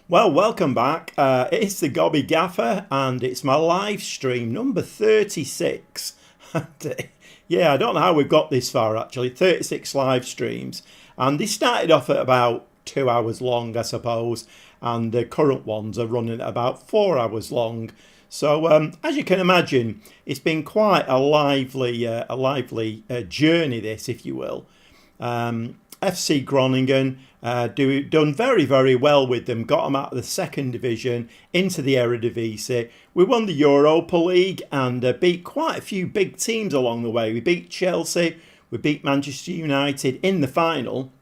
Well, welcome back. It's the Gobby Gaffer, and it's my live stream number 36. Yeah, I don't know how we've got this far actually. 36 live streams, and they started off at about 2 hours long, I suppose, and the current ones are running at about 4 hours long. So, as you can imagine, it's been quite a lively journey, this, if you will. FC Groningen done very, very well with them. Got them out of the second division into the Eredivisie. We won the Europa League and beat quite a few big teams along the way. We beat Chelsea. We beat Manchester United in the final.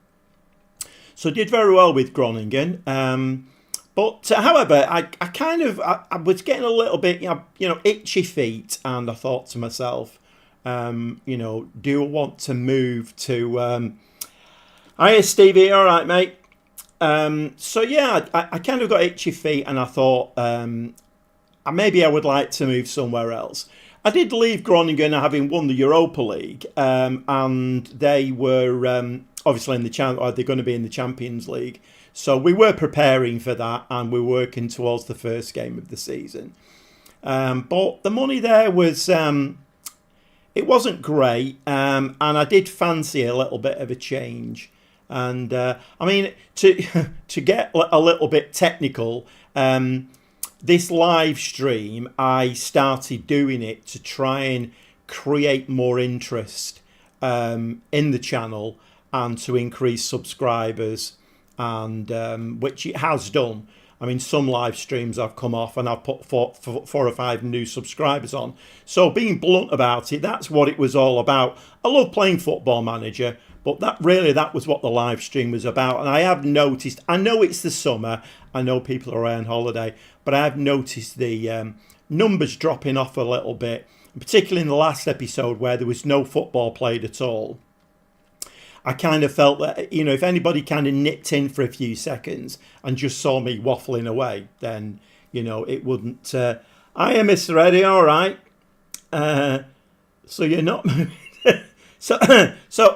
So did very well with Groningen. However, I was getting a little bit, itchy feet, and I thought to myself, do I want to move to? Hiya, Stevie. All right, mate. I kind of got itchy feet, and I thought maybe I would like to move somewhere else. I did leave Groningen having won the Europa League, and they were obviously in they're going to be in the Champions League. So we were preparing for that, and we were working towards the first game of the season. But the money there was it wasn't great, and I did fancy a little bit of a change. And to get a little bit technical, this live stream, I started doing it to try and create more interest in the channel and to increase subscribers, and which it has done. I mean, some live streams I've come off and I've put four or five new subscribers on. So being blunt about it, that's what it was all about. I love playing Football Manager, but that was what the live stream was about. And I have noticed, I know it's the summer, I know people are away on holiday, but I have noticed the numbers dropping off a little bit, particularly in the last episode where there was no football played at all. I kind of felt that, if anybody kind of nipped in for a few seconds and just saw me waffling away, then, it wouldn't. I am Mr. Eddie, all right. So you're not. so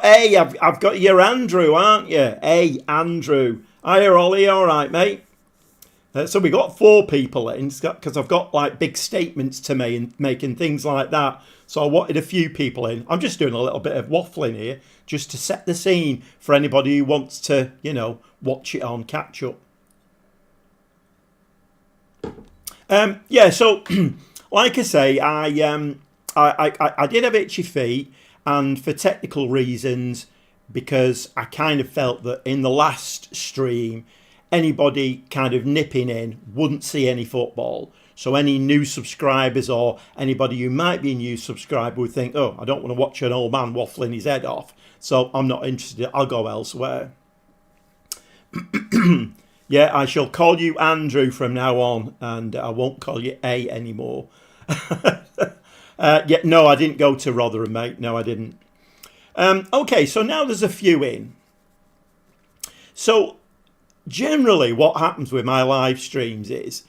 hey, I've got your Andrew, aren't you? Hey, Andrew. Hiya, Ollie, all right, mate. So we got 4 people in because I've got like big statements to make and things like that. So I wanted a few people in. I'm just doing a little bit of waffling here just to set the scene for anybody who wants to, watch it on catch up. So like I say, I did have itchy feet, and for technical reasons, because I kind of felt that in the last stream, anybody kind of nipping in wouldn't see any football. So any new subscribers or anybody who might be a new subscriber would think, oh, I don't want to watch an old man waffling his head off, so I'm not interested, I'll go elsewhere. Yeah, I shall call you Andrew from now on, and I won't call you A anymore. No, I didn't go to Rotherham, mate. No, I didn't. Okay, so now there's a few in. So generally what happens with my live streams is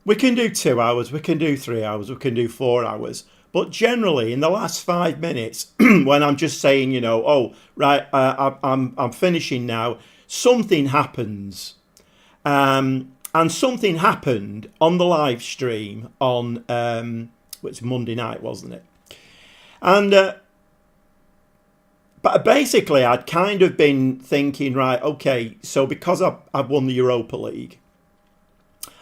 we can do 2 hours, we can do 3 hours, we can do 4 hours. But generally in the last 5 minutes, when I'm just saying, oh, right, I'm finishing now, something happens. And something happened on the live stream on, it's Monday night, wasn't it? And but basically, I'd kind of been thinking, right, okay, so because I've won the Europa League,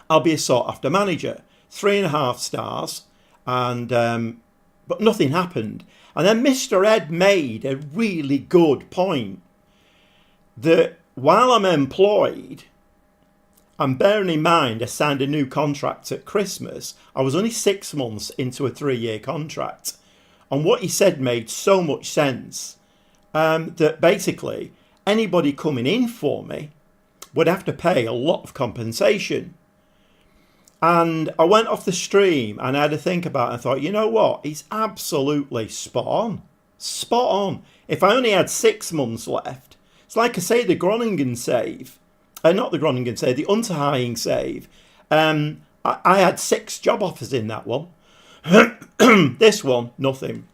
I'll be a sought-after manager. 3.5 stars, and but nothing happened. And then Mr. Ed made a really good point that while I'm employed, and bearing in mind I signed a new contract at Christmas, I was only 6 months into a 3-year contract. And what he said made so much sense. That basically anybody coming in for me would have to pay a lot of compensation. And I went off the stream and I had to think about it and thought, you know what? He's absolutely spot on. Spot on. If I only had 6 months left, it's like I say, the Groningen save. Not the Groningen save, the Unterhaching save. I had 6 job offers in that one. This one, nothing.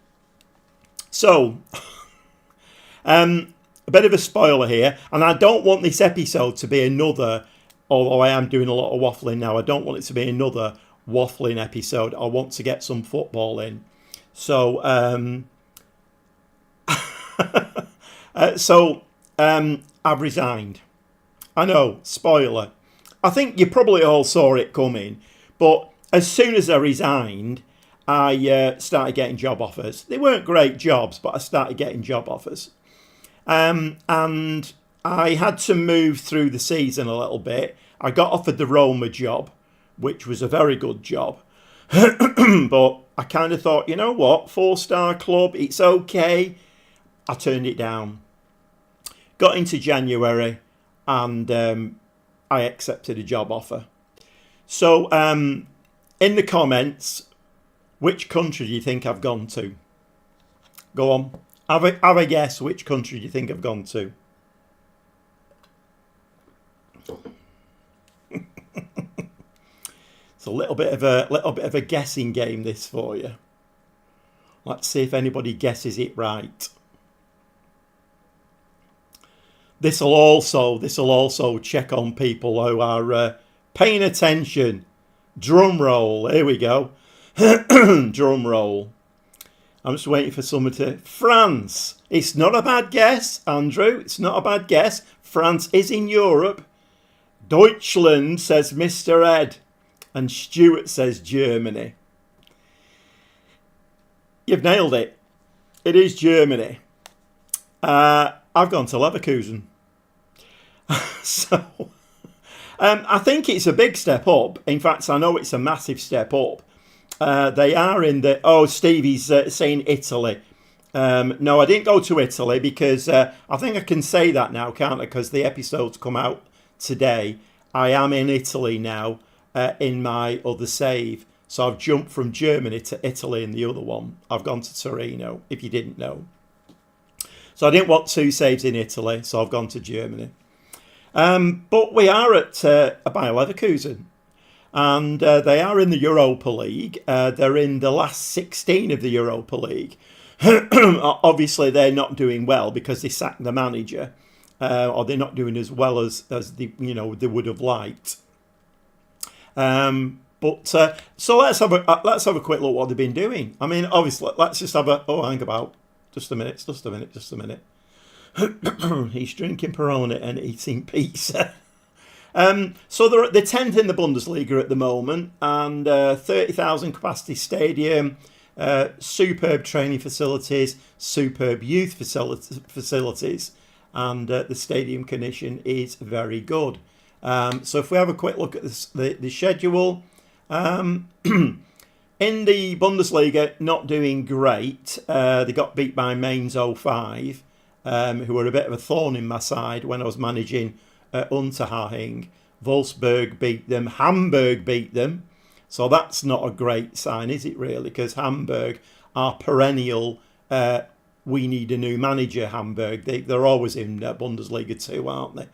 So a bit of a spoiler here, and I don't want this episode to be another although I am doing a lot of waffling now. I don't want it to be another waffling episode. I want to get some football in. So, I've resigned. I know, spoiler. I think you probably all saw it coming, but as soon as I resigned, I started getting job offers. They weren't great jobs, but I started getting job offers. And I had to move through the season a little bit. I got offered the Roma job, which was a very good job. But I kind of thought, you know what, 4-star club, it's okay. I turned it down. Got into January and I accepted a job offer. So in the comments, which country do you think I've gone to? Go on. Have a guess which country do you think I've gone to? It's a little bit of a guessing game, this, for you. Let's see if anybody guesses it right. This will also check on people who are paying attention. Drum roll. Here we go. Drum roll. I'm just waiting for someone to... France. It's not a bad guess, Andrew. It's not a bad guess. France is in Europe. Deutschland, says Mr. Ed. And Stuart says Germany. You've nailed it. It is Germany. I've gone to Leverkusen. So, I think it's a big step up. In fact, I know it's a massive step up. They are in the... Oh, Stevie's saying Italy. No, I didn't go to Italy because I think I can say that now, can't I? Because the episode's come out today. I am in Italy now in my other save. So I've jumped from Germany to Italy in the other one. I've gone to Torino, if you didn't know. So I didn't want 2 saves in Italy, so I've gone to Germany. But we are at Bayer Leverkusen. And they are in the Europa League. They're in the last 16 of the Europa League. Obviously, they're not doing well because they sacked the manager. Or they're not doing as well as they would have liked. So let's have a quick look what they've been doing. I mean, obviously, let's just have a... Oh, hang about. Just a minute. He's drinking Peroni and eating pizza. So they're 10th in the Bundesliga at the moment, and 30,000 capacity stadium, superb training facilities, superb youth facilities, and the stadium condition is very good. So if we have a quick look at the schedule, in the Bundesliga, not doing great. They got beat by Mainz 05, who were a bit of a thorn in my side when I was managing Unterhaching. Wolfsburg beat them. Hamburg beat them. So that's not a great sign, is it really? Because Hamburg are perennial, we need a new manager, Hamburg. They're always in Bundesliga 2, aren't they?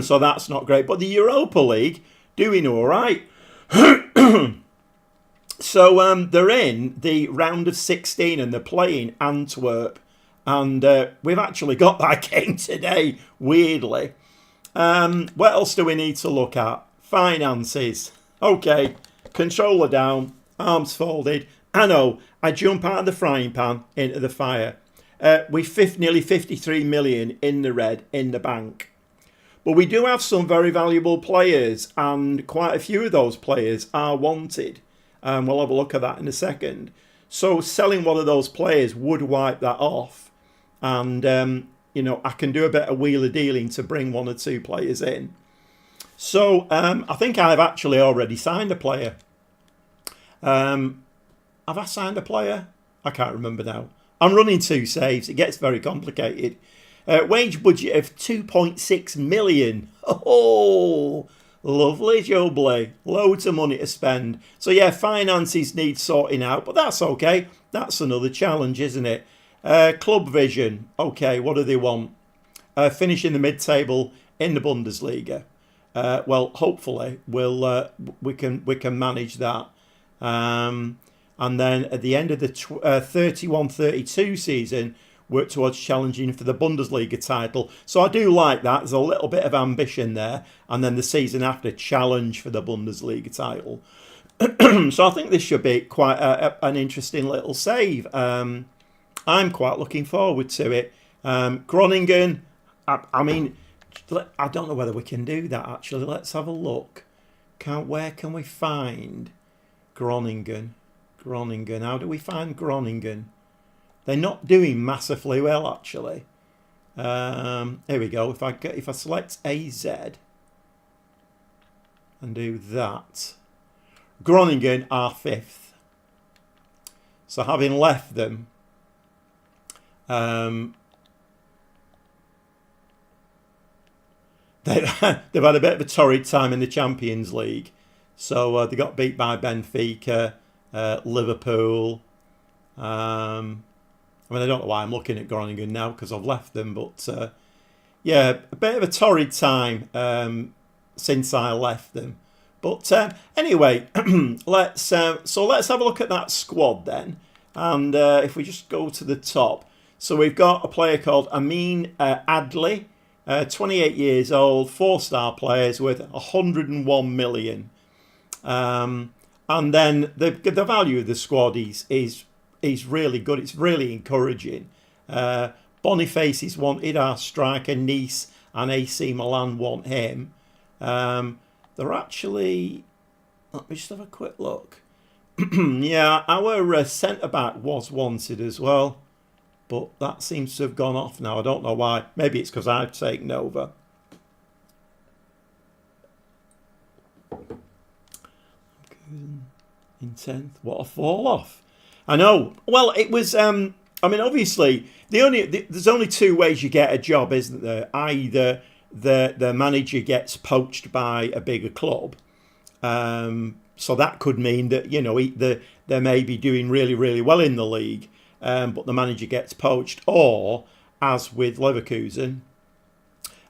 So that's not great. But the Europa League, doing all right. So they're in the round of 16 and they're playing Antwerp. And we've actually got that game today, weirdly. What else do we need to look at? Finances. Okay, controller down, arms folded. I know, I jump out of the frying pan into the fire. We've nearly 53 million in the red in the bank. But we do have some very valuable players, and quite a few of those players are wanted. We'll have a look at that in a second. So selling one of those players would wipe that off. And, I can do a bit of wheeler dealing to bring 1 or 2 players in. So I think I've actually already signed a player. Have I signed a player? I can't remember now. I'm running 2 saves. It gets very complicated. Wage budget of 2.6 million. Oh, lovely jubbly. Loads of money to spend. So yeah, finances need sorting out, but that's okay. That's another challenge, isn't it? Club vision. Okay, what do they want? Finish in the mid-table in the Bundesliga. Well, hopefully we can manage that. And then at the end of the 31-32 season, work towards challenging for the Bundesliga title. So I do like that. There's a little bit of ambition there. And then the season after, challenge for the Bundesliga title. So I think this should be quite an interesting little save. I'm quite looking forward to it. Groningen, I mean, I don't know whether we can do that actually. Let's have a look. Where can we find Groningen? Groningen. How do we find Groningen? They're not doing massively well actually. Here we go. If I select AZ and do that, Groningen are 5th. So having left them, they've had a bit of a torrid time in the Champions League. So they got beat by Benfica, Liverpool. I mean, I don't know why I'm looking at Groningen now because I've left them. But yeah, a bit of a torrid time since I left them. But anyway, let's have a look at that squad then. And if we just go to the top. So we've got a player called Amin Adli. 28 years old, 4-star players worth 101 million. And then the value of the squad is really good. It's really encouraging. Boniface is wanted, our striker. Nice and AC Milan want him. They're actually... Let me just have a quick look. Yeah, our centre-back was wanted as well. But that seems to have gone off now. I don't know why. Maybe it's because I've taken over. In 10th. What a fall off. I know. Well, it was... I mean, obviously, there's only 2 ways you get a job, isn't there? Either the manager gets poached by a bigger club. So that could mean that, you know, they may be doing really, really well in the league. But the manager gets poached, or as with Leverkusen,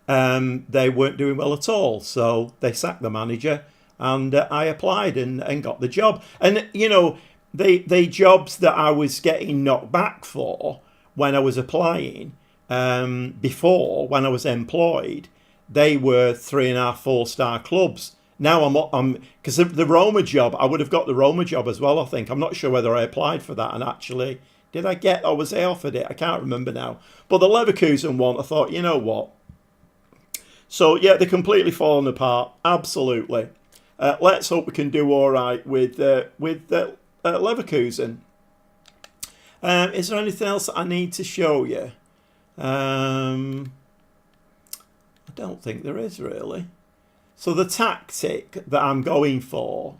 they weren't doing well at all, so they sacked the manager, and I applied and got the job. And you know, the jobs that I was getting knocked back for when I was applying, before when I was employed, they were 3.5, 4-star clubs. Now I'm because the Roma job, I would have got the Roma job as well. I think I'm not sure whether I applied for that and actually. Did I get, or was they offered it? I can't remember now. But the Leverkusen one, I thought, you know what? So, yeah, they're completely fallen apart. Absolutely. Let's hope we can do all right with Leverkusen. Is there anything else that I need to show you? I don't think there is, really. So the tactic that I'm going for...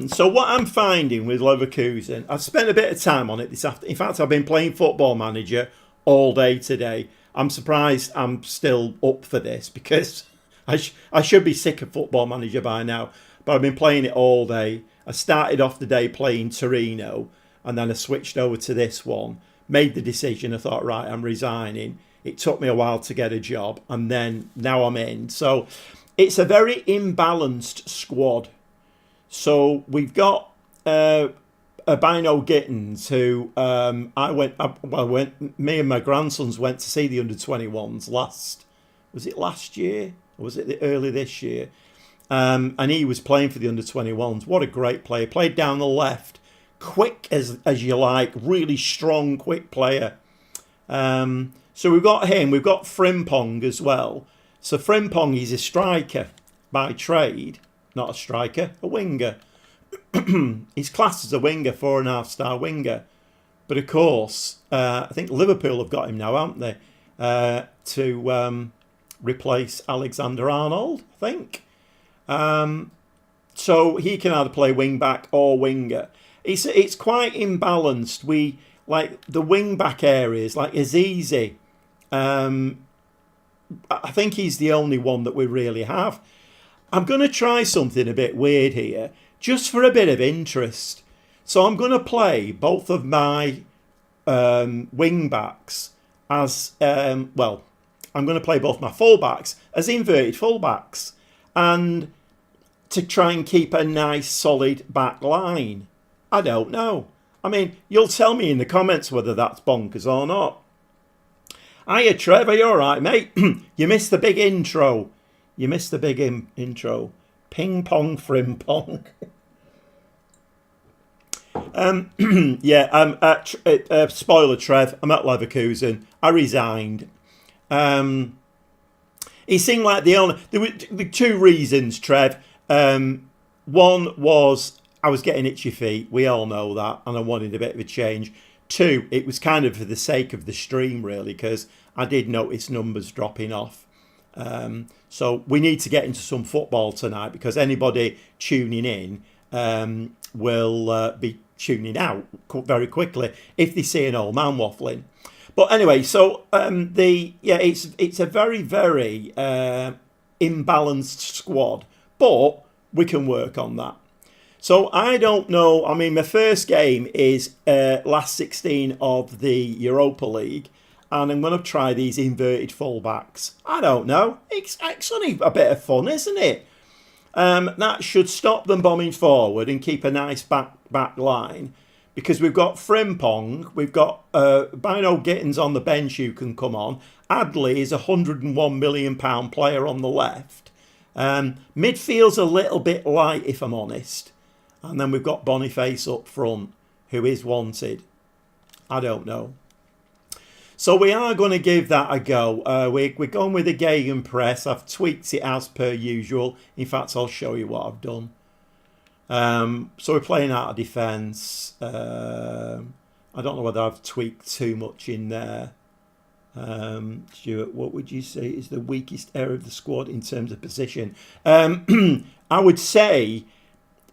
So what I'm finding with Leverkusen, I've spent a bit of time on it this afternoon. In fact, I've been playing Football Manager all day today. I'm surprised I'm still up for this because I should be sick of Football Manager by now. But I've been playing it all day. I started off the day playing Torino and then I switched over to this one. Made the decision. I thought, right, I'm resigning. It took me a while to get a job and then now I'm in. So it's a very imbalanced squad. So we've got Bino Gittins, who me and my grandsons went to see the under-21s was it last year? Or was it early this year? And he was playing for the under-21s. What a great player. Played down the left. Quick as you like. Really strong, quick player. So we've got him. We've got Frimpong as well. So Frimpong is a striker by trade. Not a striker, a winger. He's classed as a winger, 4.5-star winger. But of course, I think Liverpool have got him now, haven't they? To replace Alexander-Arnold, I think. So he can either play wing-back or winger. It's quite imbalanced. We like the wing-back areas, like Azizi. I think he's the only one that we really have. I'm going to try something a bit weird here, just for a bit of interest. So I'm going to play both of my wing backs as, well, I'm going to play both my full-backs as inverted full-backs and to try and keep a nice solid back line. I don't know. I mean, you'll tell me in the comments whether that's bonkers or not. Hiya, Trevor, you all right, mate? You missed the big intro. You missed the big intro. Ping pong frimpong. Spoiler, Trev. I'm at Leverkusen. I resigned. It seemed like there were the two reasons, Trev. One was I was getting itchy feet. We all know that, and I wanted a bit of a change. Two, it was kind of for the sake of the stream, really, because I did notice numbers dropping off. So we need to get into some football tonight, because anybody tuning in will be tuning out very quickly if they see an old man waffling. But anyway, so it's a very, very imbalanced squad, but we can work on that. So I don't know. I mean, my first game is last 16 of the Europa League, and I'm going to try these inverted fullbacks. I don't know. It's actually a bit of fun, isn't it? That should stop them bombing forward and keep a nice back line. Because we've got Frimpong, we've got Bino Gittins on the bench who can come on. Adley is a £101 million player on the left. Midfield's a little bit light, if I'm honest. And then we've got Boniface up front, who is wanted. I don't know. So we are going to give that a go. We're going with the Gegenpress. I've tweaked it as per usual. In fact, I'll show you what I've done. So we're playing out of defence. I don't know whether I've tweaked too much in there. Stuart, what would you say is the weakest area of the squad in terms of position? I would say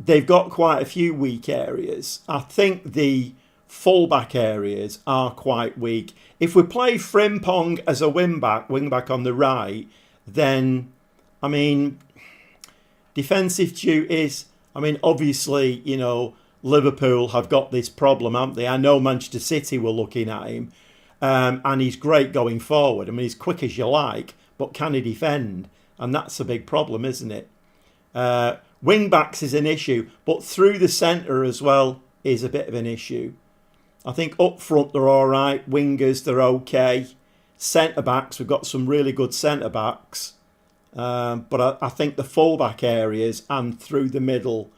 they've got quite a few weak areas. I think the fullback areas are quite weak. If we play Frimpong as a wingback on the right, then, I mean, defensive duties. I mean, obviously, you know, Liverpool have got this problem, haven't they? I know Manchester City were looking at him, and he's great going forward. I mean, he's quick as you like, but can he defend? And that's a big problem, isn't it? Wing-backs is an issue, but through the centre as well is a bit of an issue. I think up front they're all right. Wingers, they're okay. Centre-backs, we've got some really good centre-backs. But I think the fullback areas and through the middle,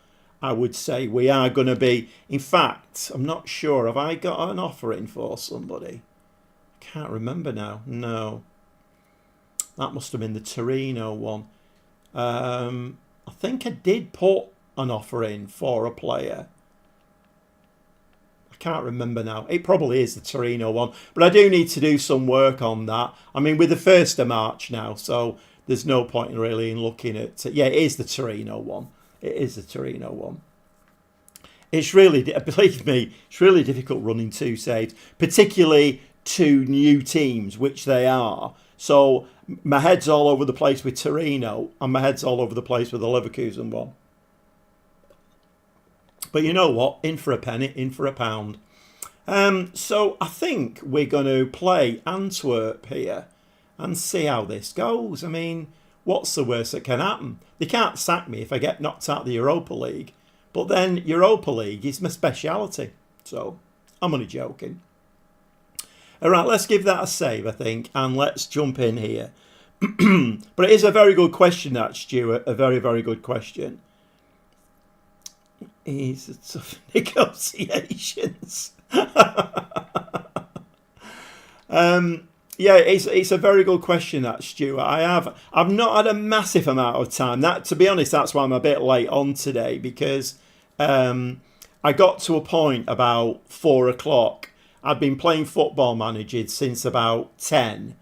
I would say we are going to be. In fact, I'm not sure. Have I got an offer in for somebody? I can't remember now. No. That must have been the Torino one. I think I did put an offer in for a player. I can't remember now. It probably is the Torino one. But I do need to do some work on that. I mean, we're the 1st of March now, so there's no point really in looking at... Yeah, it is the Torino one. It is the Torino one. It's really, believe me, it's really difficult running two saves, particularly two new teams, which they are. So my head's all over the place with Torino, and my head's all over the place with the Leverkusen one. But you know what? In for a penny, in for a pound. So I think we're going to play Antwerp here and see how this goes. I mean, what's the worst that can happen? They can't sack me if I get knocked out of the Europa League. But then Europa League is my speciality. So I'm only joking. All right, let's give that a save, I think, and let's jump in here. But it is a very good question, that, Stuart. A very, very good question. Is it tough negotiations? Yeah, it's a very good question, that, Stuart. I've not had a massive amount of time. That, to be honest, that's why I'm a bit late on today, because I got to a point about 4 o'clock. I've been playing Football Manager since about 10.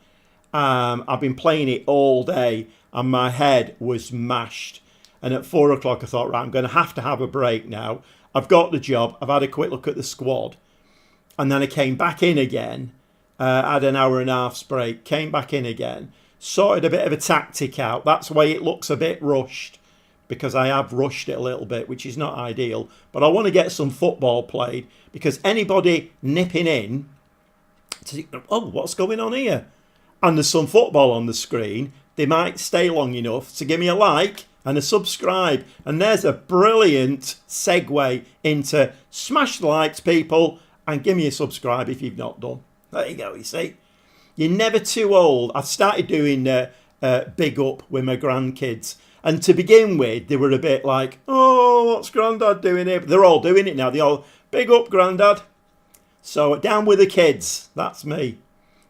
I've been playing it all day, and my head was mashed. And at 4 o'clock, I thought, right, I'm going to have a break now. I've got the job. I've had a quick look at the squad. And then I came back in again. Had an hour and a half's break. Came back in again. Sorted a bit of a tactic out. That's why it looks a bit rushed. Because I have rushed it a little bit, which is not ideal. But I want to get some football played. Because anybody nipping in to think, oh, what's going on here? And there's some football on the screen. They might stay long enough to give me a like and a subscribe. And there's a brilliant segue into smash the likes, people, and give me a subscribe if you've not done. There you go, you see. You're never too old. I started doing Big Up with my grandkids. And to begin with, they were a bit like, oh, what's Grandad doing here? But they're all doing it now. They all, Big Up, Grandad. So down with the kids. That's me.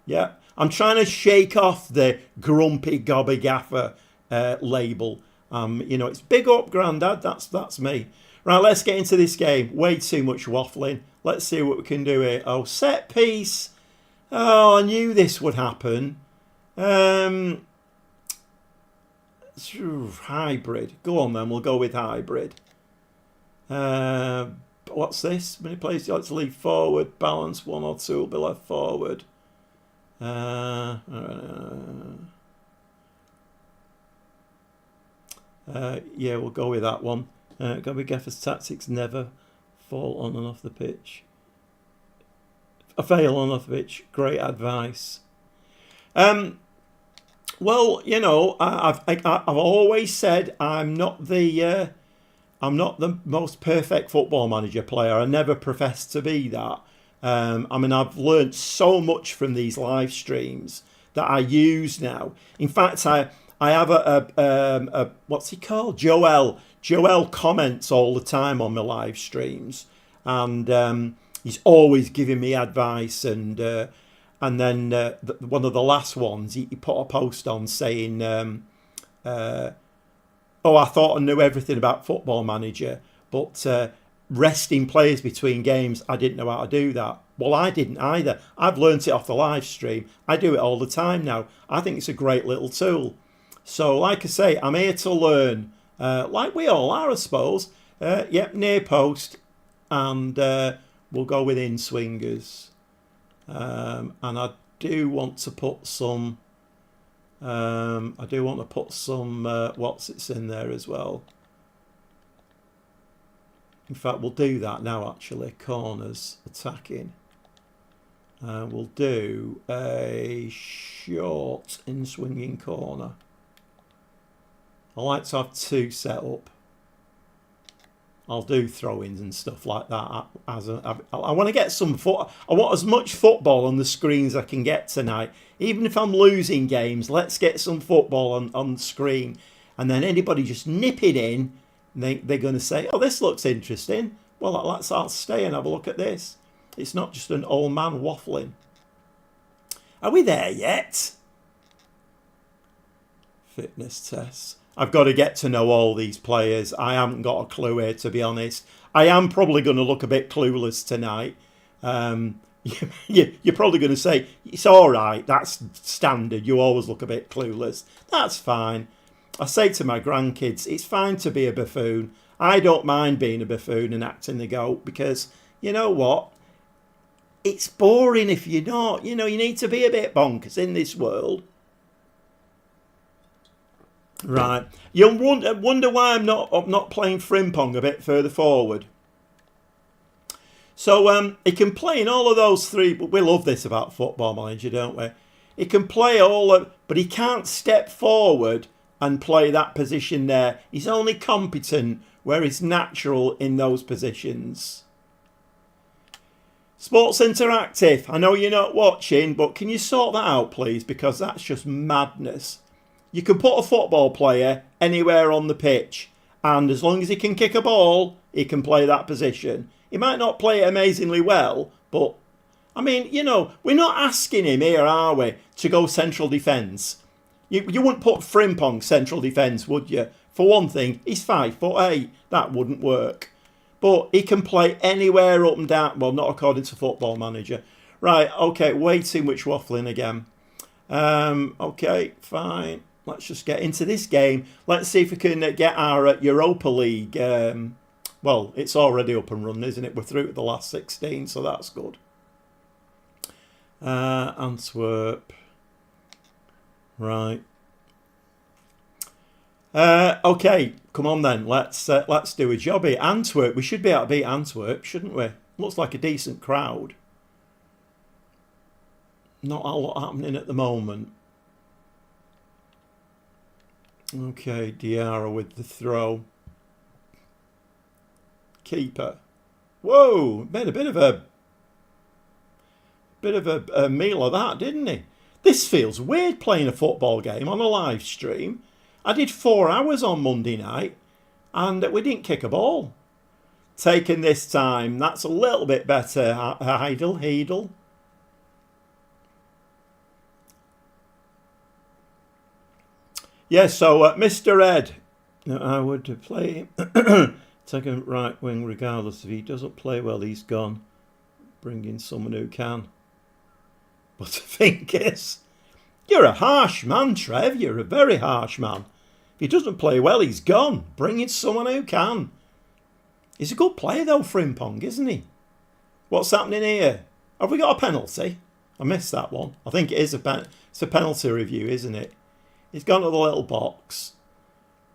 Yeah. I'm trying to shake off the grumpy gobby gaffer label. You know, it's Big Up, Grandad. That's me. Right, let's get into this game. Way too much waffling. Let's see what we can do here. Oh, set piece. Oh, I knew this would happen. Hybrid. Go on then, we'll go with hybrid. What's this? Many places you like to lead forward. Balance, one or two will be left forward. Yeah, we'll go with that one. Gobby Gaffer's tactics never fall on and off the pitch. Fail on off the pitch. Great advice. Well, you know, I've always said I'm not the most perfect football manager player. I never professed to be that. I mean, I've learned so much from these live streams that I use now. In fact, I have a what's he called? Joel comments all the time on my live streams, and he's always giving me advice. And then one of the last ones, he put a post on saying, "Oh, I thought I knew everything about Football Manager, but resting players between games, I didn't know how to do that." Well, I didn't either. I've learnt it off the live stream. I do it all the time now. I think it's a great little tool. So, like I say, I'm here to learn, like we all are, I suppose. Yep, near post, and we'll go with in swingers. And I do want to put some. What's it's in there as well. In fact, we'll do that now. Actually, corners attacking. We'll do a short in swinging corner. I like to have two set up. I'll do throw-ins and stuff like that. I want to get some I want as much football on the screen as I can get tonight. Even if I'm losing games, let's get some football on screen. And then anybody just nip it in. They're going to say, oh, this looks interesting. Well, I'll stay and have a look at this. It's not just an old man waffling. Are we there yet? Fitness tests. I've got to get to know all these players. I haven't got a clue here, to be honest. I am probably going to look a bit clueless tonight. You're probably going to say, it's all right, that's standard. You always look a bit clueless. That's fine. I say to my grandkids, it's fine to be a buffoon. I don't mind being a buffoon and acting the goat because, you know what? It's boring if you're not. You know, you need to be a bit bonkers in this world. Right. You'll wonder why I'm not playing Frimpong a bit further forward. So he can play in all of those three. But we love this about Football Manager, don't we? He can play but he can't step forward and play that position there. He's only competent where he's natural in those positions. Sports Interactive. I know you're not watching, but can you sort that out, please? Because that's just madness. You can put a football player anywhere on the pitch, and as long as he can kick a ball, he can play that position. He might not play it amazingly well, but, I mean, you know, we're not asking him here, are we, to go central defence. You wouldn't put Frimpong central defence, would you? For one thing, he's 5'8". That wouldn't work. But he can play anywhere up and down. Well, not according to Football Manager. Right, okay, way too much waffling again. Okay, fine. Let's just get into this game. Let's see if we can get our Europa League. Well, it's already up and running, isn't it? We're through to the last 16, so that's good. Antwerp. Right. Okay, come on then. Let's do a jobby. Antwerp. We should be able to beat Antwerp, shouldn't we? Looks like a decent crowd. Not a lot happening at the moment. Okay, Diarra with the throw. Keeper. Whoa, made a bit of a meal of that, didn't he? This feels weird playing a football game on a live stream. I did 4 hours on Monday night and we didn't kick a ball. Taken this time. That's a little bit better. Heidel. Yeah, so Mr. Ed, I would play him. Take a right wing regardless. If he doesn't play well, he's gone. Bring in someone who can. But the thing is, you're a harsh man, Trev. You're a very harsh man. If he doesn't play well, he's gone. Bring in someone who can. He's a good player, though, Frimpong, isn't he? What's happening here? Have we got a penalty? I missed that one. I think it is it's a penalty review, isn't it? He's gone to the little box.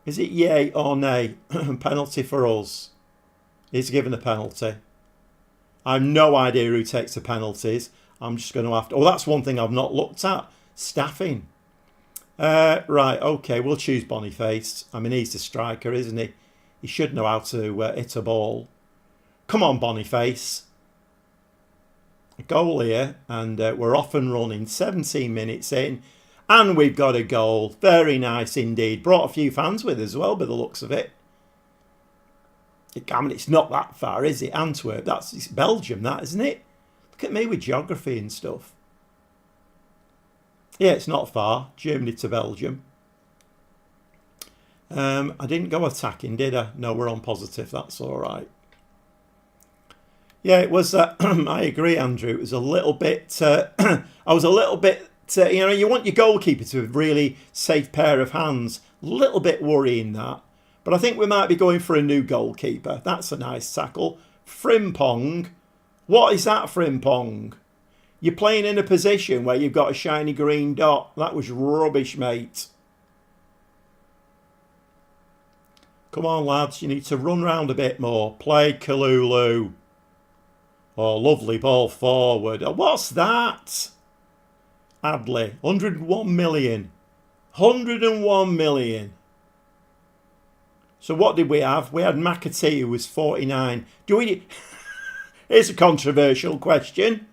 Is it yay or nay? Penalty for us. He's given a penalty. I have no idea who takes the penalties. I'm just going to have to... Oh, that's one thing I've not looked at. Staffing. Right, okay, we'll choose Boniface. I mean, he's the striker, isn't he? He should know how to hit a ball. Come on, Boniface. A goal here, and we're off and running. 17 minutes in, and we've got a goal. Very nice indeed. Brought a few fans with as well, by the looks of it. I mean, it's not that far, is it? Antwerp, it's Belgium, that, isn't it? Look at me with geography and stuff. Yeah, it's not far. Germany to Belgium. I didn't go attacking, did I? No, we're on positive. That's all right. Yeah, it was... I agree, Andrew. It was a little bit... I was a little bit... you know, you want your goalkeeper to have a really safe pair of hands. A little bit worrying that. But I think we might be going for a new goalkeeper. That's a nice tackle. Frimpong. What is that, Frimpong? You're playing in a position where you've got a shiny green dot. That was rubbish, mate. Come on, lads. You need to run round a bit more. Play Kalulu. Oh, lovely ball forward. Oh, what's that? Adley. 101 million. 101 million. So what did we have? We had McAtee, who was 49. Do we... Here's a controversial question.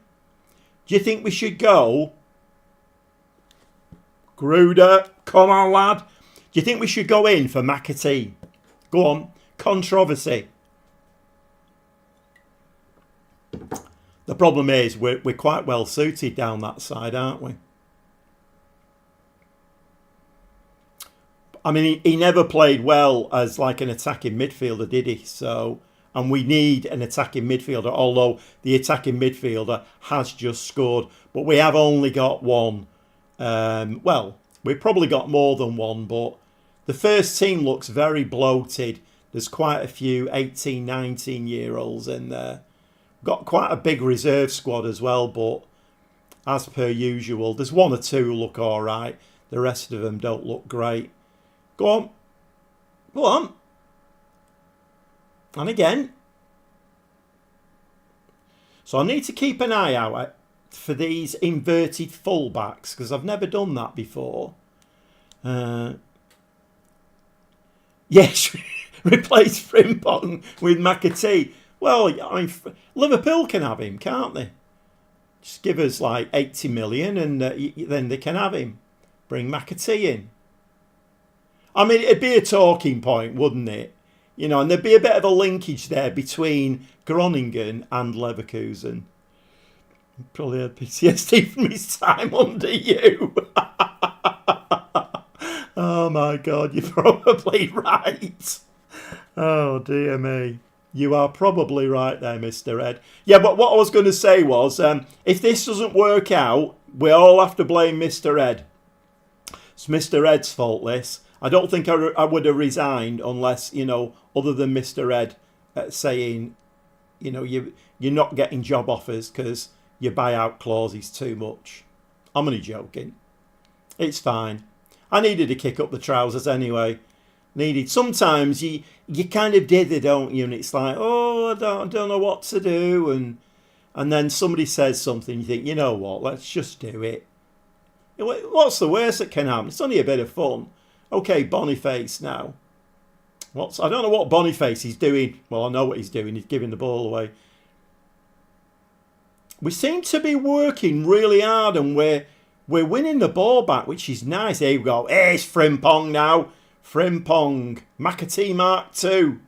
Do you think we should go? Gruder, come on, lad. Do you think we should go in for McAtee? Go on. Controversy. The problem is we're quite well suited down that side, aren't we? I mean, he never played well as like an attacking midfielder, did he? So, and we need an attacking midfielder, although the attacking midfielder has just scored. But we have only got one. Well, we've probably got more than one, but the first team looks very bloated. There's quite a few 18, 19-year-olds in there. Got quite a big reserve squad as well, but as per usual, there's one or two who look all right. The rest of them don't look great. Go on. Go on. And again. So I need to keep an eye out for these inverted fullbacks because I've never done that before. Yes, replace Frimpong with McAtee. Well, I mean, Liverpool can have him, can't they? Just give us like 80 million and then they can have him. Bring McAtee in. I mean, it'd be a talking point, wouldn't it? You know, and there'd be a bit of a linkage there between Groningen and Leverkusen. Probably had PTSD from his time under you. Oh my God, you're probably right. Oh dear me. You are probably right there, Mr. Ed. Yeah, but what I was going to say was, if this doesn't work out, we all have to blame Mr. Ed. It's Mr. Ed's fault, this. I don't think I would have resigned unless, you know, other than Mr. Ed saying, you know, you're not getting job offers because your buyout clause is too much. I'm only joking. It's fine. I needed to kick up the trousers anyway. Sometimes you kind of dither, don't you? And it's like, oh, I don't know what to do. And then somebody says something, you think, you know what, let's just do it. What's the worst that can happen? It's only a bit of fun. Okay, Boniface now. I don't know what Boniface is doing. Well, I know what he's doing. He's giving the ball away. We seem to be working really hard and we're We're winning the ball back, which is nice. Here we go. Here's Frimpong now. Frimpong. McAtee Mark 2.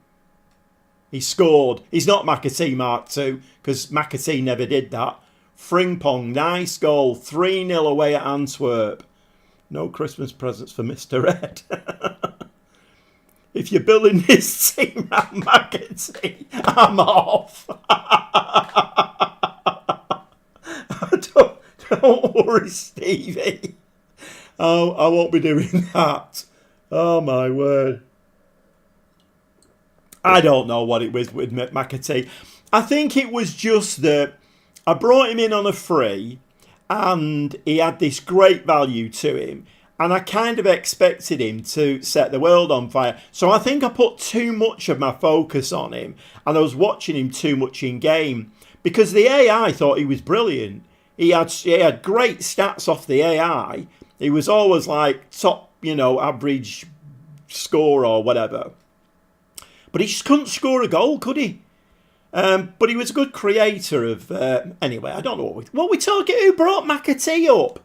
He scored. He's not McAtee Mark 2 because McAtee never did that. Frimpong, nice goal. 3-0 away at Antwerp. No Christmas presents for Mr. Ed. If you're building this team around McAtee, I'm off. Don't worry, Stevie. Oh, I won't be doing that. Oh, my word. I don't know what it was with McAtee. I think it was just that I brought him in on a free and he had this great value to him. And I kind of expected him to set the world on fire. So I think I put too much of my focus on him. And I was watching him too much in game. Because the AI thought he was brilliant. He had great stats off the AI. He was always like top, average score or whatever. But he just couldn't score a goal, could he? But he was a good creator of... anyway, I don't know what we talking... Who brought McAtee up?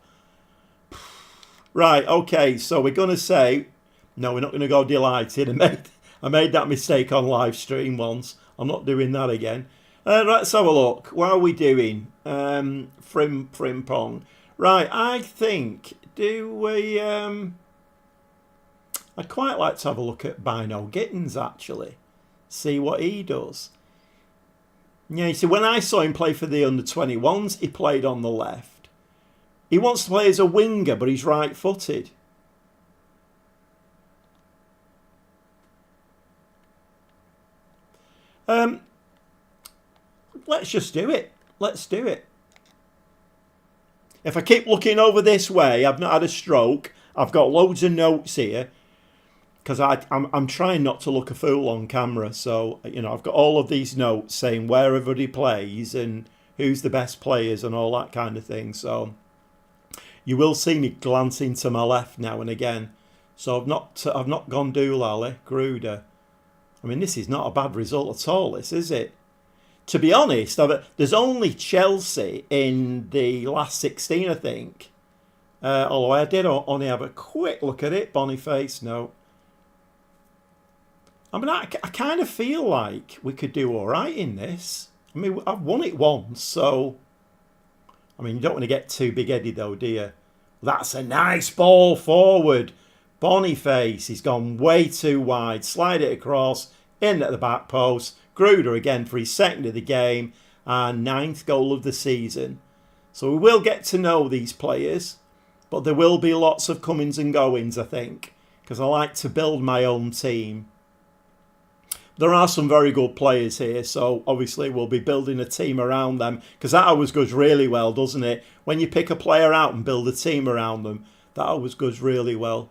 Right, okay, so we're going to say... No, we're not going to go delighted. I made that mistake on live stream once. I'm not doing that again. Let's have a look. What are we doing? Frimpong. Right, I think... Do we... I'd quite like to have a look at Bino Gittins, actually. See what he does. Yeah, you see, when I saw him play for the under-21s, he played on the left. He wants to play as a winger, but he's right-footed. Let's just do it. Let's do it. If I keep looking over this way, I've not had a stroke. I've got loads of notes here. Because I'm trying not to look a fool on camera. So, I've got all of these notes saying where everybody plays and who's the best players and all that kind of thing. So, you will see me glancing to my left now and again. So, I've not gone doolally, Gruder. I mean, this is not a bad result at all, this, is it? To be honest, there's only Chelsea in the last 16, I think. Although I did only have a quick look at it. Boniface, no. I mean, I kind of feel like we could do all right in this. I mean, I've won it once, so... I mean, you don't want to get too big-headed, though, do you? That's a nice ball forward. Boniface, he's gone way too wide. Slide it across, in at the back post. Gruder again for his second of the game. And 9th goal of the season. So we will get to know these players. But there will be lots of comings and goings, I think. Because I like to build my own team. There are some very good players here, so obviously we'll be building a team around them, because that always goes really well, doesn't it? When you pick a player out and build a team around them, that always goes really well.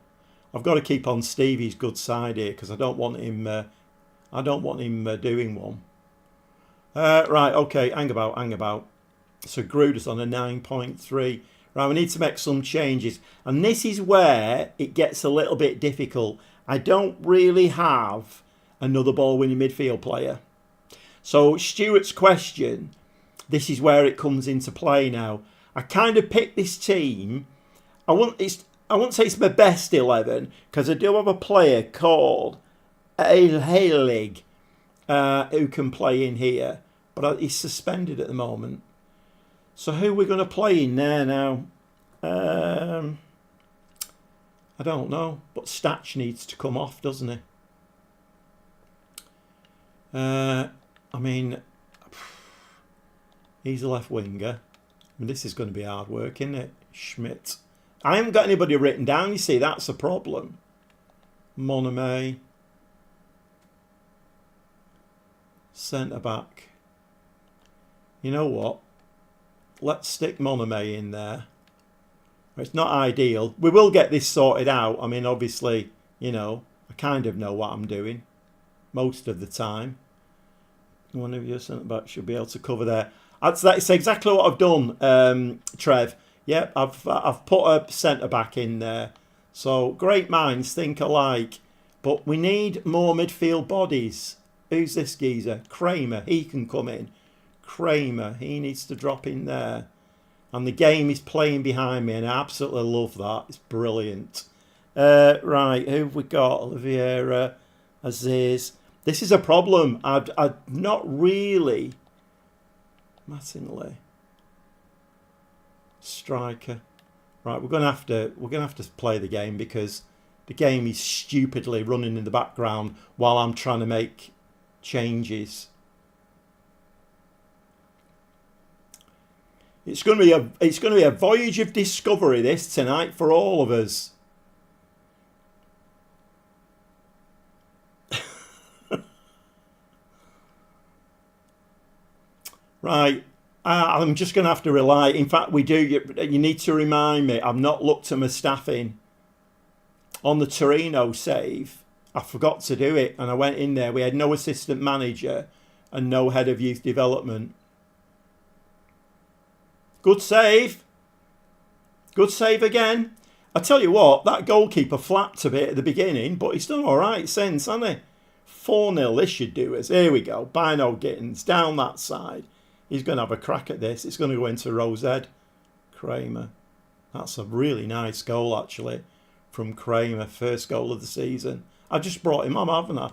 I've got to keep on Stevie's good side here, because I don't want him doing one. Right, okay, hang about. So Gruder's on a 9.3. Right, we need to make some changes, and this is where it gets a little bit difficult. I don't really have another ball-winning midfield player. So Stuart's question, this is where it comes into play now. I kind of picked this team. I won't say it's my best 11, because I do have a player called Heilig who can play in here, but he's suspended at the moment. So who are we going to play in there now? I don't know, but Statch needs to come off, doesn't he? I mean, he's a left winger. I mean, this is going to be hard work, isn't it? Schmidt. I haven't got anybody written down, you see, that's a problem. Moname. Centre back. You know what? Let's stick Moname in there. It's not ideal. We will get this sorted out. I mean, obviously, I kind of know what I'm doing most of the time. One of your centre backs should be able to cover there. That's exactly what I've done, Trev. Yep, I've put a centre back in there. So great minds think alike, but we need more midfield bodies. Who's this geezer? Kramer. He can come in. Kramer. He needs to drop in there. And the game is playing behind me, and I absolutely love that. It's brilliant. Right, who have we got? Oliveira, Aziz. This is a problem. I've not really... Mattingly. Striker. Right, we're gonna have to play the game, because the game is stupidly running in the background while I'm trying to make changes. It's going to be a voyage of discovery, this, tonight, for all of us. Right, I'm just going to have to rely. In fact, we do. You need to remind me. I've not looked at my staffing on the Torino save. I forgot to do it, and I went in there. We had no assistant manager and no head of youth development. Good save. Good save again. I tell you what, that goalkeeper flapped a bit at the beginning, but he's done all right since, hasn't he? 4-0, this should do us. Here we go. Bino Gittins down that side. He's going to have a crack at this. It's going to go into Rosed. Kramer. That's a really nice goal, actually, from Kramer. First goal of the season. I just brought him on, haven't I?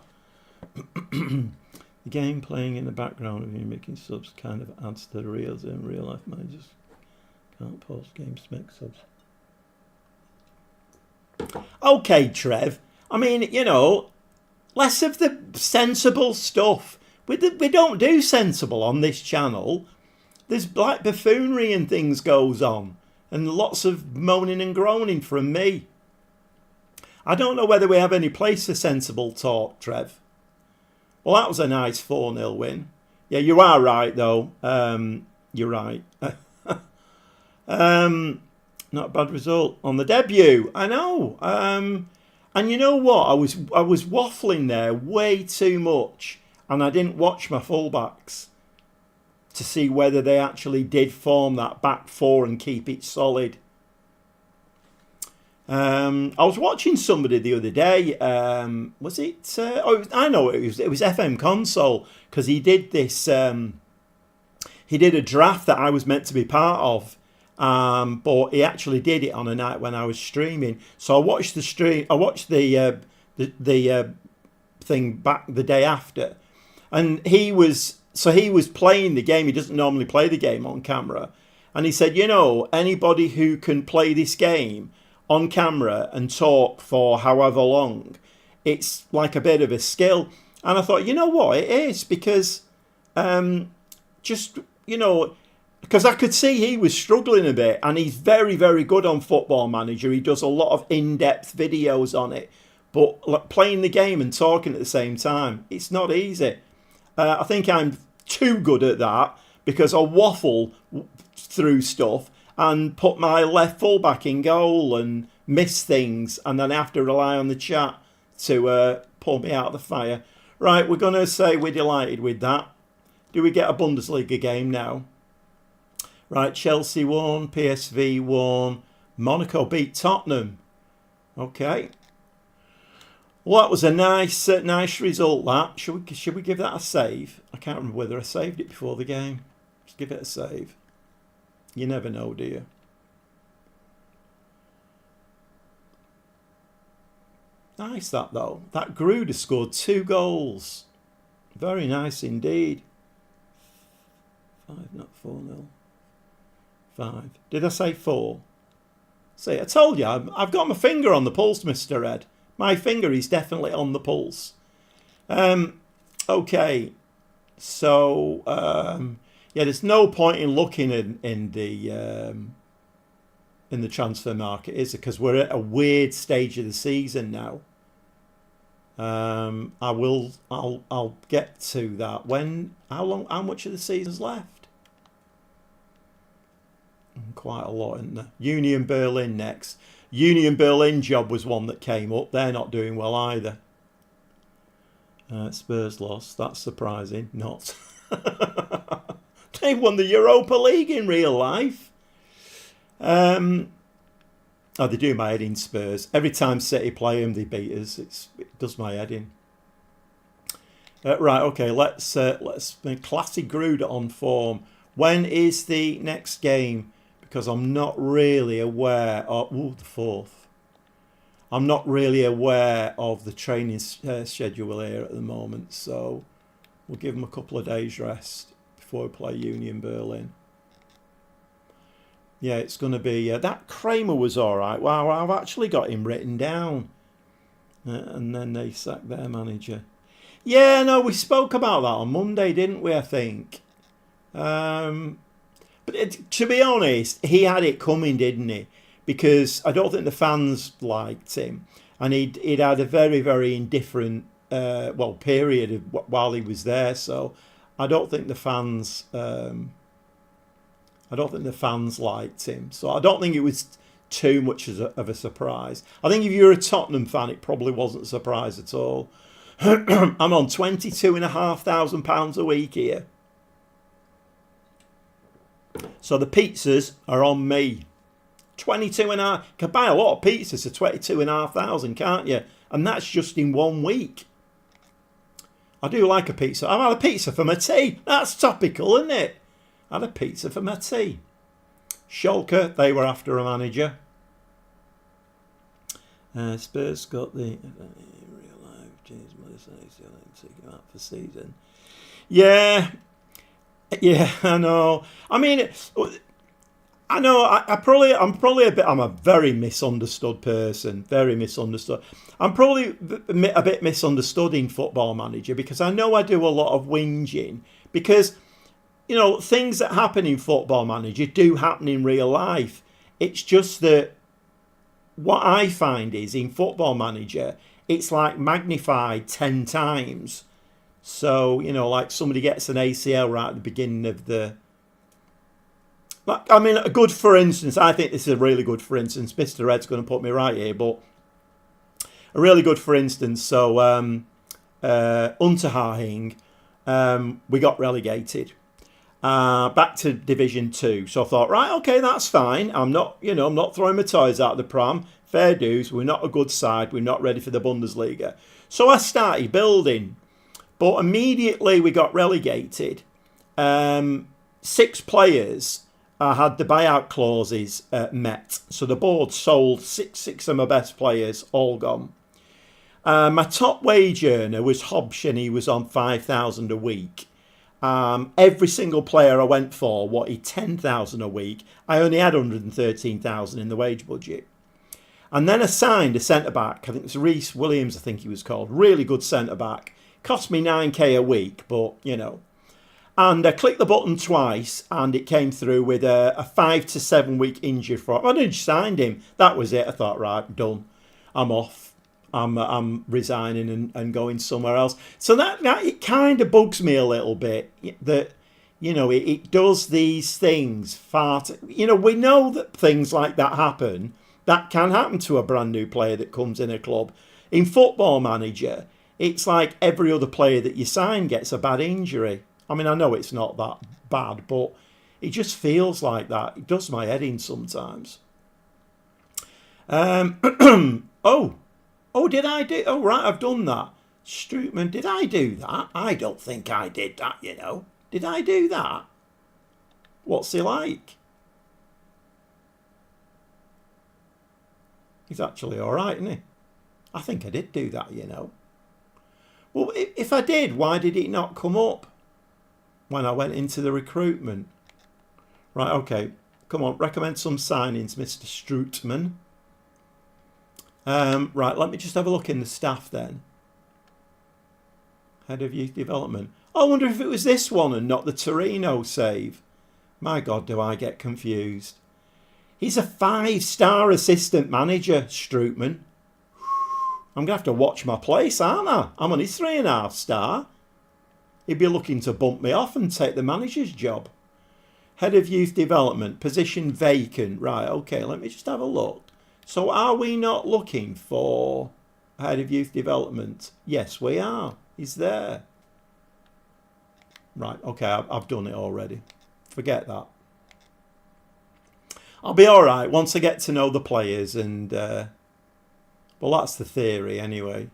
The game playing in the background of you making subs kind of adds to the realism. In real life managers can't pause games to make subs. Okay, Trev. I mean, you know, less of the sensible stuff. We don't do sensible on this channel. There's like buffoonery and things goes on. And lots of moaning and groaning from me. I don't know whether we have any place for sensible talk, Trev. Well, that was a nice 4-0 win. Yeah, you are right, though. You're right. Not a bad result on the debut. I know. And you know what? I was waffling there way too much. And I didn't watch my fullbacks to see whether they actually did form that back four and keep it solid. I was watching somebody the other day. Was it? I know it was. It was FM Console, because he did this. He did a draft that I was meant to be part of, but he actually did it on a night when I was streaming. So I watched the stream. I watched the thing back the day after, and he was playing the game. He doesn't normally play the game on camera, and he said, you know, anybody who can play this game on camera and talk for however long, it's like a bit of a skill. And I thought, you know what, it is, because just, you know, because I could see he was struggling a bit, and he's very, very good on Football Manager. He does a lot of in-depth videos on it, but playing the game and talking at the same time, it's not easy. I think I'm too good at that, because I waffle through stuff and put my left fullback in goal and miss things, and then I have to rely on the chat to pull me out of the fire. Right, we're going to say we're delighted with that. Do we get a Bundesliga game now? Right, Chelsea won, PSV won, Monaco beat Tottenham. Okay. Well, that was a nice result, that. Should we give that a save? I can't remember whether I saved it before the game. Just give it a save. You never know, do you? Nice that, though. That Gruder scored 2 goals. Very nice indeed. 5, not 4-0. 5. Did I say 4? See, I told you, I've got my finger on the pulse, Mr. Ed. My finger is definitely on the pulse. Okay. So, yeah, there's no point in looking in the transfer market, is it? Because we're at a weird stage of the season now. I'll get to that. How much of the season's left? Quite a lot, isn't there? Union Berlin next. Union Berlin job was one that came up. They're not doing well either. Spurs lost. That's surprising. Not. They won the Europa League in real life. Oh, they do my head in, Spurs. Every time City play them, they beat us. It does my head in. Right, okay. Let's make classy Gruder on form. When is the next game? because I'm not really aware of... Ooh, the 4th. I'm not really aware of the training schedule here at the moment, so we'll give them a couple of days rest before we play Union Berlin. Yeah, it's going to be... that Kramer was all right. Wow, I've actually got him written down. And then they sacked their manager. Yeah, no, we spoke about that on Monday, didn't we, I think? But to be honest, he had it coming, didn't he? Because I don't think the fans liked him. And he'd had a very, very indifferent period while he was there. So I don't think the fans... liked him. So I don't think it was too much of a surprise. I think if you're a Tottenham fan, it probably wasn't a surprise at all. I'm on £22,500 a week here. So the pizzas are on me. 22.5. You can buy a lot of pizzas for 22,500, can't you? And that's just in 1 week. I do like a pizza. I've had a pizza for my tea. That's topical, isn't it? I had a pizza for my tea. Schalke, they were after a manager. Spurs got the real life James Madison taking out for season. Yeah, I know. I mean, I know. I'm a very misunderstood person. Very misunderstood. I'm probably a bit misunderstood in Football Manager because I know I do a lot of whinging because, you know, things that happen in Football Manager do happen in real life. It's just that what I find is in Football Manager, it's like magnified 10 times. So, you know, like somebody gets an ACL right at the beginning of the... Like, I mean, a good for instance, I think this is a really good for instance. Mr. Red's going to put me right here, but a really good for instance. So, Unterhaching, we got relegated. Back to Division 2. So I thought, right, okay, that's fine. I'm not throwing my toys out of the pram. Fair dues. We're not a good side. We're not ready for the Bundesliga. So I started building. But immediately we got relegated. 6 players had the buyout clauses met. So the board sold six of my best players, all gone. My top wage earner was Hobson. He was on 5,000 a week. Every single player I went for wanted 10,000 a week. I only had 113,000 in the wage budget. And then I signed a centre-back. I think it was Reece Williams, I think he was called. Really good centre-back. Cost me 9k a week, but, you know. And I clicked the button twice, and it came through with a 5 to 7 week injury for him. I didn't signed him. That was it. I thought, right, done. I'm off. I'm resigning and going somewhere else. So that it kind of bugs me a little bit that, you know, it does these things you know, we know that things like that happen. That can happen to a brand new player that comes in a club. In Football Manager, it's like every other player that you sign gets a bad injury. I mean, I know it's not that bad, but it just feels like that. It does my head in sometimes. Oh, did I do... Oh, right, I've done that. Strootman, did I do that? I don't think I did that, you know. Did I do that? What's he like? He's actually all right, isn't he? I think I did do that, you know. Well, if I did, why did it not come up when I went into the recruitment? Right, okay. Come on, recommend some signings, Mr. Strootman. Right, let me just have a look in the staff then. Head of Youth Development. I wonder if it was this one and not the Torino save. My God, do I get confused. He's a 5-star assistant manager, Strootman. I'm going to have to watch my place, aren't I? I'm on his 3.5-star. He'd be looking to bump me off and take the manager's job. Head of Youth Development, position vacant. Right, okay, let me just have a look. So are we not looking for Head of Youth Development? Yes, we are. He's there. Right, okay, I've done it already. Forget that. I'll be all right once I get to know the players and... well, that's the theory anyway.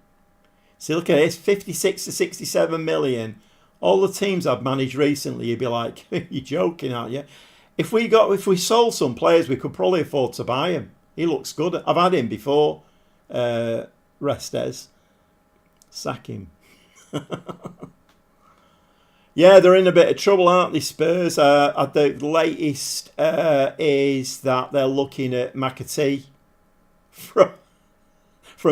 See, look at this, 56 to 67 million. All the teams I've managed recently, you'd be like, you're joking, aren't you? If we sold some players, we could probably afford to buy him. He looks good. I've had him before. Restes. Sack him. Yeah, they're in a bit of trouble, aren't they, Spurs? The latest is that they're looking at McAtee from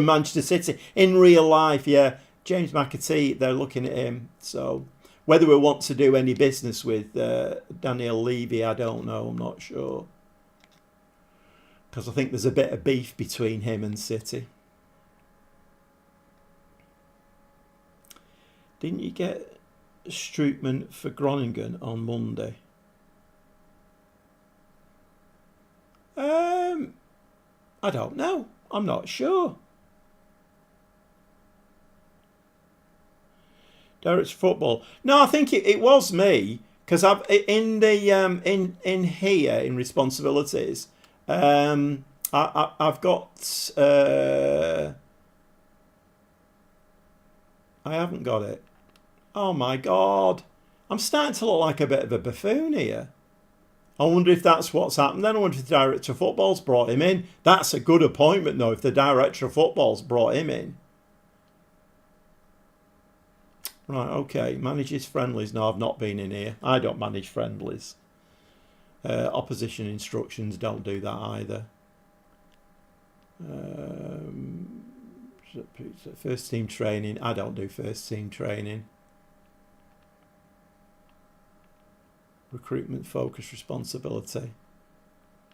Manchester City. In real life, yeah, James McAtee, they're looking at him. So whether we want to do any business with Daniel Levy, I don't know. I'm not sure. Because I think there's a bit of beef between him and City. Didn't you get Strootman for Groningen on Monday? I don't know. I'm not sure. Derek's football. No, I think it was me, because I've in the in here in responsibilities. I've got. I haven't got it. Oh my God. I'm starting to look like a bit of a buffoon here. I wonder if that's what's happened. Then I wonder if the director of football's brought him in. That's a good appointment, though, if the director of football's brought him in. Right, okay. Manages friendlies. No, I've not been in here. I don't manage friendlies. Opposition instructions don't do that either. First team training. I don't do first team training. Recruitment focus responsibility.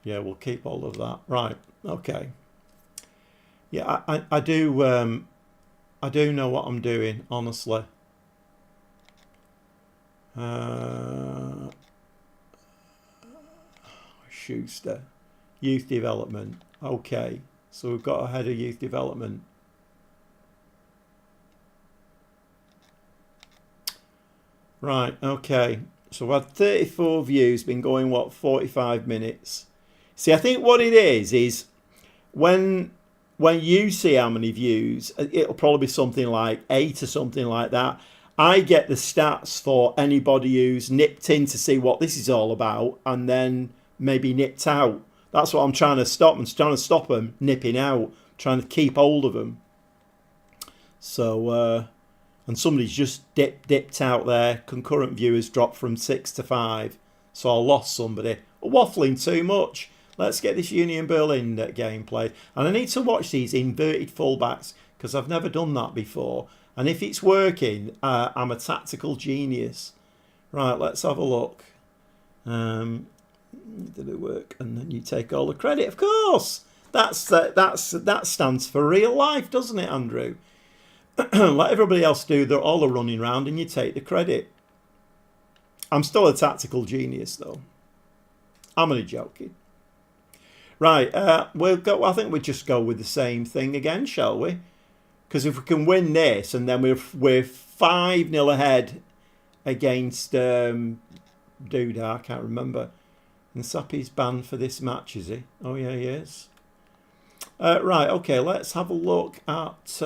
Yeah, we'll keep all of that. Right. Okay. Yeah, I do know what I'm doing, honestly. Schuster. Youth development. Okay. So we've got a head of youth development. Right, okay. So I've had 34 views, been going, what, 45 minutes. See, I think what it is when you see how many views, it'll probably be something like 8 or something like that. I get the stats for anybody who's nipped in to see what this is all about and then maybe nipped out. That's what I'm trying to stop. I'm trying to stop them nipping out, trying to keep hold of them. So, and somebody's just dipped out there. Concurrent viewers dropped from 6 to 5. So I lost somebody. Waffling too much. Let's get this Union Berlin game played. And I need to watch these inverted fullbacks because I've never done that before. And if it's working, I'm a tactical genius. Right, let's have a look. Did it work? And then you take all the credit, of course. That stands for real life, doesn't it, Andrew? Let everybody else do all the running round, and you take the credit. I'm still a tactical genius, though. I'm only joking. Right, we'll go. I think we'll just go with the same thing again, shall we? Because if we can win this, and then we're 5-0 ahead against Duda, I can't remember. And Sappy's banned for this match, is he? Oh yeah, he is. Right, okay. Let's have a look at.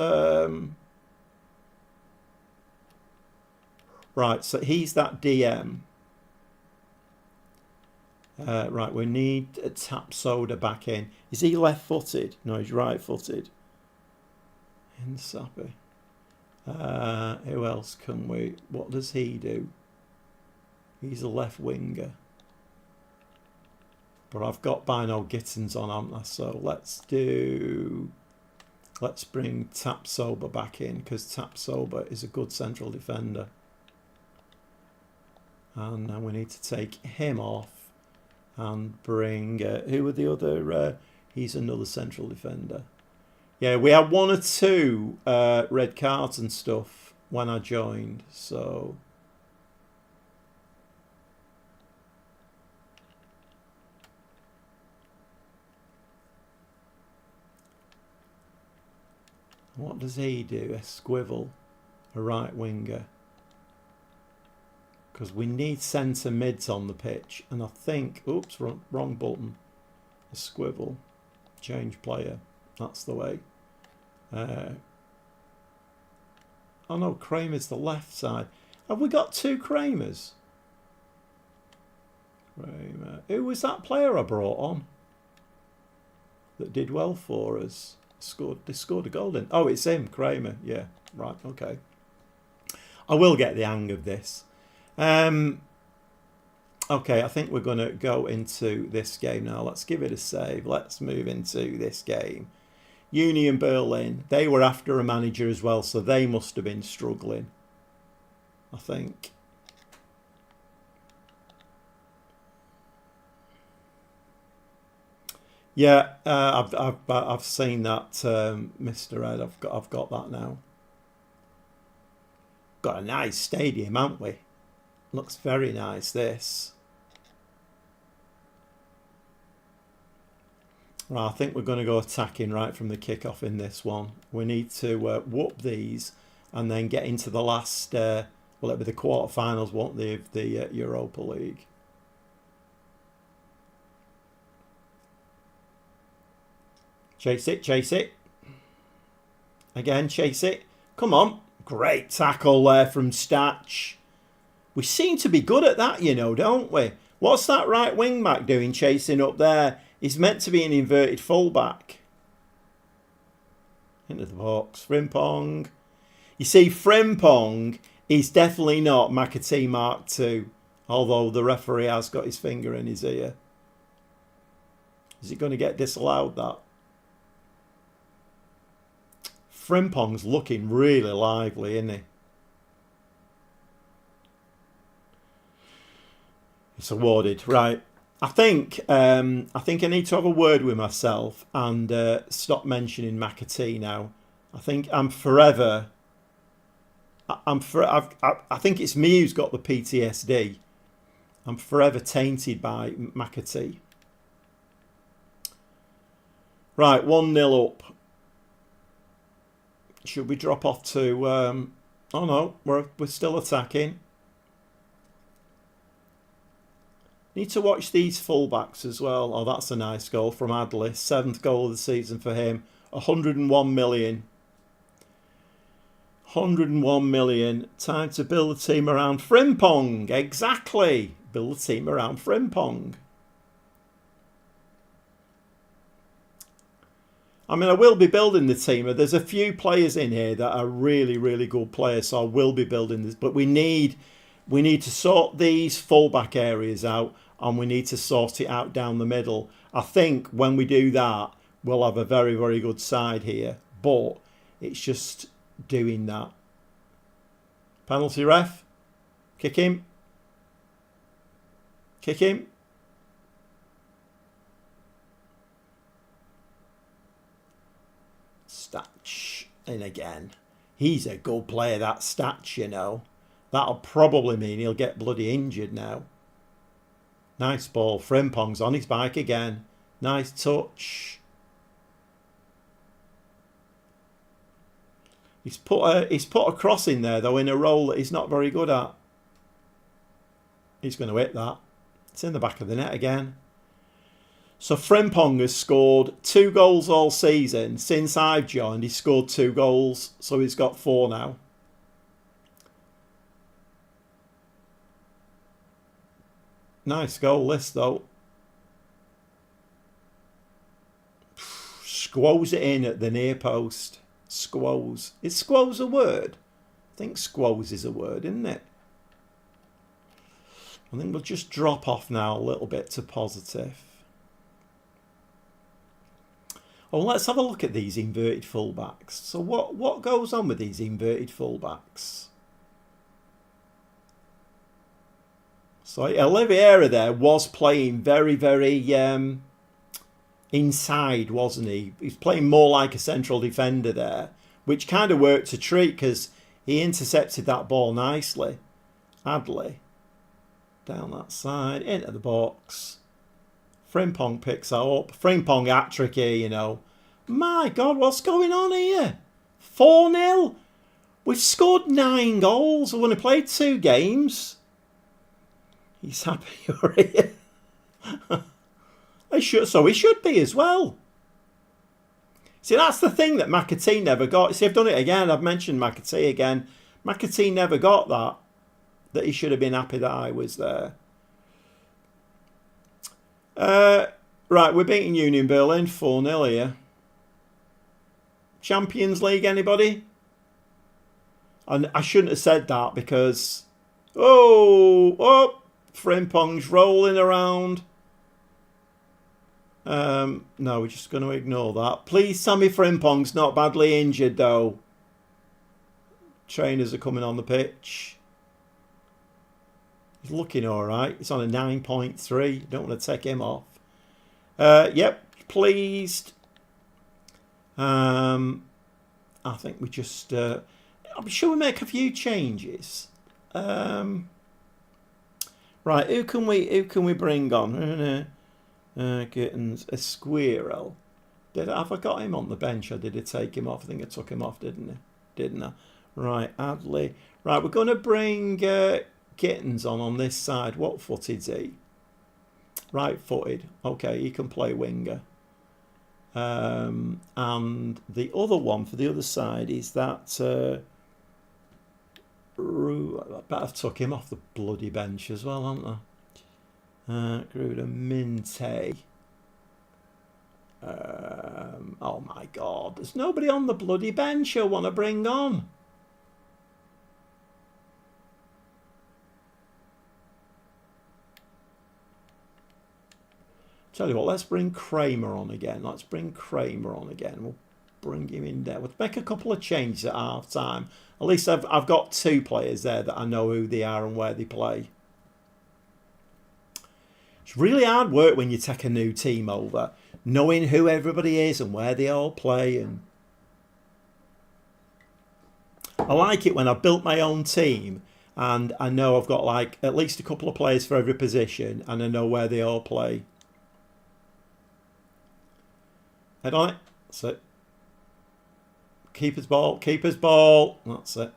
Right, so he's that DM. Right, we need a Tap Soda back in. Is he left-footed? No, he's right-footed. In Sappy. Who else can we... What does he do? He's a left winger. But I've got Bino Gittins on, haven't I? So let's bring Tap Soba back in, because Tap Soba is a good central defender. And now we need to take him off and bring... who are the other... he's another central defender. Yeah, we had 1 or 2 red cards and stuff when I joined, so... What does he do? A squivel, a right winger. Because we need centre mids on the pitch. And I think... Oops, wrong button. A squivel. Change player. That's the way. Oh no, Kramer's the left side. Have we got 2 Kramers? Kramer. Who was that player I brought on that did well for us? They scored a goal in. Oh, it's him, Kramer. Yeah, right, okay. I will get the hang of this. Okay, I think we're going to go into this game now. Let's give it a save. Let's move into this game. Union Berlin. They were after a manager as well, so they must have been struggling, I think. Yeah, I've seen that, Mr. Ed. I've got that now. Got a nice stadium, haven't we? Looks very nice, this. Right, I think we're going to go attacking right from the kickoff in this one. We need to whoop these and then get into the last, well, it'll be the quarterfinals, won't they, of the Europa League. Chase it, chase it. Again, chase it. Come on. Great tackle there from Statch. We seem to be good at that, you know, don't we? What's that right wing back doing chasing up there? He's meant to be an inverted fullback. Into the box. Frimpong. You see, Frimpong is definitely not McAtee Mark II, although the referee has got his finger in his ear. Is he going to get disallowed, that? Frimpong's looking really lively, isn't he? It's awarded. Right. I think I need to have a word with myself and stop mentioning McAtee now. I think I'm forever. I think it's me who's got the PTSD. I'm forever tainted by McAtee. Right, 1-0 up. Should we drop off to? Oh no, we're still attacking. Need to watch these fullbacks as well. Oh, that's a nice goal from Adley. 7th goal of the season for him. 101 million. 101 million. Time to build a team around Frimpong. Exactly. Build a team around Frimpong. I mean, I will be building the team. There's a few players in here that are really, really good players, so I will be building this. But we need to sort these fullback areas out, and we need to sort it out down the middle. I think when we do that, we'll have a very, very good side here. But it's just doing that. Penalty ref. Kick him. Kick him. Statch in again. He's a good player, that Statch, you know. That'll probably mean he'll get bloody injured now. Nice ball. Frimpong's on his bike again. Nice touch. He's put a cross in there, though, in a role that he's not very good at. He's going to hit that. It's in the back of the net again. So Frimpong has scored 2 goals all season. Since I've joined, he's scored 2 goals. So he's got 4 now. Nice goal this, though. Squoze it in at the near post. Squoze. Is squoze a word? I think squoze is a word, isn't it? I think we'll just drop off now a little bit to positive. Oh, let's have a look at these inverted fullbacks. So what goes on with these inverted fullbacks? So Oliveira there was playing very, very inside, wasn't he? He's playing more like a central defender there, which kind of worked a treat because he intercepted that ball nicely. Adley. Down that side, into the box. Frimpong picks that up. Frimpong hat-trick here, you know. My God, what's going on here? 4-0? We've scored 9 goals. We've only played 2 games. He's happy you're here. So he should be as well. See, that's the thing that McAtee never got. See, I've done it again. I've mentioned McAtee again. McAtee never got that he should have been happy that I was there. Right, we're beating Union Berlin 4-0 here. Champions League, anybody? And I shouldn't have said that because... Oh, Frimpong's rolling around. No, we're just going to ignore that. Please, Sammy Frimpong's not badly injured, though. Trainers are coming on the pitch. He's looking all right. He's on a 9.3. Don't want to take him off. Yep, pleased. I think we just... I'm sure we make a few changes. Right, who can we bring on? Gittins, a squirrel. Have I got him on the bench or did I take him off? I think I took him off, didn't I? Right, Adley. Right, we're going to bring Gittins on this side. What footed's he? Right footed. Okay, he can play winger. And the other one for the other side is that I bet I've took him off the bloody bench as well, haven't I? Gruda Minte. Oh my God, there's nobody on the bloody bench I want to bring on. Tell you what, let's bring Kramer on again. We'll bring him in there. We'll make a couple of changes at half time. At least I've got two players there that I know who they are and where they play. It's really hard work when you take a new team over, knowing who everybody is and where they all play. And I like it when I've built my own team and I know I've got like at least a couple of players for every position and I know where they all play. Head on it. That's it. Keeper's ball. Keeper's ball. That's it.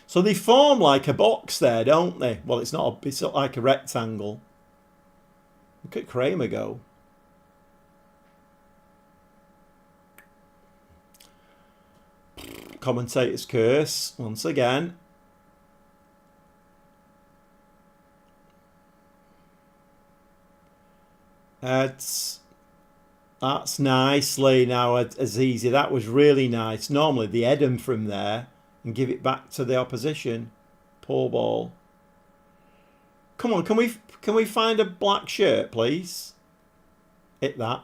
So they form like a box there, don't they? Well, it's not like a rectangle. Look at Kramer go. Commentator's curse once again. That's nicely now, Azizi. That was really nice. Normally they head him from there and give it back to the opposition. Poor ball. Come on, can we find a black shirt, please? Hit that.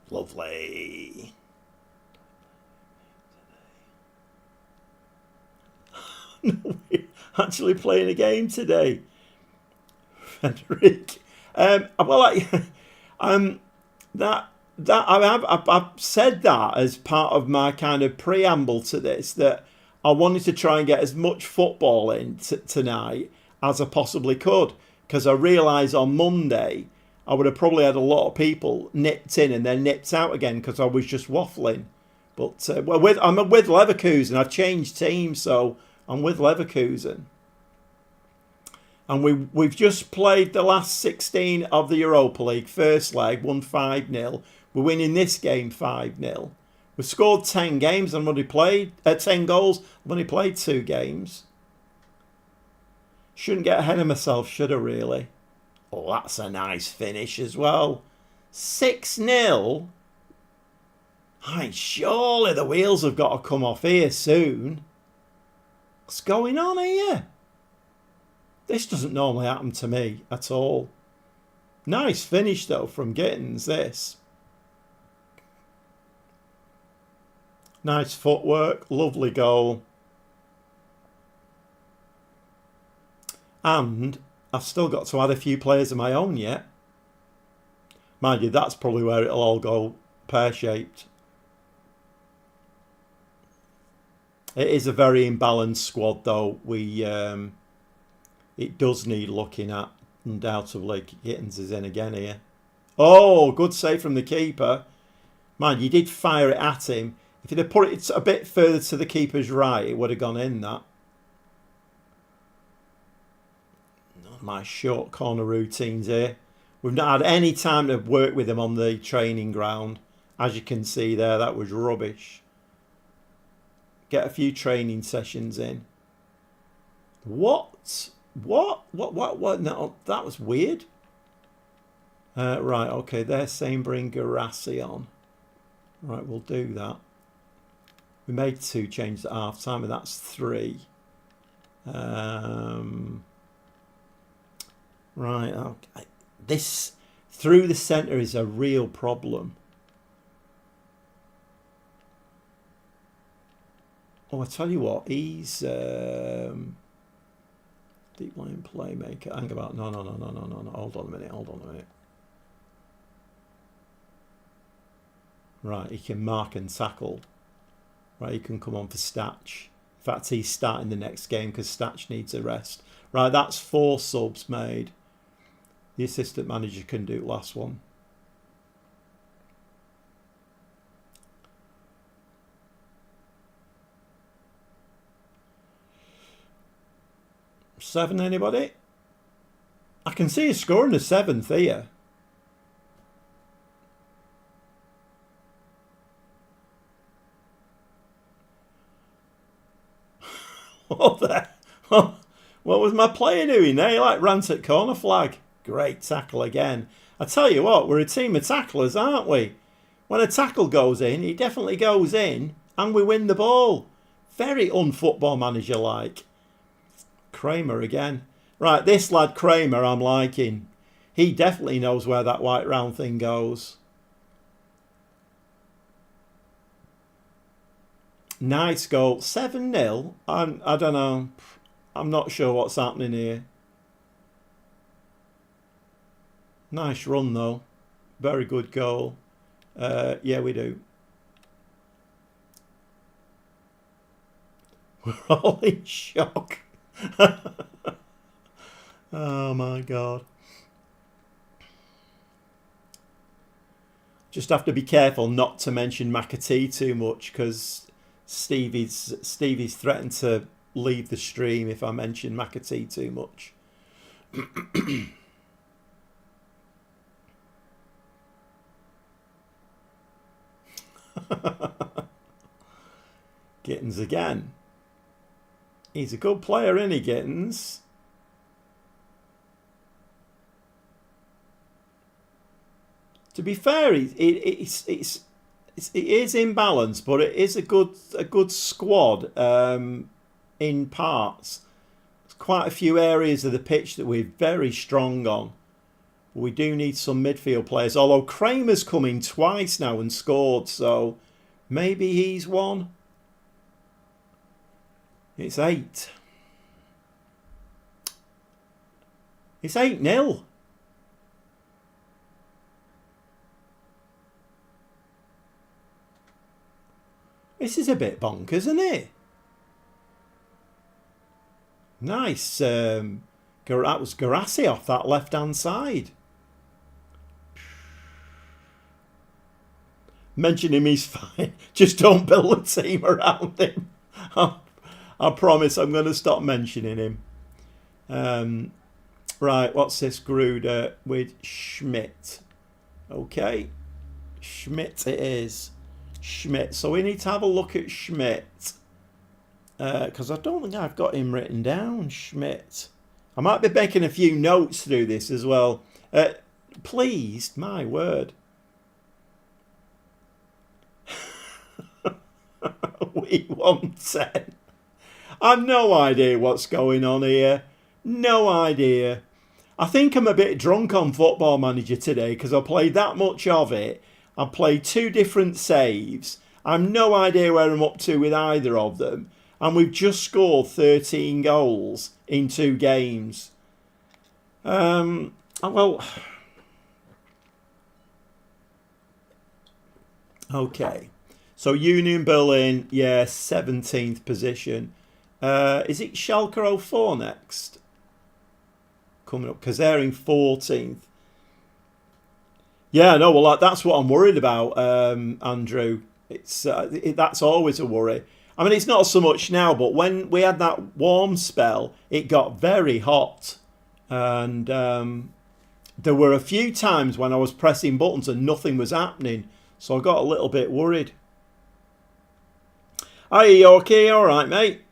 Lovely. No, we're actually playing a game today. Frederick. I've said that as part of my kind of preamble to this, that I wanted to try and get as much football in tonight as I possibly could, because I realised on Monday I would have probably had a lot of people nipped in and then nipped out again because I was just waffling. But I'm with Leverkusen. I've changed teams, so I'm with Leverkusen. And we've just played the last 16 of the Europa League. First leg, won 5-0. We're winning this game 5-0. We've scored 10 games and only played 10 goals. I've only played 2 games. Shouldn't get ahead of myself, should I really? Oh, that's a nice finish as well. 6-0. Hey, surely the wheels have got to come off here soon. What's going on here? This doesn't normally happen to me at all. Nice finish though from Gittins, this. Nice footwork, lovely goal. And I've still got to add a few players of my own yet. Mind you, that's probably where it'll all go pear-shaped. It is a very imbalanced squad though. It does need looking at, undoubtedly. Gittins is in again here. Oh, good save from the keeper. Mind you, did fire it at him. If he'd have put it a bit further to the keeper's right, it would have gone in, that. My short corner routines here. We've not had any time to work with him on the training ground. As you can see there, that was rubbish. Get a few training sessions in. What? What? No, that was weird. Right, okay, they're saying bring Garassi on. Right, we'll do that. We made 2 changes at half time, and that's 3. Right, okay. This through the centre is a real problem. Oh, I tell you what, he's deep line playmaker. Hang about. No. Hold on a minute. Right, he can mark and tackle. Right, he can come on for Statch. In fact, he's starting the next game because Statch needs a rest. Right, that's 4 subs made. The assistant manager can do last one. Seven, anybody? I can see he's scoring a 7th here. What the? What was my player doing there? He like ran to corner flag. Great tackle again. I tell you what, we're a team of tacklers, aren't we? When a tackle goes in, it definitely goes in, and we win the ball. Very unfootball manager like. Kramer again. Right, this lad Kramer I'm liking. He definitely knows where that white round thing goes. Nice goal. 7-0. I don't know. I'm not sure what's happening here. Nice run though. Very good goal. Yeah, we do. We're all in shock. Oh my God. Just have to be careful not to mention McAtee too much because Stevie's threatened to leave the stream if I mention McAtee too much. Gittins again. He's a good player, isn't he, Gittins? To be fair, it is imbalanced, but it is a good squad in parts. There's quite a few areas of the pitch that we're very strong on. We do need some midfield players, although Kramer's come in twice now and scored, so maybe he's one. It's 8. It's 8-0. This is a bit bonkers, isn't it? Nice. That was Garassi off that left-hand side. Mention him, he's fine. Just don't build a team around him. I promise I'm going to stop mentioning him. Right, what's this? Gruder with Schmidt. Okay. Schmidt it is. Schmidt. So we need to have a look at Schmidt. Because I don't think I've got him written down. Schmidt. I might be making a few notes through this as well. Pleased, my word. We won 10. I've no idea what's going on here. No idea. I think I'm a bit drunk on Football Manager today because I played that much of it. I played 2 different saves. I've no idea where I'm up to with either of them. And we've just scored 13 goals in 2 games. Well, okay. So Union Berlin, yeah, 17th position. Is it Schalke 04 next? Coming up, because they're in 14th. Yeah, no, well, that's what I'm worried about, Andrew. That's always a worry. I mean, it's not so much now, but when we had that warm spell, it got very hot. And there were a few times when I was pressing buttons and nothing was happening. So I got a little bit worried. Are you okay? All right, mate.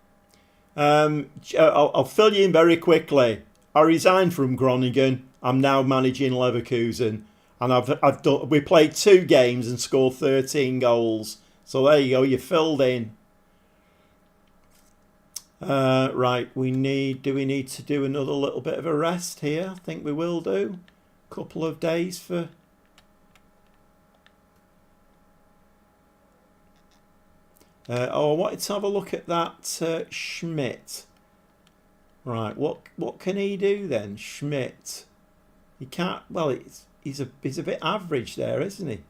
I'll fill you in very quickly. I resigned from Groningen. I'm now managing Leverkusen, and I've done. We played 2 games and scored 13 goals. So there you go. You filled in. Right. Do we need to do another little bit of a rest here? I think we will do. Couple of days for. I wanted to have a look at that Schmidt. Right, what can he do then, Schmidt? He can't. Well, he's a bit average there, isn't he?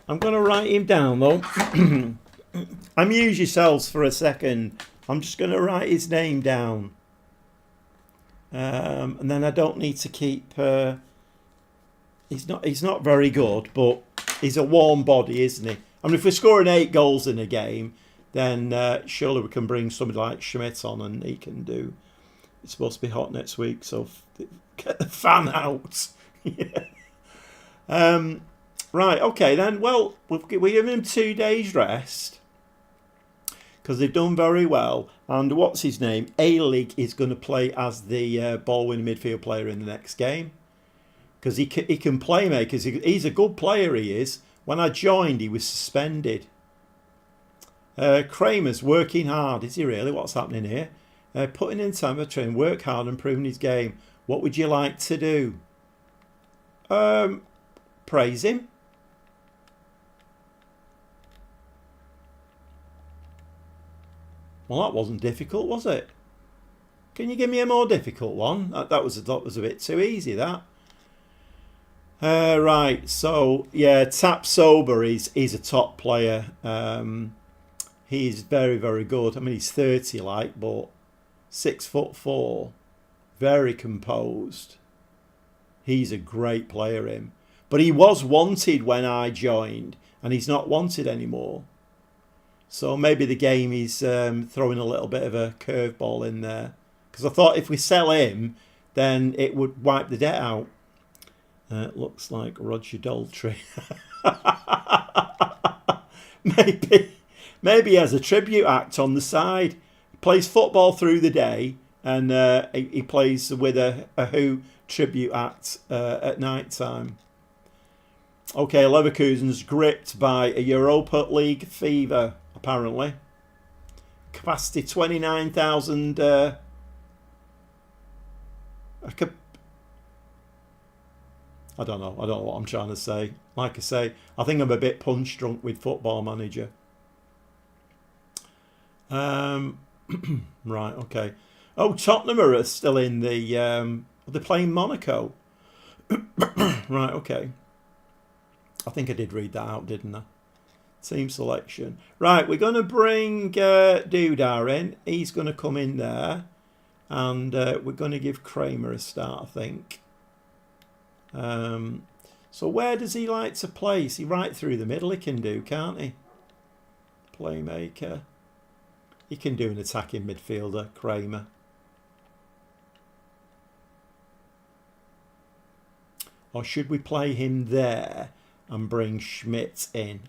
I'm going to write him down though. Amuse yourselves for a second. I'm just going to write his name down, and then I don't need to keep. He's not very good, but he's a warm body, isn't he? I mean, if we're scoring 8 goals in a game, then surely we can bring somebody like Schmidt on and he can do. It's supposed to be hot next week, so get the fan out. Right, okay then. Well, we give them 2 days rest because they've done very well. And what's his name? A-League is going to play as the ball-winning midfield player in the next game because he can play, mate. Because he's a good player. He is. When I joined, he was suspended. Kramer's working hard. Is he really? What's happening here? Putting in time for training, work hard, and improving his game. What would you like to do? Praise him. Well, that wasn't difficult, was it? Can you give me a more difficult one? That was a bit too easy, that. Right, so yeah, Tap Sober he's a top player. He's very, very good. I mean, he's 30, but 6'4", very composed. He's a great player, him. But he was wanted when I joined, and he's not wanted anymore. So maybe the game is throwing a little bit of a curveball in there. Because I thought if we sell him, then it would wipe the debt out. It looks like Roger Daltrey. Maybe he has a tribute act on the side. He plays football through the day, and he plays with a Who tribute act at night time. Okay, Leverkusen's gripped by a Europa League fever, apparently. Capacity 29,000. I don't know what I'm trying to say. Like I say, I think I'm a bit punch drunk with Football Manager. Right, okay. Oh, Tottenham are still in the... they're playing Monaco. Right, okay. I think I did read that out, didn't I? Team selection. Right, we're going to bring Dudar in. He's going to come in there. And we're going to give Kramer a start, I think. So where does he like to play? See, right through the middle he can do, can't he? Playmaker. He can do an attacking midfielder, Kramer. Or should we play him there and bring Schmidt in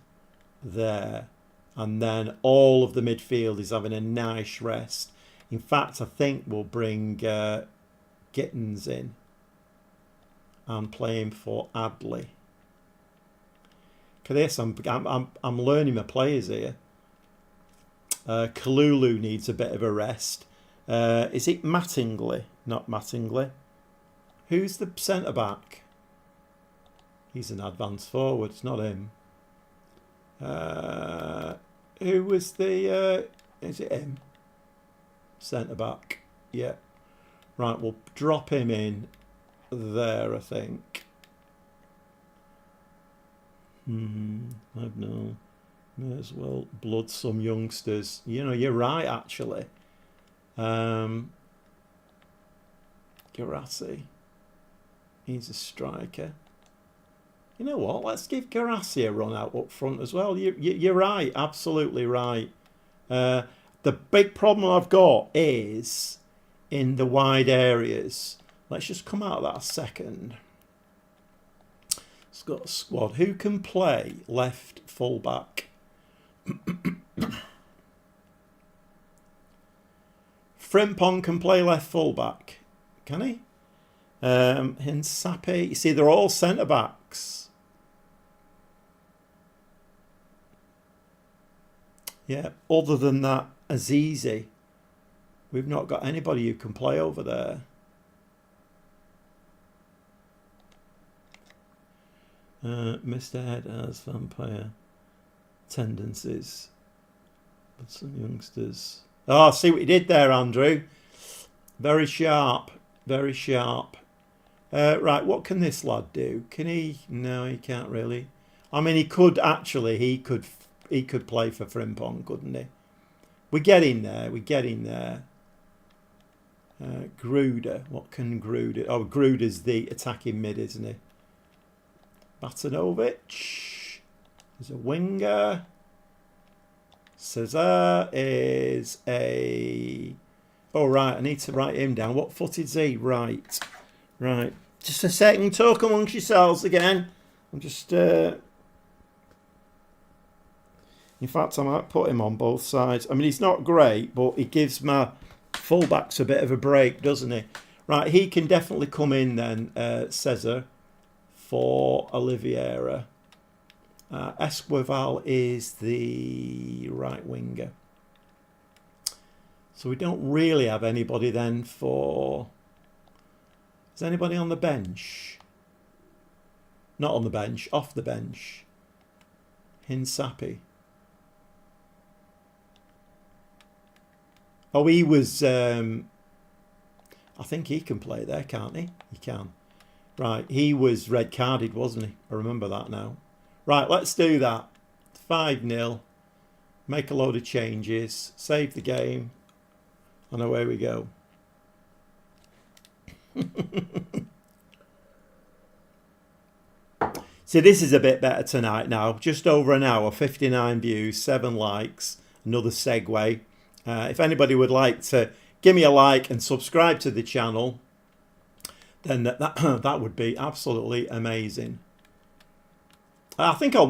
there? And then all of the midfield is having a nice rest. In fact, I think we'll bring Gittins in and play him for Adley. Look at this, I'm learning my players here. Kalulu needs a bit of a rest. Is it Mattingly? Not Mattingly. Who's the centre-back? He's an advanced forward, it's not him. Who was the... is it him? Centre-back. Yeah. Right, we'll drop him in there, I think. I don't know. May as well blood some youngsters. You know, you're right, actually. Garassi. He's a striker. You know what? Let's give Garassi a run out up front as well. You're right. Absolutely right. The big problem I've got is in the wide areas. Let's just come out of that a second. It's got a squad. Who can play left fullback? Frimpong can play left full-back. Can he? Hinsapi. You see, they're all centre-backs. Yeah, other than that, Azizi. We've not got anybody who can play over there. Mr. Head has vampire tendencies. But some youngsters... Oh, see what you did there, Andrew. Very sharp. Very sharp. Right, what can this lad do? Can he? No, he can't really. I mean, he could actually. He could play for Frimpong, couldn't he? We get in there. We get in there. Gruder. What can Gruder? Oh, Gruder's the attacking mid, isn't he? Batanovic is a winger. Cesar is a... Oh, right, I need to write him down. What foot is he? Right. Right. Just a second. Talk amongst yourselves again. I'm just... In fact, I might put him on both sides. I mean, he's not great, but he gives my fullbacks a bit of a break, doesn't he? Right, he can definitely come in then, Cesar, for Oliveira. Esquivel is the right winger. So we don't really have anybody then for... Is anybody on the bench? Not on the bench, off the bench. Hinsapi. Oh, he was... I think he can play there, can't he? He can. Right, he was red carded, wasn't he? I remember that now. Right, let's do that. 5-0. Make a load of changes. Save the game. And away we go. See, this is a bit better tonight now. Just over an hour, 59 views, 7 likes. Another segue. If anybody would like to give me a like and subscribe to the channel, then that would be absolutely amazing. I think I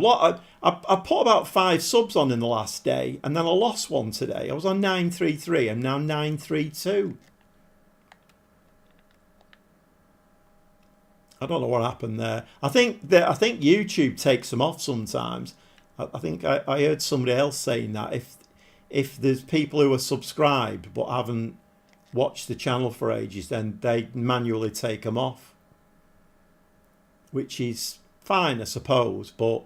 put about 5 subs on in the last day, and then I lost one today. I was on 933. I'm now 932. I don't know what happened there. I think YouTube takes them off sometimes. I think I heard somebody else saying that if there's people who are subscribed but haven't watched the channel for ages, then they manually take them off, which is fine, I suppose, but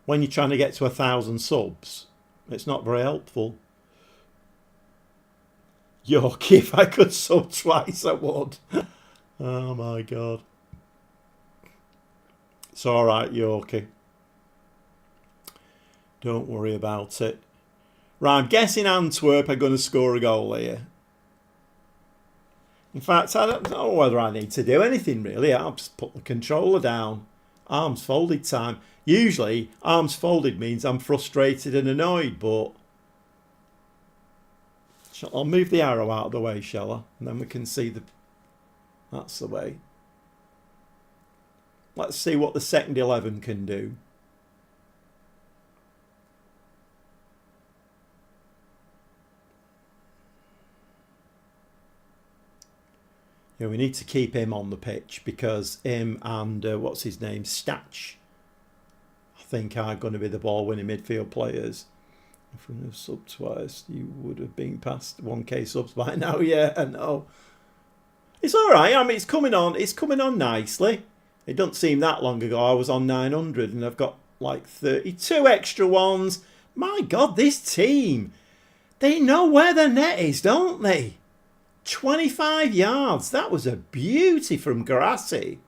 when you're trying to get to 1,000 subs, it's not very helpful. Yorkie, if I could sub twice, I would. Oh my God. It's all right, Yorkie. Don't worry about it. Right, I'm guessing Antwerp are going to score a goal here. In fact, I don't know whether I need to do anything really. I'll just put the controller down. Arms folded time. Usually, arms folded means I'm frustrated and annoyed, but I'll move the arrow out of the way, shall I? And then we can see the... That's the way. Let's see what the second 11 can do. Yeah, we need to keep him on the pitch because him and what's his name, Statch, I think are going to be the ball-winning midfield players. If we have sub twice, you would have been past 1k subs by now. Yeah, I know. It's all right. I mean, it's coming on. It's coming on nicely. It doesn't seem that long ago. I was on 900 and I've got like 32 extra ones. My God, this team, they know where the net is, don't they? 25 yards. That was a beauty from Grassi.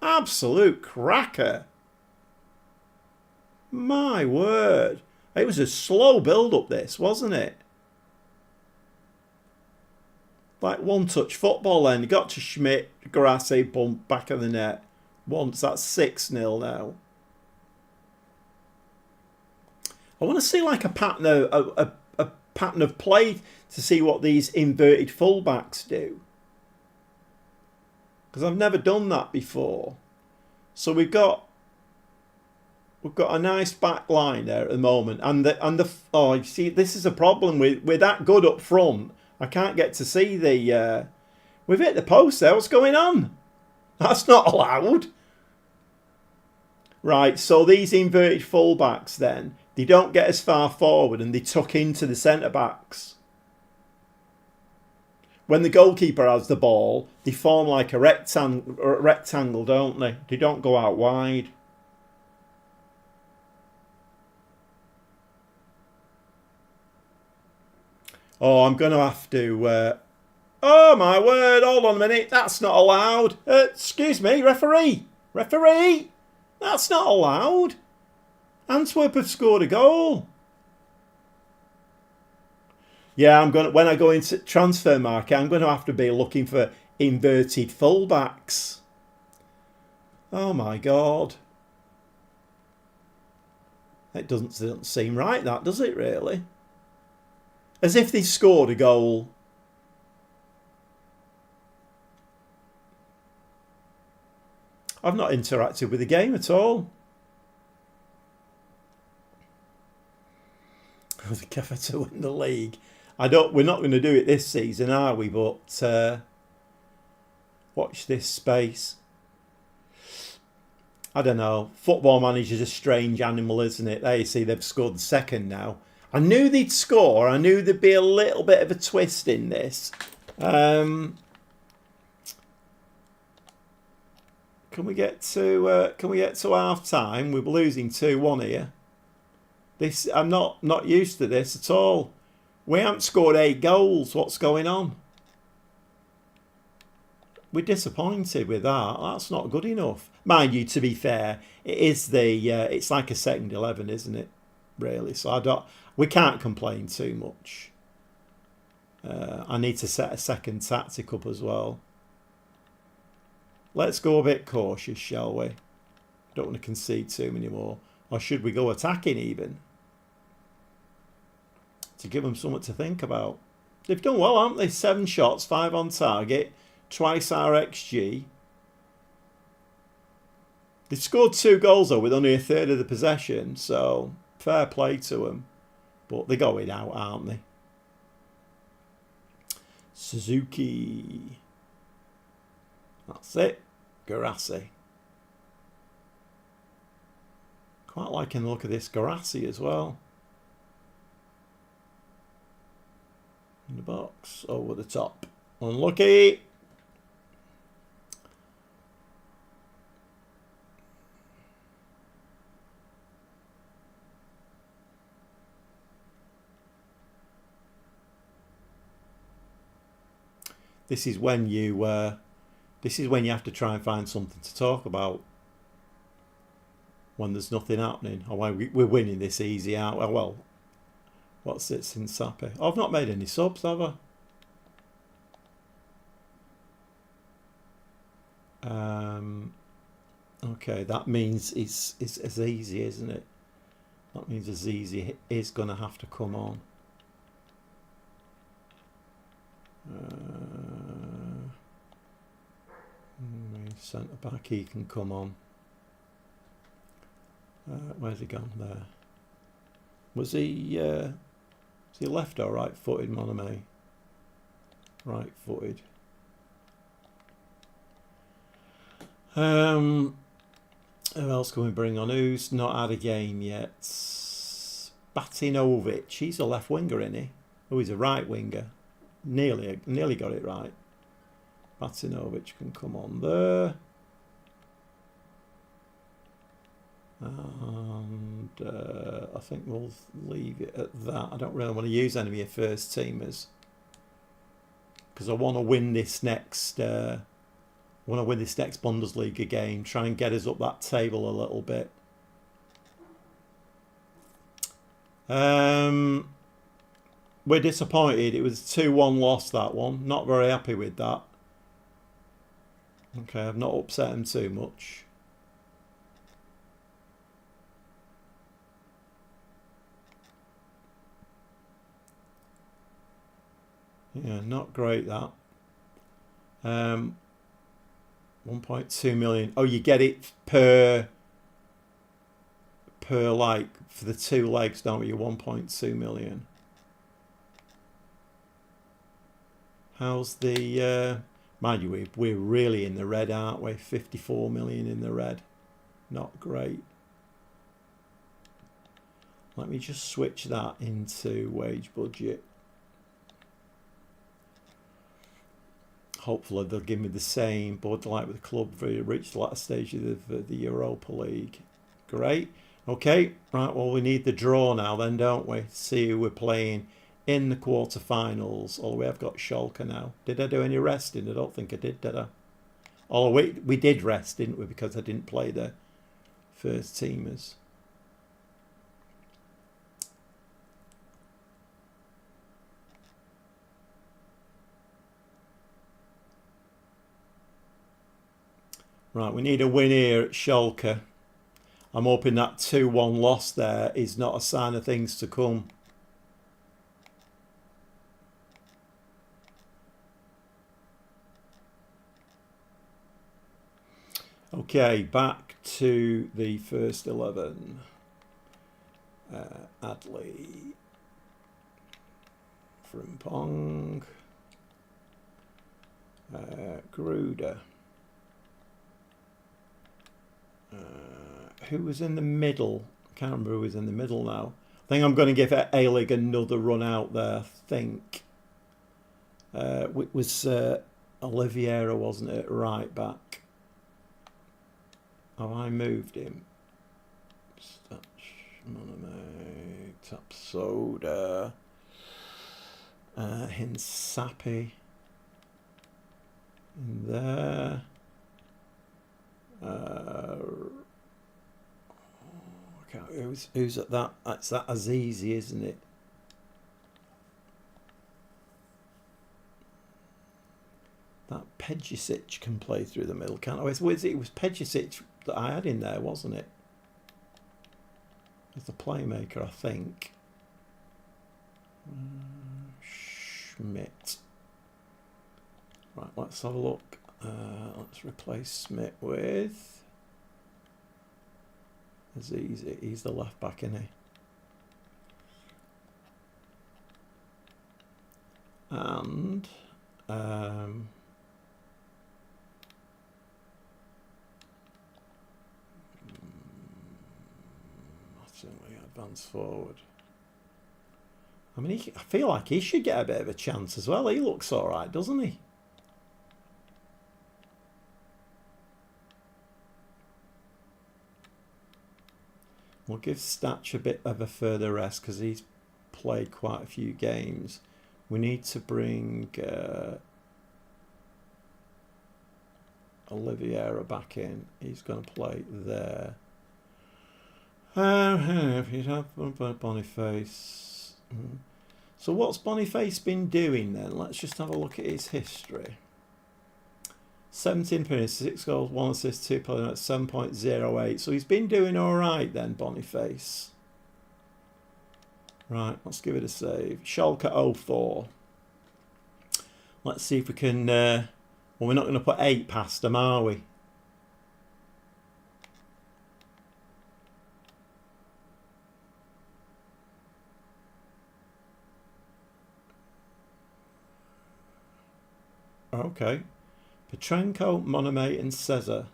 Absolute cracker. My word. It was a slow build-up, this, wasn't it? Like one-touch football then. You got to Schmidt, Grassi, bump, back of the net. Once, that's 6-0 now. I want to see like a pattern of play to see what these inverted fullbacks do, because I've never done that before. So we've got a nice back line there at the moment, and the oh, you see, this is a problem with we're that good up front, I can't get to see the... we've hit the post there. What's going on? That's not allowed. Right, so these inverted fullbacks then, they don't get as far forward and they tuck into the centre-backs. When the goalkeeper has the ball, they form like a rectangle, don't they? They don't go out wide. Oh, I'm going to have to... oh, my word. Hold on a minute. That's not allowed. Excuse me, referee. Referee. That's not allowed. Antwerp have scored a goal. Yeah, I'm going to, when I go into transfer market, I'm going to have to be looking for inverted fullbacks. Oh my God. It doesn't seem right, that, does it really? As if they scored a goal. I've not interacted with the game at all. The cover to win the league. We're not going to do it this season, are we? But watch this space. I don't know. Football Manager's a strange animal, isn't it? There you see, they've scored the second now. I knew they'd score. I knew there'd be a little bit of a twist in this. Can we get to half time? We're losing 2-1 here. I'm not used to this at all. We haven't scored 8 goals. What's going on? We're disappointed with that. That's not good enough. Mind you, to be fair, it is it's like a second 11, isn't it? Really. So we can't complain too much. I need to set a second tactic up as well. Let's go a bit cautious, shall we? Don't want to concede too many more. Or should we go attacking even? To give them something to think about. They've done well, haven't they? 7 shots, 5 on target, twice our XG. They've scored 2 goals though with only a third of the possession, so fair play to them. But they're going out, aren't they? Suzuki. That's it. Garassi. Quite liking the look of this Garassi as well. In the box, over the top. Unlucky. This is when you have to try and find something to talk about when there's nothing happening. Oh, we're winning this easy, aren't we? Well, what's it since Sappy? Oh, I've not made any subs, have I? Okay, that means it's as easy, isn't it? That means as easy is going to have to come on. Centre back, he can come on. Where's he gone? There. Was he left or right footed, Moname? Right footed. Who else can we bring on? Who's not had a game yet? Batinovic. He's a left winger, isn't he? Oh, he's a right winger. Nearly got it right. Batinovic can come on there. And I think we'll leave it at that. I don't really want to use any of your first teamers because I want to win this next. Bundesliga game. Try and get us up that table a little bit. We're disappointed. It was a 2-1 loss, that one. Not very happy with that. Okay, I've not upset him too much. Yeah, not great that. 1.2 million. Oh, you get it per like for the 2 legs, don't you? 1.2 million. How's the... mind you, we're really in the red, aren't we? 54 million in the red. Not great. Let me just switch that into wage budget. Hopefully they'll give me the same, but like with the club, reached the latter stage of the Europa League. Great. Okay, right, well we need the draw now then, don't we? See who we're playing in the quarterfinals. Oh, we have got Schalke now. Did I do any resting? I don't think I did I? Oh, we did rest, didn't we? Because I didn't play the first teamers. Right, we need a win here at Schalke. I'm hoping that 2-1 loss there is not a sign of things to come. Okay, back to the first 11. Adley, Frimpong, Gruder. Who was in the middle? I can't remember who was in the middle now. I think I'm going to give A-League another run out there, I think. It was Oliveira, wasn't it? Right back. Have I moved him? Tapsoda. Hinsapi. In there. Who's at that? That's that Azizi, isn't it? That Pejicic can play through the middle, can't I? It was Pejicic that I had in there, wasn't it? As the playmaker, I think. Schmidt. Right, let's have a look. Let's replace Schmidt with Azizi. He's the left back, isn't he? And advance forward. I mean, I feel like he should get a bit of a chance as well. He looks all right, doesn't he? We'll give Statch a bit of a further rest because he's played quite a few games. We need to bring Oliveira back in. He's going to play there. If you'd have Boniface. So what's Boniface been doing then? Let's just have a look at his history. 17 appearances, 6 goals, 1 assist, 2 players at 7.08. So he's been doing all right then, Boniface. Right, let's give it a save. Schalke 04. Let's see if we can... well, we're not going to put 8 past them, are we? Okay. Petrenko, Monome and Cesar.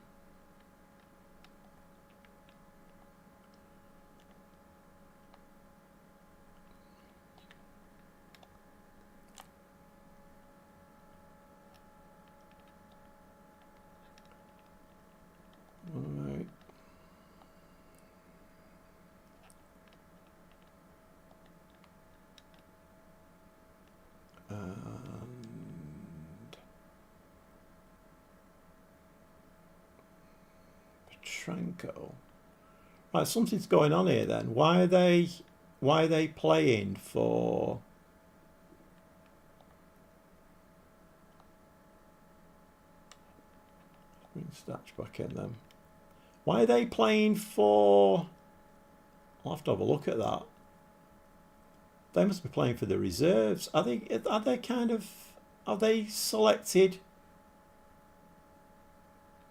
Monome. Petrenko. Right, something's going on here then. Why are they playing for bring Statch back in then? Why are they playing for... I'll have to have a look at that. They must be playing for the reserves. Are they selected?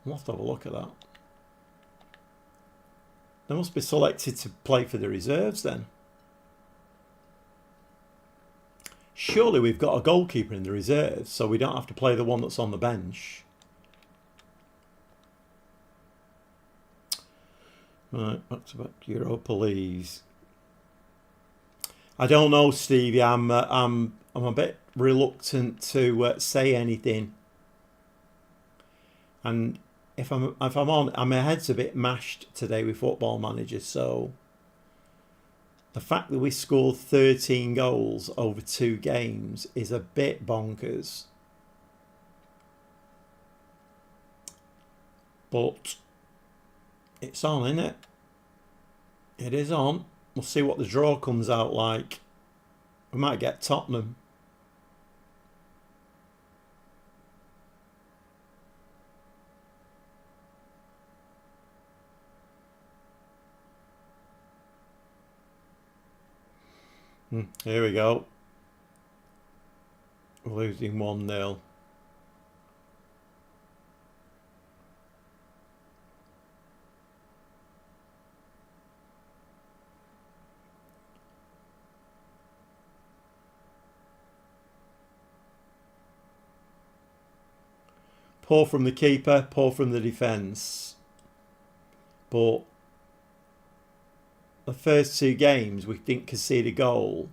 I'll have to have a look at that. They must be selected to play for the reserves then. Surely we've got a goalkeeper in the reserves, so we don't have to play the one that's on the bench. Right, back to back Europa League. I don't know, Stevie. I'm a bit reluctant to say anything. And if I'm on, my head's a bit mashed today with Football Manager. So the fact that we scored 13 goals over 2 games is a bit bonkers. But it's on, isn't it? It is on. We'll see what the draw comes out like. We might get Tottenham. Here we go. Losing 1-0. Poor from the keeper, poor from the defence. But the first 2 games we didn't concede a goal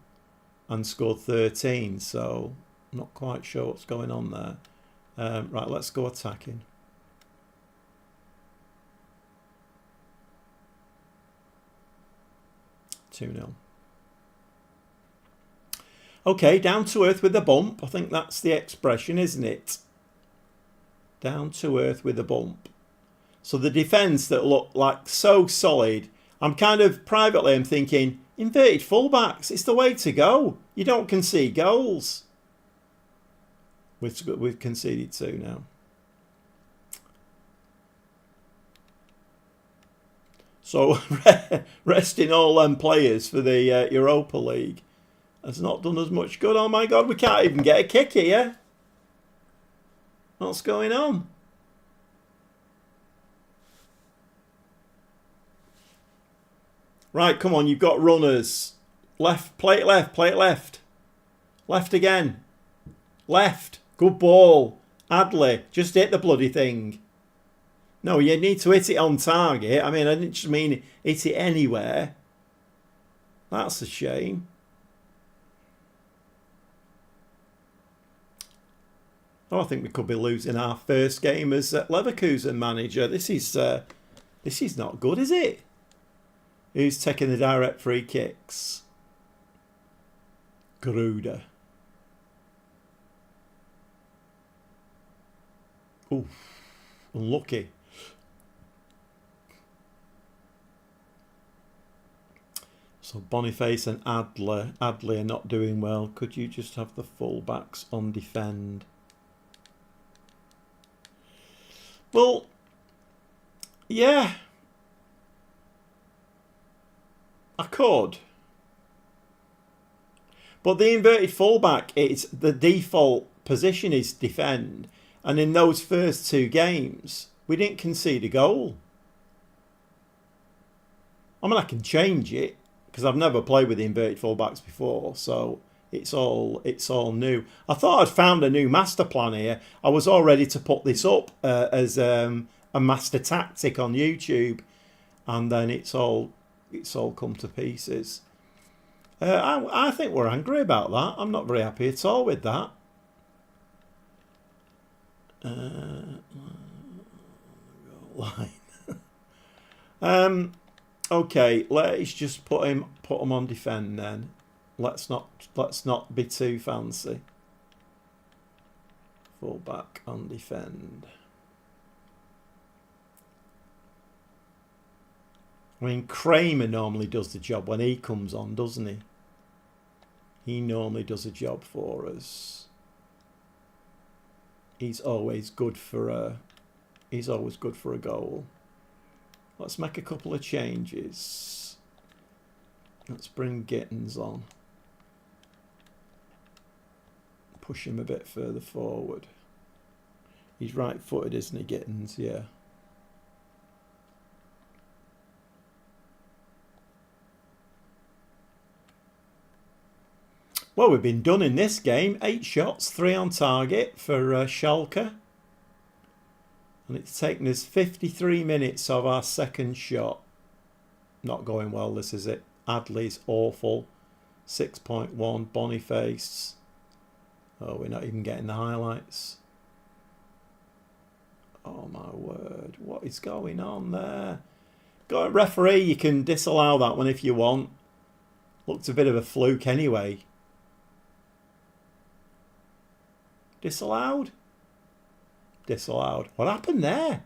and scored 13, so I'm not quite sure what's going on there. Right, let's go attacking. (2-0). Okay, down to earth with a bump. I think that's the expression, isn't it? Down to earth with a bump. So the defence that looked like so solid, I'm kind of privately I'm thinking, inverted fullbacks, it's the way to go. You don't concede goals. We've conceded 2 now. So resting all them players for the Europa League has not done us much good. Oh my God, we can't even get a kick here. What's going on? Right, come on, you've got runners. Left, play it left, play it left. Left again. Left. Good ball. Adley, just hit the bloody thing. No, you need to hit it on target. I mean, I didn't just mean hit it anywhere. That's a shame. Oh, I think we could be losing our first game as Leverkusen manager. This is not good, is it? Who's taking the direct free kicks? Gruder. Ooh, unlucky. So Boniface and Adler are not doing well. Could you just have the full-backs on defend? Well, yeah. I could. But the inverted fullback, it's the default position is defend. And in those first 2 games, we didn't concede a goal. I mean, I can change it because I've never played with the inverted fullbacks before, so it's all new. I thought I'd found a new master plan here. I was all ready to put this up as a master tactic on YouTube, and then it's all come to pieces. I think we're angry about that. I'm not very happy at all with that. Okay, let's just put him on defend then. Let's not be too fancy. Full back on defend. I mean, Kramer normally does the job when he comes on, doesn't he? He normally does a job for us. He's always good for a goal. Let's make a couple of changes. Let's bring Gittins on. Push him a bit further forward. He's right-footed, isn't he, Gittins? Yeah. Well, we've been done in this game. 8 shots, 3 on target for Schalke. And it's taken us 53 minutes of our second shot. Not going well, this is it. Adley's awful. 6.1. Boniface. Oh, we're not even getting the highlights. Oh my word. What is going on there? Got a referee, you can disallow that one if you want. Looked a bit of a fluke anyway. Disallowed? Disallowed. What happened there?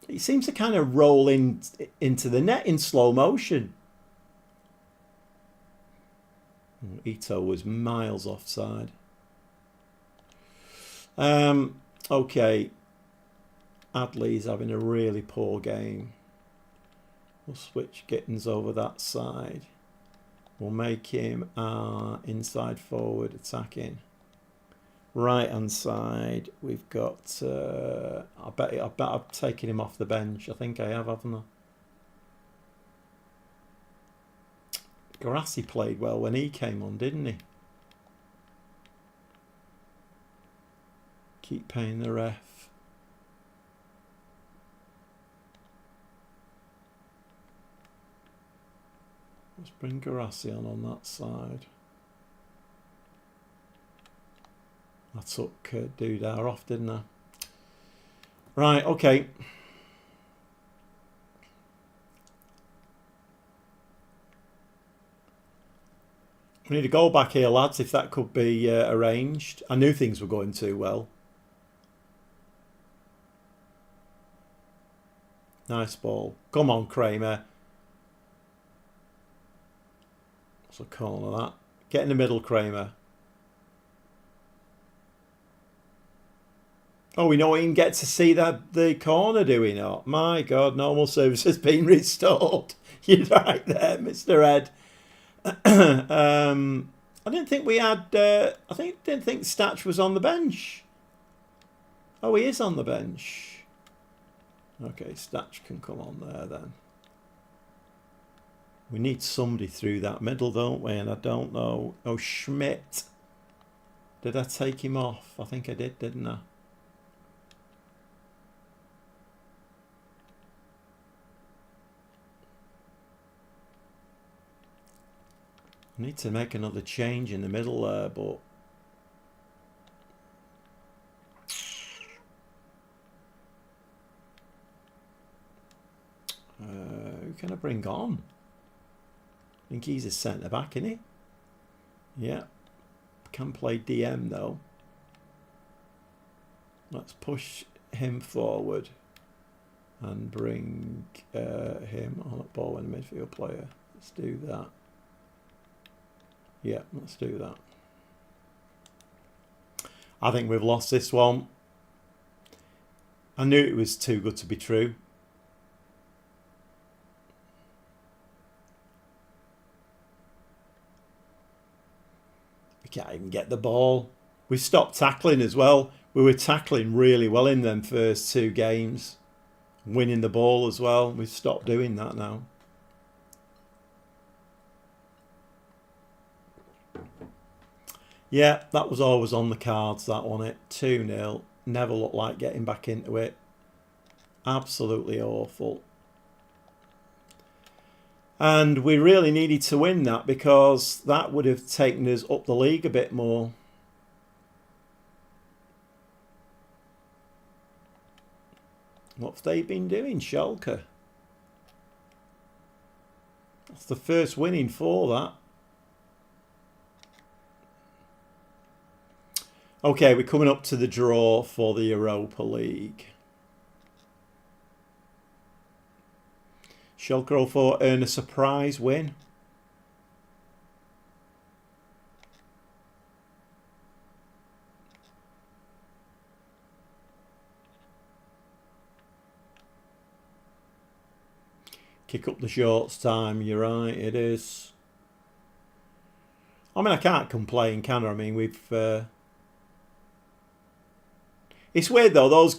It seems to kind of roll into the net in slow motion. Ito was miles offside. Okay. Adley's having a really poor game. We'll switch Gittins over that side. We'll make him our inside forward attacking. Right hand side, we've got. I bet I've taken him off the bench. I think I have, haven't I? Garassi played well when he came on, didn't he? Keep paying the ref. Let's bring Garassi on that side. I took Dudar off, didn't I? Right, okay. We need a goal back here, lads, if that could be arranged. I knew things were going too well. Nice ball. Come on, Kramer. What's a corner, that? Get in the middle, Kramer. Oh, we don't even get to see the corner, do we not? My God, normal service has been restored. You're right there, Mr. Ed. I didn't think we had. Didn't think Statch was on the bench. Oh, he is on the bench. Okay, Statch can come on there then. We need somebody through that middle, don't we? And I don't know. Oh, Schmidt. Did I take him off? I think I did, didn't I? I need to make another change in the middle there, but who can I bring on? I think he's a centre back, isn't he? Yeah. Can play DM though. Let's push him forward and bring him on at ball and midfield player. Let's do that. Yeah, let's do that. I think we've lost this one. I knew it was too good to be true. We can't even get the ball. We stopped tackling as well. We were tackling really well in them first 2 games. Winning the ball as well. We've stopped doing that now. Yeah, that was always on the cards, that one. It 2-0. Never looked like getting back into it. Absolutely awful. And we really needed to win that because that would have taken us up the league a bit more. What have they been doing, Schalke? That's the first winning for that. Okay, we're coming up to the draw for the Europa League. Schalke 04 earn a surprise win. Kick up the shorts time, you're right, it is. I mean, I can't complain, can I? I mean, we've... It's weird though, those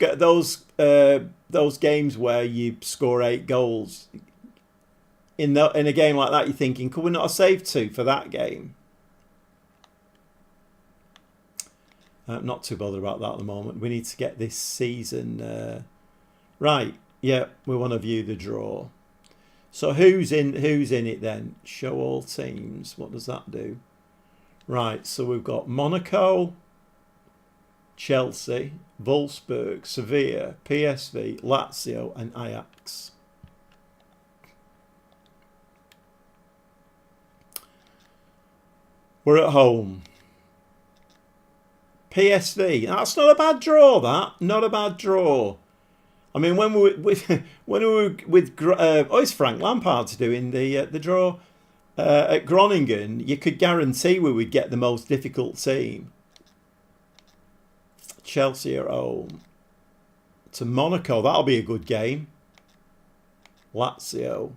games where you score 8 goals in a game like that, you're thinking, could we not have saved 2 for that game? Not too bothered about that at the moment. We need to get this season right. Yeah, we want to view the draw. So who's in it then? Show all teams. What does that do? Right, so we've got Monaco, Chelsea, Wolfsburg, Sevilla, PSV, Lazio and Ajax. We're at home. PSV. That's not a bad draw, that. Not a bad draw. I mean, when we were with it's Frank Lampard's doing the draw at Groningen, you could guarantee we would get the most difficult team. Chelsea at home to Monaco. That'll be a good game. Lazio,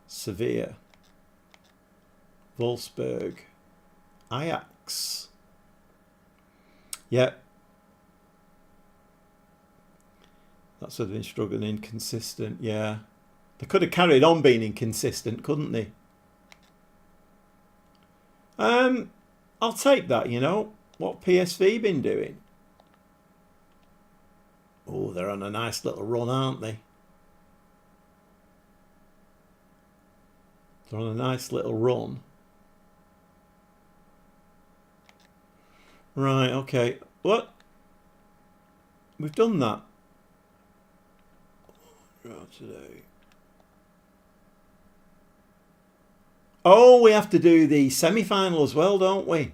Sevilla, Wolfsburg, Ajax. Yep. That's what they've been struggling, inconsistent. Yeah. They could have carried on being inconsistent, couldn't they? I'll take that, you know. What PSV been doing? Oh, they're on a nice little run, aren't they? They're on a nice little run. Right, okay. What? We've done that. Today. Oh, we have to do the semi-final as well, don't we?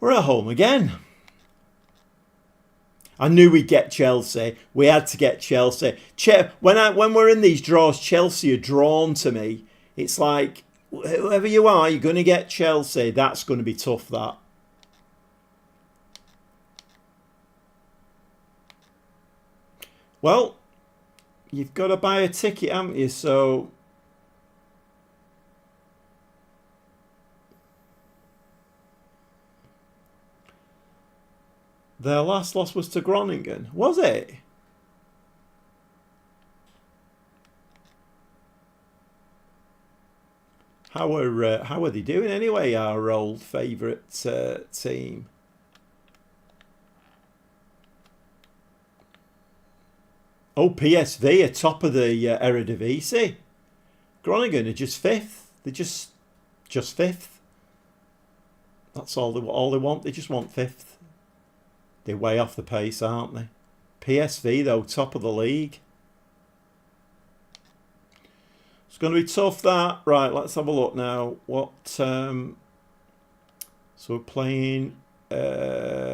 We're at home again. I knew we'd get Chelsea. We had to get Chelsea. When we're in these draws, Chelsea are drawn to me. It's like, whoever you are, you're going to get Chelsea. That's going to be tough, that. Well, you've got to buy a ticket, haven't you? So their last loss was to Groningen, was it? How are they doing anyway? Our old favourite team. Oh, PSV are top of the Eredivisie. Groningen are just fifth. They're just fifth. That's all they want. They just want fifth. They're way off the pace, aren't they? PSV though, top of the league. It's going to be tough, that. Right, let's have a look now. What? So we're playing Bochum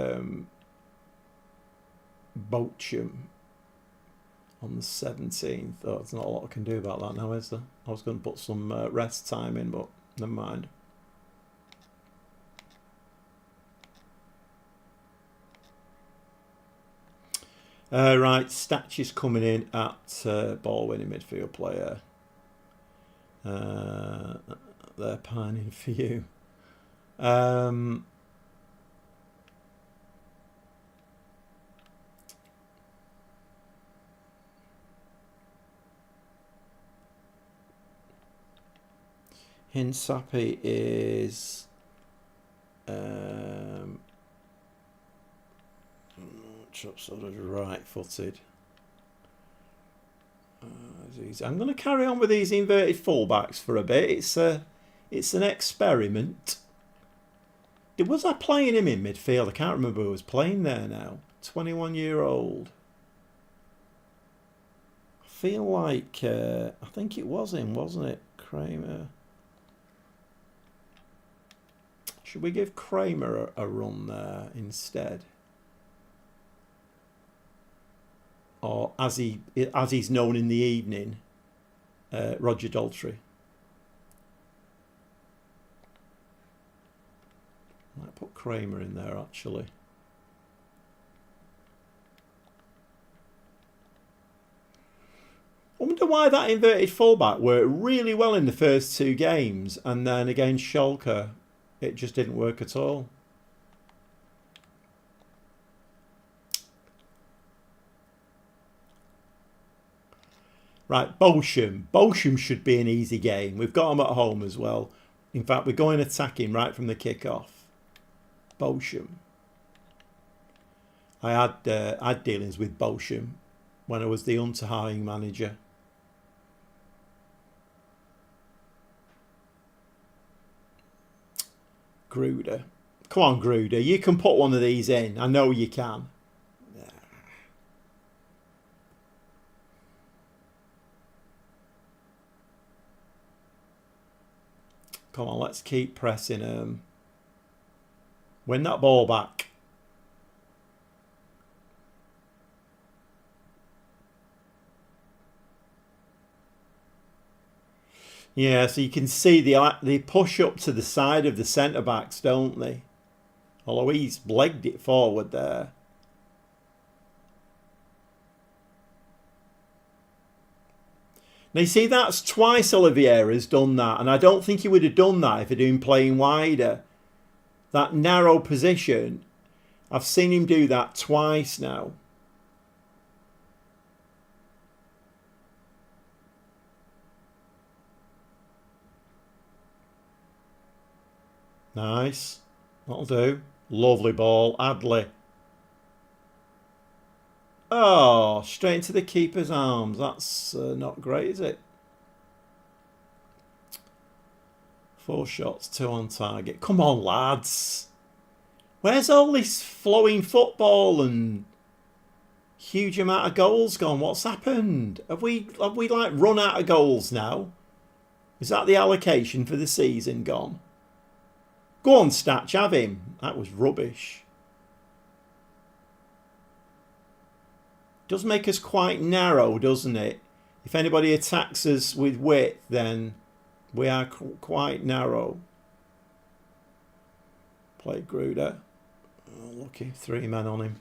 on the 17th. Oh, there's not a lot I can do about that now, is there? I was going to put some rest time in, but never mind. Right, statues coming in at ball winning midfield player. They're pining for you. Hinsapi is sort of right-footed. I'm going to carry on with these inverted fullbacks for a bit. It's an experiment. Was I playing him in midfield? I can't remember who was playing there now. 21-year-old. I feel like I think it was him, wasn't it? Kramer. Should we give Kramer a run there instead? Or as he's known in the evening, Roger Daltrey. Might put Kramer in there actually. I wonder why that inverted fullback worked really well in the first two games, and then against Schalke it just didn't work at all. Right, Bosham. Bosham should be an easy game. We've got them at home as well. In fact, we're going attacking right from the kick-off. Bosham. I had dealings with Bosham when I was the Unterhaching manager. Gruder. Come on, Gruder. You can put one of these in. I know you can. Come on, let's keep pressing him. Win that ball back. Yeah, so you can see they push up to the side of the centre-backs, don't they? Although he's legged it forward there. Now, you see, that's twice Oliveira's done that. And I don't think he would have done that if he'd been playing wider. That narrow position, I've seen him do that twice now. Nice. That'll do. Lovely ball. Adley. Oh, straight into the keeper's arms. That's not great, is it? 4 shots, 2 on target. Come on, lads. Where's all this flowing football and huge amount of goals gone? What's happened? Have we like run out of goals now? Is that the allocation for the season gone? Go on, Statch, have him. That was rubbish. Does make us quite narrow, doesn't it? If anybody attacks us with width, then we are quite narrow. Play Gruder. Oh, lucky 3 men on him.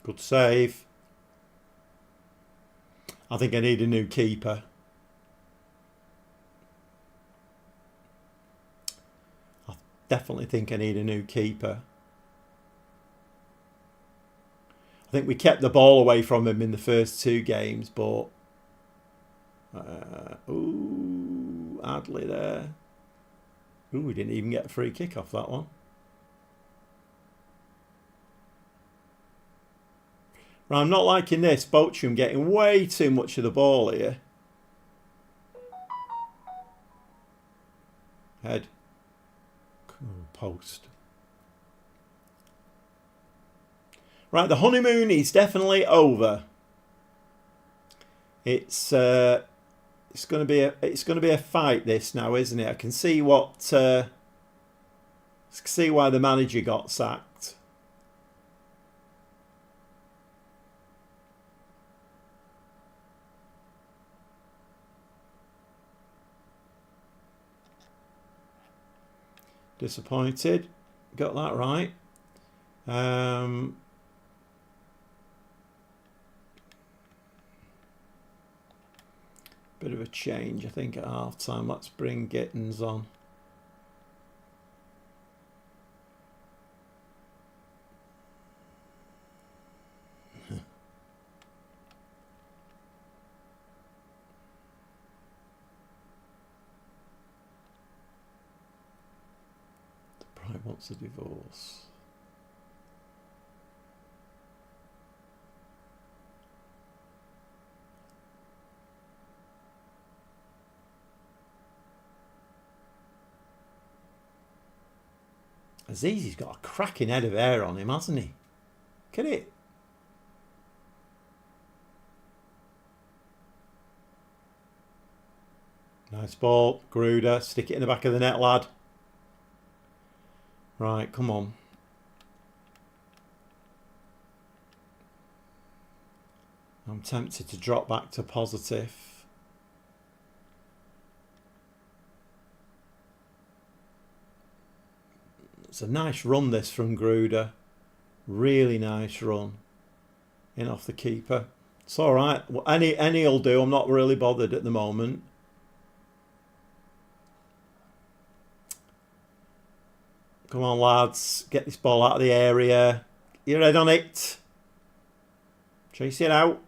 Good save. I think I need a new keeper. I definitely think I need a new keeper. I think we kept the ball away from him in the first 2 games, but... ooh, Adley there. Ooh, we didn't even get a free kick off that one. Right, I'm not liking this. Bochum getting way too much of the ball here. Head. Post. Right, the honeymoon is definitely over. It's going to be a fight this now, isn't it? I can see see why the manager got sacked. Disappointed. Got that right. Bit of a change, I think, at half time. Let's bring Gittins on. Wants a divorce. Azizi's got a cracking head of hair on him, hasn't he? Look at it. Nice ball. Gruder. Stick it in the back of the net, lad. Right, come on. I'm tempted to drop back to positive. It's a nice run, this, from Gruder. Really nice run. In off the keeper. It's all right. Any'll do. I'm not really bothered at the moment. Come on, lads. Get this ball out of the area. Your head on it. Chase it out.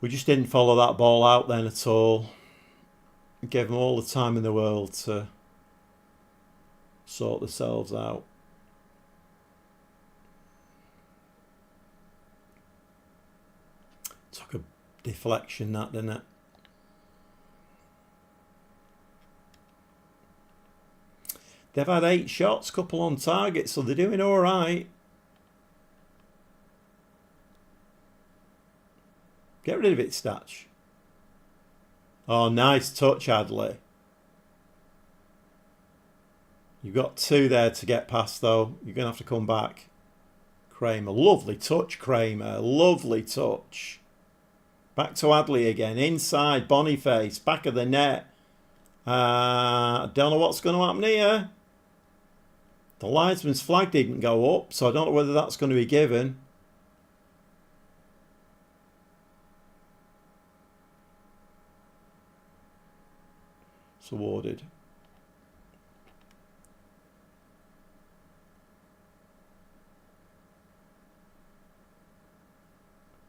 We just didn't follow that ball out then at all. We gave them all the time in the world to sort themselves out. Took a deflection, that, didn't it? They've had 8 shots, couple on target, so they're doing all right. Get rid of it, Statch. Oh, nice touch, Adley. You've got 2 there to get past, though. You're going to have to come back. Kramer. Lovely touch, Kramer. Lovely touch. Back to Adley again. Inside, Boniface. Back of the net. I don't know what's going to happen here. The linesman's flag didn't go up, so I don't know whether that's going to be given. It's awarded.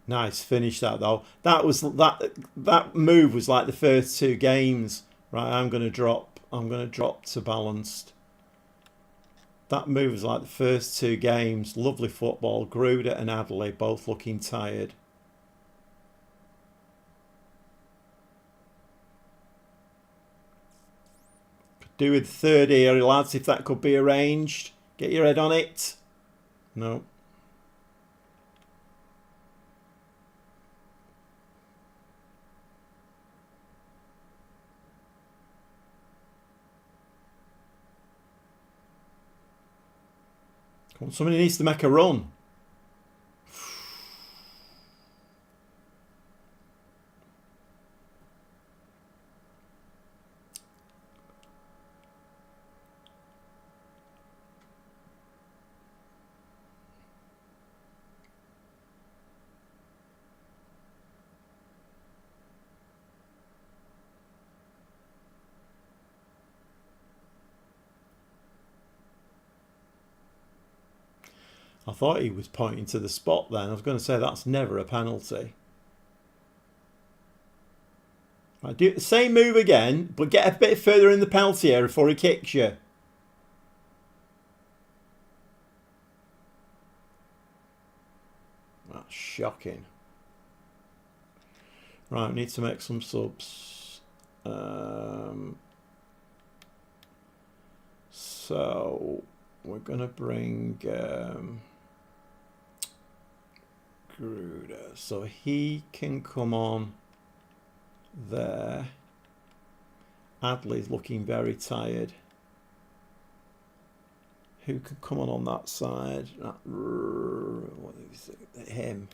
Nice finish that though. That move was like the first 2 games. Right, I'm gonna drop to balanced. That move was like the first 2 games. Lovely football. Gruder and Adley both looking tired. Could do with 3rd here, lads, if that could be arranged. Get your head on it. No. Somebody needs to make a run. I thought he was pointing to the spot then. I was going to say that's never a penalty. Right, do the same move again, but get a bit further in the penalty area before he kicks you. That's shocking. Right, we need to make some subs. So we're going to bring Gruder, so he can come on there. Adley's looking very tired. Who can come on that side? What is it? Him.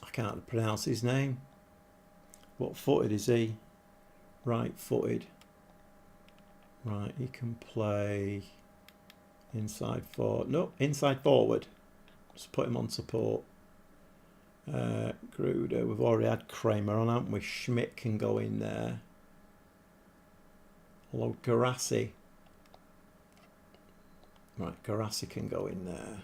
I can't pronounce his name. What footed is he? Right footed. Right, he can play inside forward. No, inside forward. Just put him on support. Gruder, we've already had Kramer on, haven't we? Schmidt can go in there. Although Garassi. Right, Garassi can go in there.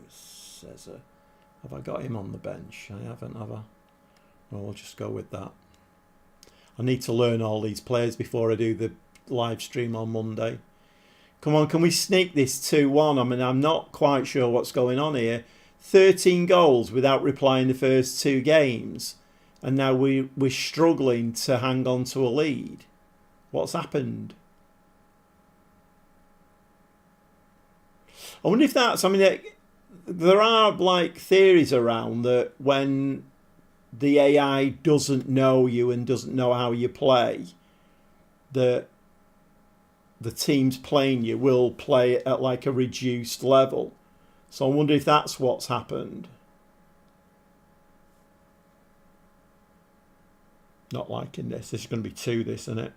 Cesar. Have I got him on the bench? I haven't, have I? Well, I'll just go with that. I need to learn all these players before I do the live stream on Monday. Come on, can we sneak this 2-1? I mean, I'm not quite sure what's going on here. 13 goals without replying the first 2 games. And now we're struggling to hang on to a lead. What's happened? I wonder if that's... I mean, there are like theories around that when the AI doesn't know you and doesn't know how you play, that the teams playing you will play at like a reduced level. So I wonder if that's what's happened. Not liking this. This is going to be 2, this, isn't it?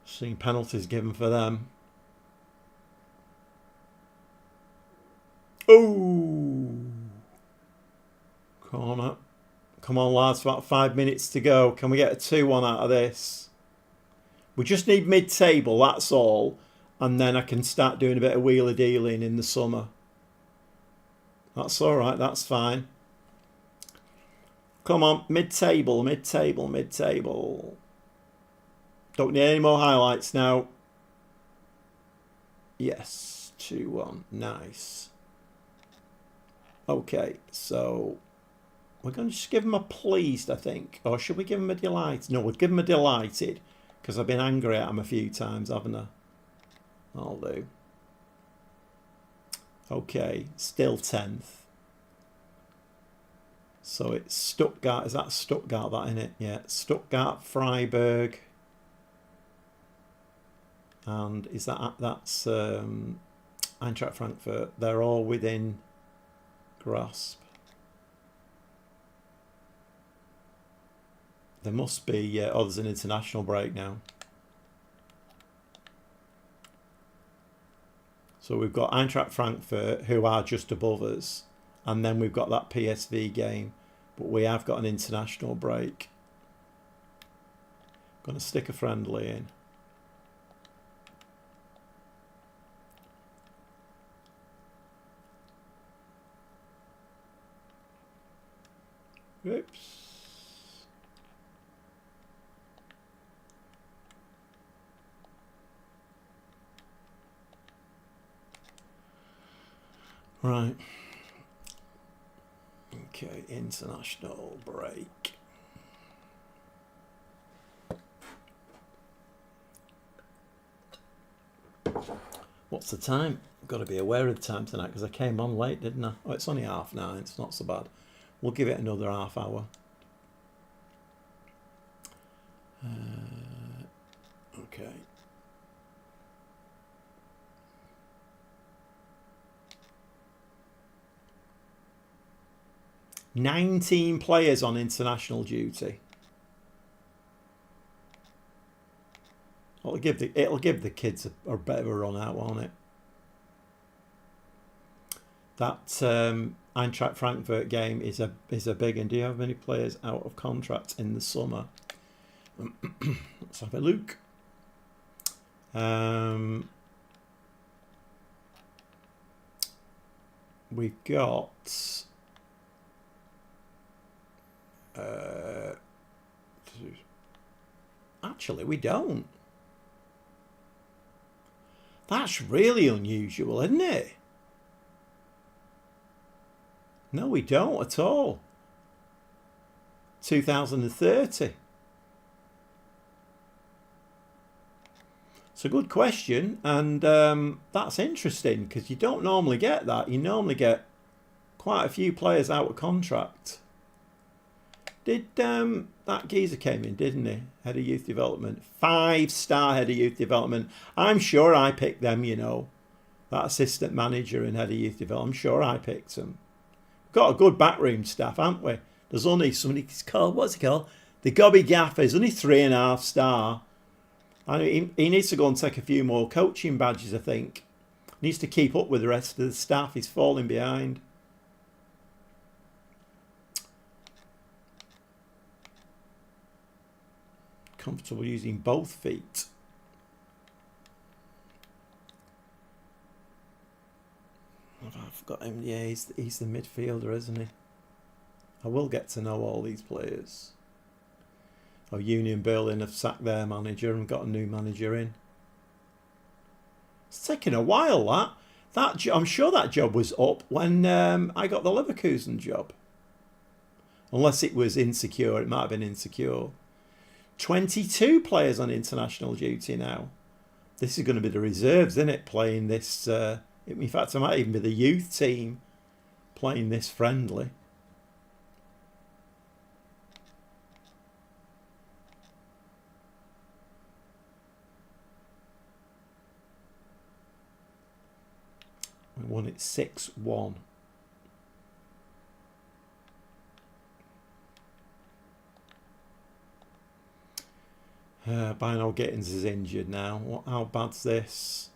Seeing penalties given for them. Oh! Corner. Come on, lads. About 5 minutes to go. Can we get a 2-1 out of this? We just need mid-table, that's all. And then I can start doing a bit of wheeler-dealing in the summer. That's all right. That's fine. Come on. Mid-table, mid-table, mid-table. Don't need any more highlights now. Yes. 2-1. Nice. Okay. So we're going to just give them a pleased, I think. Or should we give them a delighted? No, we'll give them a delighted. Because I've been angry at them a few times, haven't I? I'll do. Okay. Still 10th. So it's Stuttgart. Is that Stuttgart, that, innit? Yeah. Stuttgart, Freiburg. And is that's Eintracht Frankfurt. They're all within grasp. There must be, oh, there's an international break now. So we've got Eintracht Frankfurt, who are just above us. And then we've got that PSV game. But we have got an international break. Going to stick a friendly in. Oops. Right. Okay, international break. What's the time? I've got to be aware of the time tonight because I came on late, didn't I? Oh, it's only 9:30. It's not so bad. We'll give it another half hour. Okay. "19 players on international duty." It'll give the kids a bit of a run out, won't it? That Eintracht Frankfurt game is a big one. Do you have many players out of contract in the summer? Let's have a look. We've got actually we don't. That's really unusual, isn't it? No, we don't at all. 2030. It's a good question, and that's interesting because you don't normally get that. You normally get quite a few players out of contract. Did that geezer came in, didn't he? Head of youth development, 5-star head of youth development. I'm sure I picked them. You know, that assistant manager and head of youth development. I'm sure I picked them. We've got a good backroom staff, haven't we? There's only somebody called, what's he called? The Gobby Gaffer is only 3.5-star. I mean, he needs to go and take a few more coaching badges, I think. He needs to keep up with the rest of the staff. He's falling behind. Comfortable using both feet. I've got him. Yeah, he's the midfielder, isn't he? I will get to know all these players. Oh, Union Berlin have sacked their manager and got a new manager in. It's taken a while, that I'm sure that job was up when I got the Leverkusen job. Unless it was insecure, it might have been insecure. 22 players on international duty now. This is going to be the reserves, isn't it? Playing this. In fact, it might even be the youth team playing this friendly. We won it 6-1. Bino Gittins is injured now. How bad's this?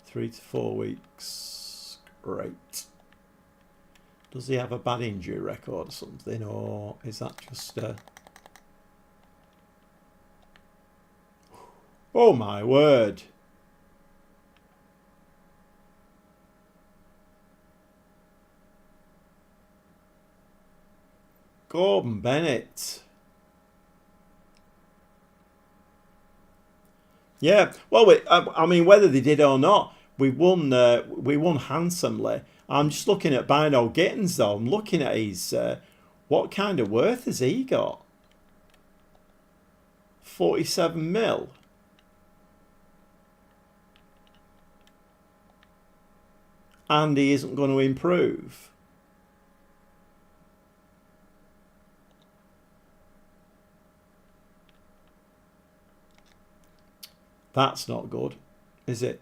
Three to 4 weeks. Great. Does he have a bad injury record or something, or is that just a... Oh my word. Gordon Bennett. Yeah, well, I mean, whether they did or not, we won handsomely. I'm just looking at Bino Gittins, though. I'm looking at his... what kind of worth has he got? 47 mil. And he isn't going to improve. That's not good, is it?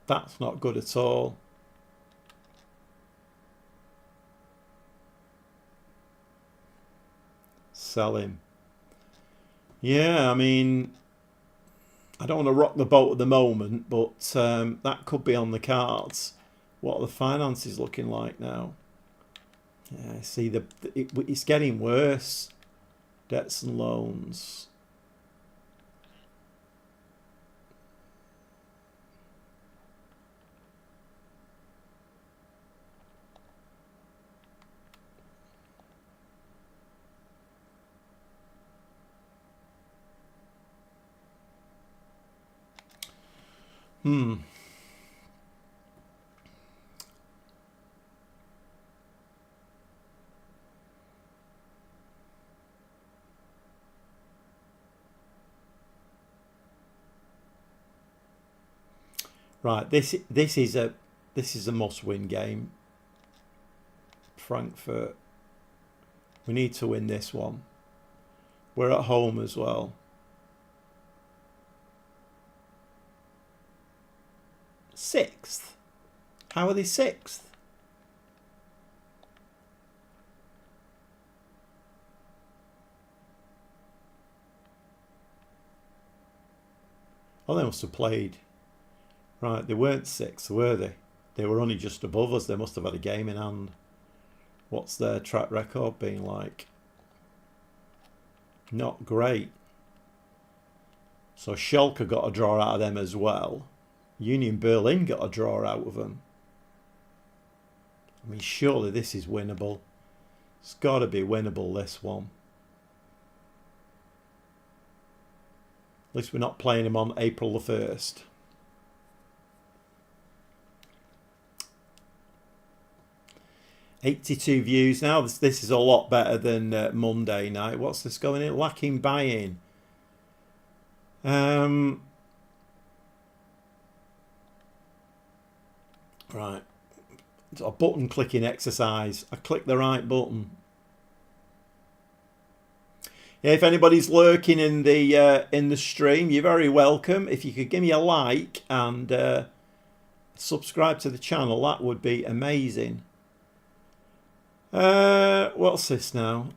That's not good at all. Sell him. Yeah, I mean, I don't want to rock the boat at the moment, but that could be on the cards. What are the finances looking like now? Yeah, see, it's getting worse. Debts and loans. Right, this is a must-win game. Frankfurt. We need to win this one. We're at home as well. Sixth? How are they sixth? Oh, they must have played. Right, they weren't sixth, were they? They were only just above us. They must have had a game in hand. What's their track record been like? Not great. So Schalke got a draw out of them as well. Union Berlin got a draw out of them. I mean, surely this is winnable. It's got to be winnable, this one. At least we're not playing them on April the 1st. $82 views now. This is a lot better than Monday night. What's this going in? Lacking buy-in. Right. It's a button clicking exercise. I click the right button. Yeah, if anybody's lurking in the stream, you're very welcome. If you could give me a like and subscribe to the channel, that would be amazing. What's this now?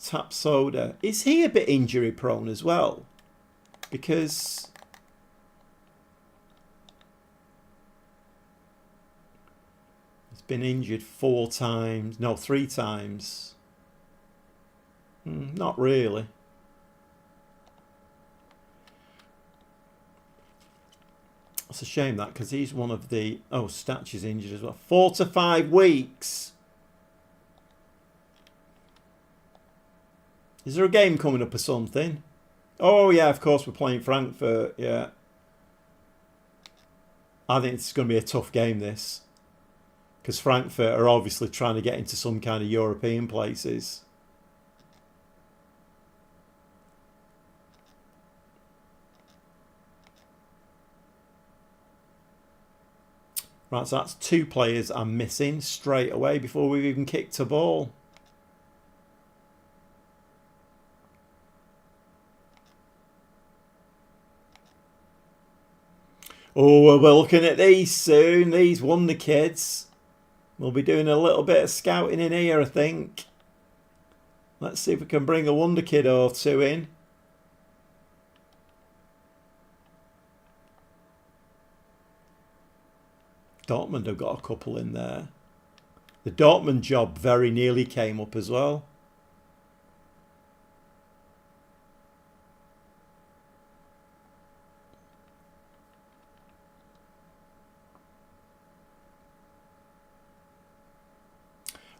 Tap Soda. Is he a bit injury prone as well? Because he's been injured 4 times. No, 3 times. Not really. It's a shame that, because he's one of the... Oh, Statch's injured as well. 4 to 5 weeks. Is there a game coming up or something? Oh, yeah, of course, we're playing Frankfurt, yeah. I think it's going to be a tough game, this. Because Frankfurt are obviously trying to get into some kind of European places. Right, so that's 2 players I'm missing straight away before we've even kicked a ball. Oh, we're looking at these soon. These Wonder Kids. We'll be doing a little bit of scouting in here, I think. Let's see if we can bring a wonder kid or two in. Dortmund have got a couple in there. The Dortmund job very nearly came up as well.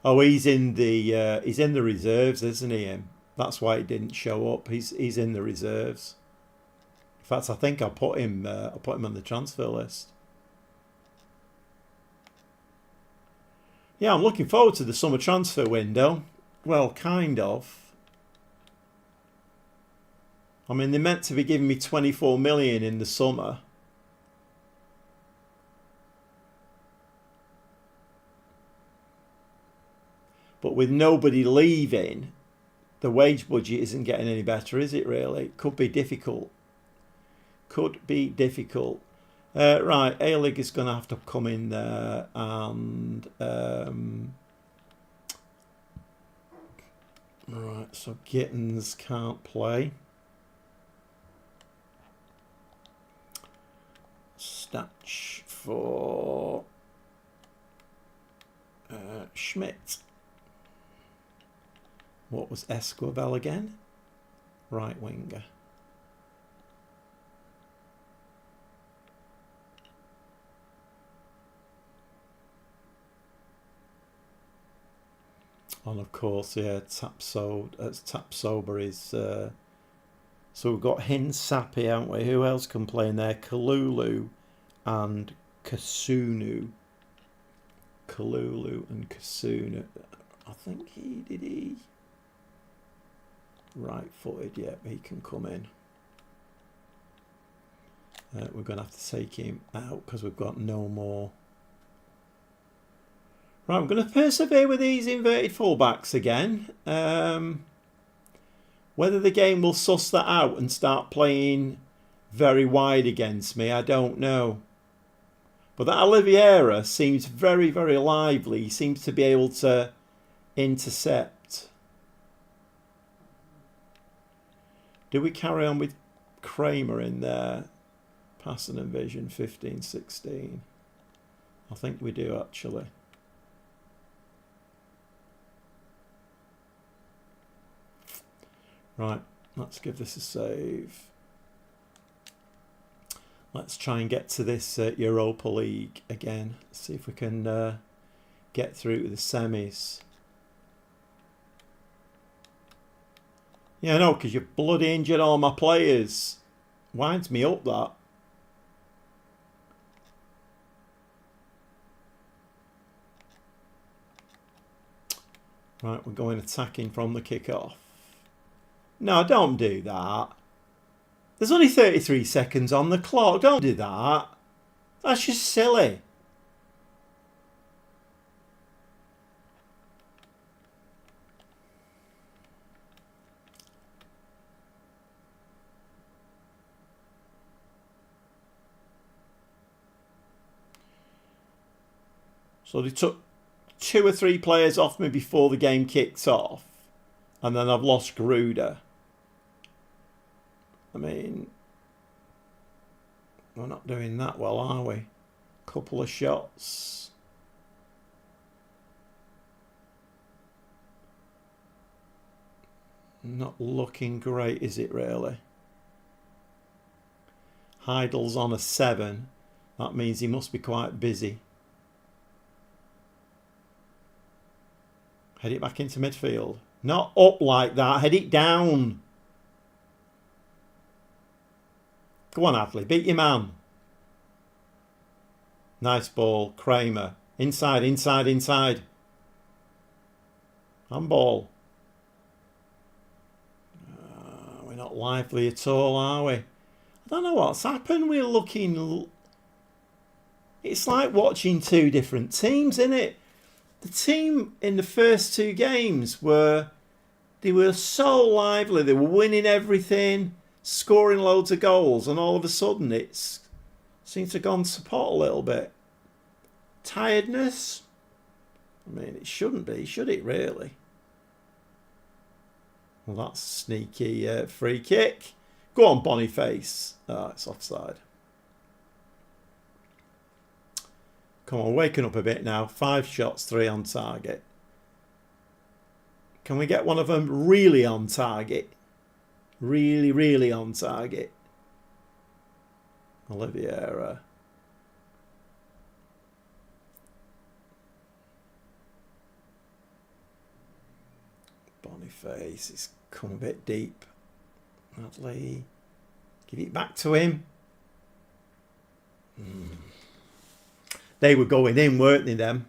Oh, he's in the reserves, isn't he? Him. That's why he didn't show up. He's in the reserves. In fact, I think I put him on the transfer list. Yeah, I'm looking forward to the summer transfer window. Well, kind of. I mean, they're meant to be giving me 24 million in the summer. But with nobody leaving, the wage budget isn't getting any better, is it really? It could be difficult. Could be difficult. Right, A-League is going to have to come in there and... right, so Gittins can't play. Statch for Schmidt. What was Esquivel again? Right winger. And of course, yeah, Tapsoba is... so we've got Hinsapi, haven't we? Who else can play in there? Kalulu and Kasunu. Kalulu and Kasunu. I think he... Right-footed, yeah, he can come in. We're going to have to take him out because we've got no more... Right, I'm going to persevere with these inverted fullbacks again. Whether the game will suss that out and start playing very wide against me, I don't know. But that Oliveira seems very, very lively. He seems to be able to intercept. Do we carry on with Kramer in there? Passing and vision, 15, 16. I think we do, actually. Right, let's give this a save. Let's try and get to this Europa League again. See if we can get through to the semis. Yeah, no, because you've bloody injured all my players. Winds me up, that. Right, we're going attacking from the kick-off. No, don't do that. There's only 33 seconds on the clock. Don't do that. That's just silly. So they took 2 or 3 players off me before the game kicked off. And then I've lost Gruder. I mean, we're not doing that well, are we? Couple of shots. Not looking great, is it really? Heidel's on a 7. That means he must be quite busy. Head it back into midfield. Not up like that. Head it down. Go on, Adley. Beat your man. Nice ball. Kramer. Inside, inside, inside. Handball. We're not lively at all, are we? I don't know what's happened. We're looking... It's like watching 2 different teams, isn't it? The team in the first 2 games were so lively. They were winning everything, scoring loads of goals, and all of a sudden it seems to have gone to pot a little bit. Tiredness? I mean, it shouldn't be, should it really? Well, that's a sneaky free kick. Go on, Boniface. Oh, it's offside. Come on, waking up a bit now. 5 shots, 3 on target. Can we get one of them really on target? Really, really on target. Oliveira. Boniface. It's come a bit deep. Adley. Give it back to him. They were going in, weren't they, them?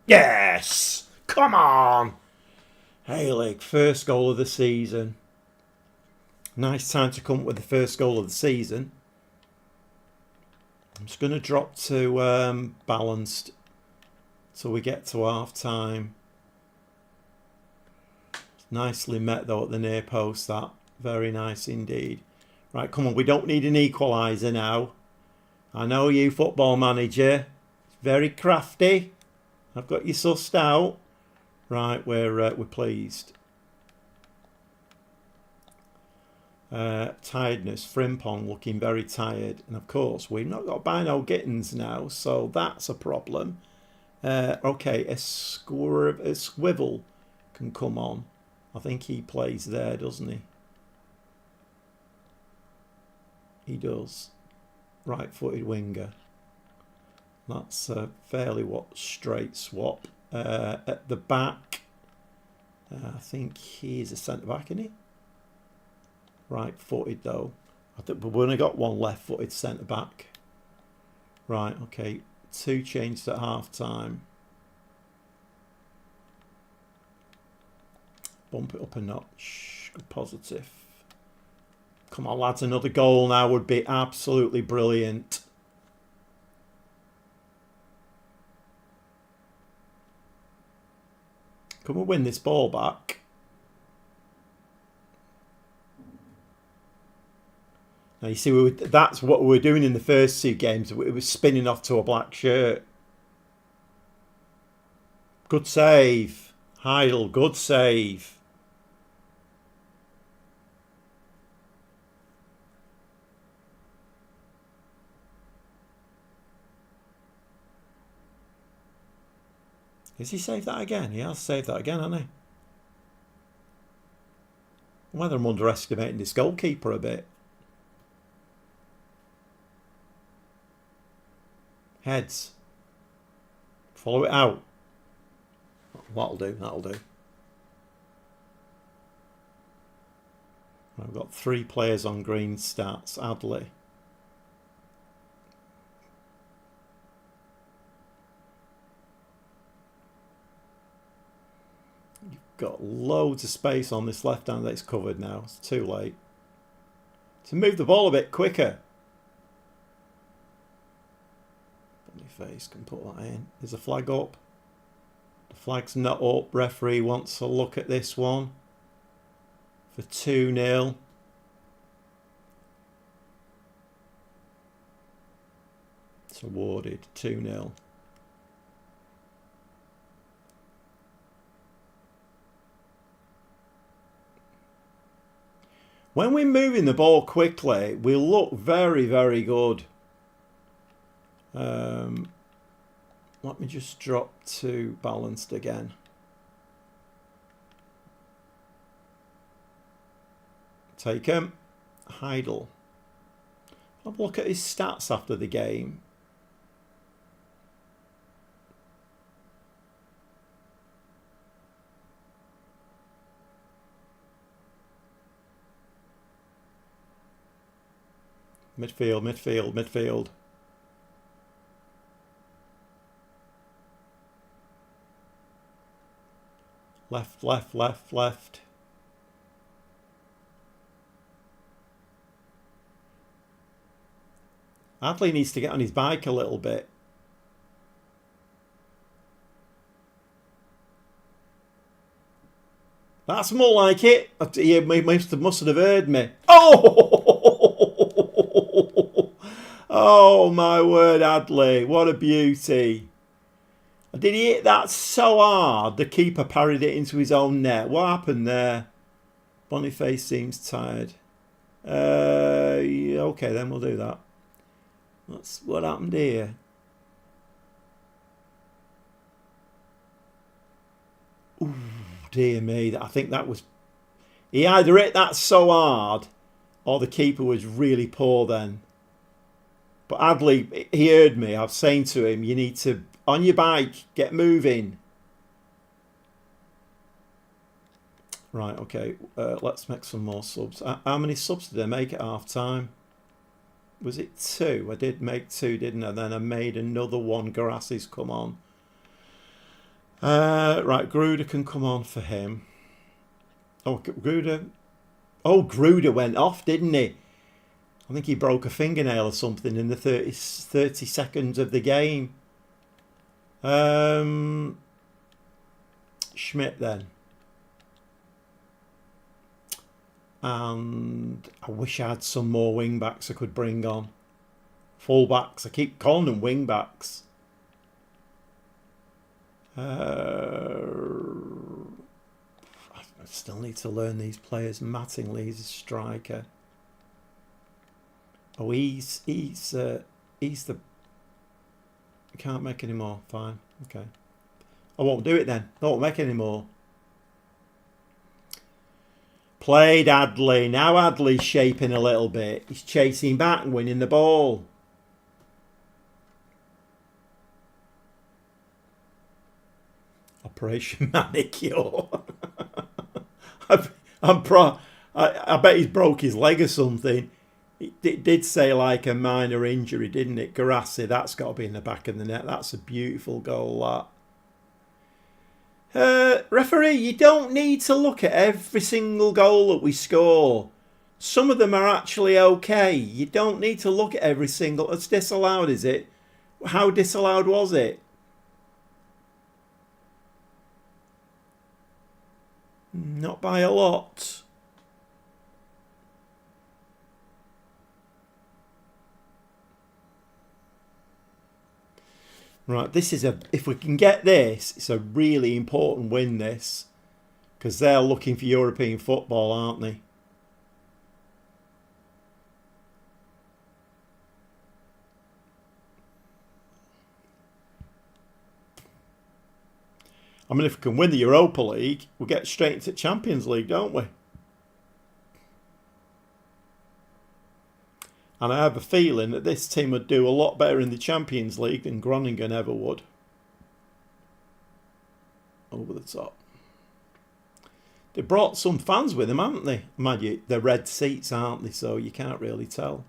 Yes! Come on! Haylig, first goal of the season. Nice time to come up with the first goal of the season. I'm just going to drop to balanced till we get to half time. Nicely met though at the near post, that. Very nice indeed. Right, come on, we don't need an equaliser now. I know you, Football Manager. Very crafty. I've got you sussed out. Right, we're pleased. Tiredness, Frimpong looking very tired. And of course, we've not got Bino Gittins now, so that's a problem. Okay, a Swivel can come on. I think he plays there, doesn't he? He does. Right-footed winger. That's a fairly straight swap. At the back, I think he's a centre-back, isn't he? Right-footed, though. I think we've only got one left-footed centre-back. Right, okay. 2 changed at half-time. Bump it up a notch. Positive. Come on, lads. Another goal now would be absolutely brilliant. Can we win this ball back? Now, you see, that's what we were doing in the first 2 games. It was spinning off to a black shirt. Good save. Heidel, good save. Has he saved that again? He has saved that again, hasn't he? Whether I'm underestimating this goalkeeper a bit. Heads. Follow it out. That'll do, that'll do. I've got 3 players on green stats. Adley. Got loads of space on this left hand that's covered now. It's too late. To move the ball a bit quicker. Boniface can put that in. There's a flag up. The flag's not up. Referee wants to look at this one. For 2-0. It's awarded 2-0. When we're moving the ball quickly, we look very, very good. Let me just drop to balanced again. Take him. Heidel. Have a look at his stats after the game. Midfield, midfield, midfield. Left, left, left, left. Adley needs to get on his bike a little bit. That's more like it. He must have heard me. Oh! Oh, my word, Adley. What a beauty. Did he hit that so hard the keeper parried it into his own net? What happened there? Boniface seems tired. Yeah, okay, then we'll do that. That's what happened here. Ooh, dear me. I think that was... He either hit that so hard or the keeper was really poor then. But Adley, he heard me. I was saying to him, you need to, on your bike, get moving. Right, okay. Let's make some more subs. How many subs did I make at half time? Was it 2? I did make 2, didn't I? Then I made another one. Garassi's come on. Right, Gruder can come on for him. Oh, Gruder. Oh, Gruder went off, didn't he? I think he broke a fingernail or something in the 30 seconds of the game. Schmidt then. And I wish I had some more wing backs I could bring on. Full backs. I keep calling them wing backs. I still need to learn these players. Mattingly's a striker. Oh, he's the... Can't make any more. Fine. Okay. I won't do it then. I won't make any more. Played Adley. Now Adley's shaping a little bit. He's chasing back and winning the ball. Operation Manicure. I bet he's broke his leg or something. It did say like a minor injury, didn't it? Garassi, that's got to be in the back of the net. That's a beautiful goal, that. Referee, you don't need to look at every single goal that we score. Some of them are actually okay. You don't need to look at every single... It's disallowed, is it? How disallowed was it? Not by a lot. Right, this is a... If we can get this, it's a really important win, this. Because they're looking for European football, aren't they? I mean, if we can win the Europa League, we'll get straight into Champions League, don't we? And I have a feeling that this team would do a lot better in the Champions League than Groningen ever would. Over the top. They brought some fans with them, haven't they? Mind you, they're red seats, aren't they? So you can't really tell.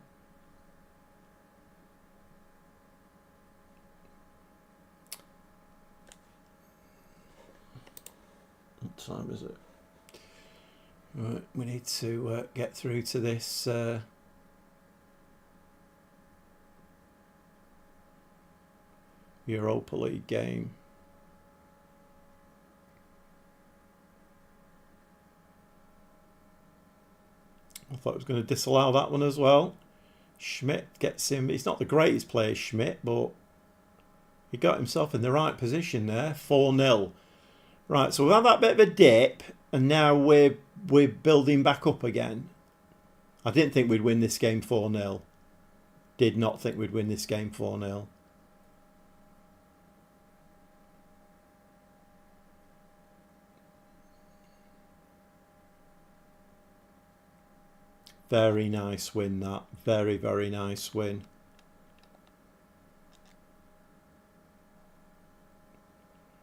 What time is it? Right, we need to get through to this... Europa League game. I thought I was going to disallow that one as well. Schmidt gets him. He's not the greatest player, Schmidt, but he got himself in the right position there. 4-0. Right, so we've had that bit of a dip, and now we're building back up again. I didn't think we'd win this game 4-0. Did not think we'd win this game 4-0. Very nice win, that. Very, very nice win.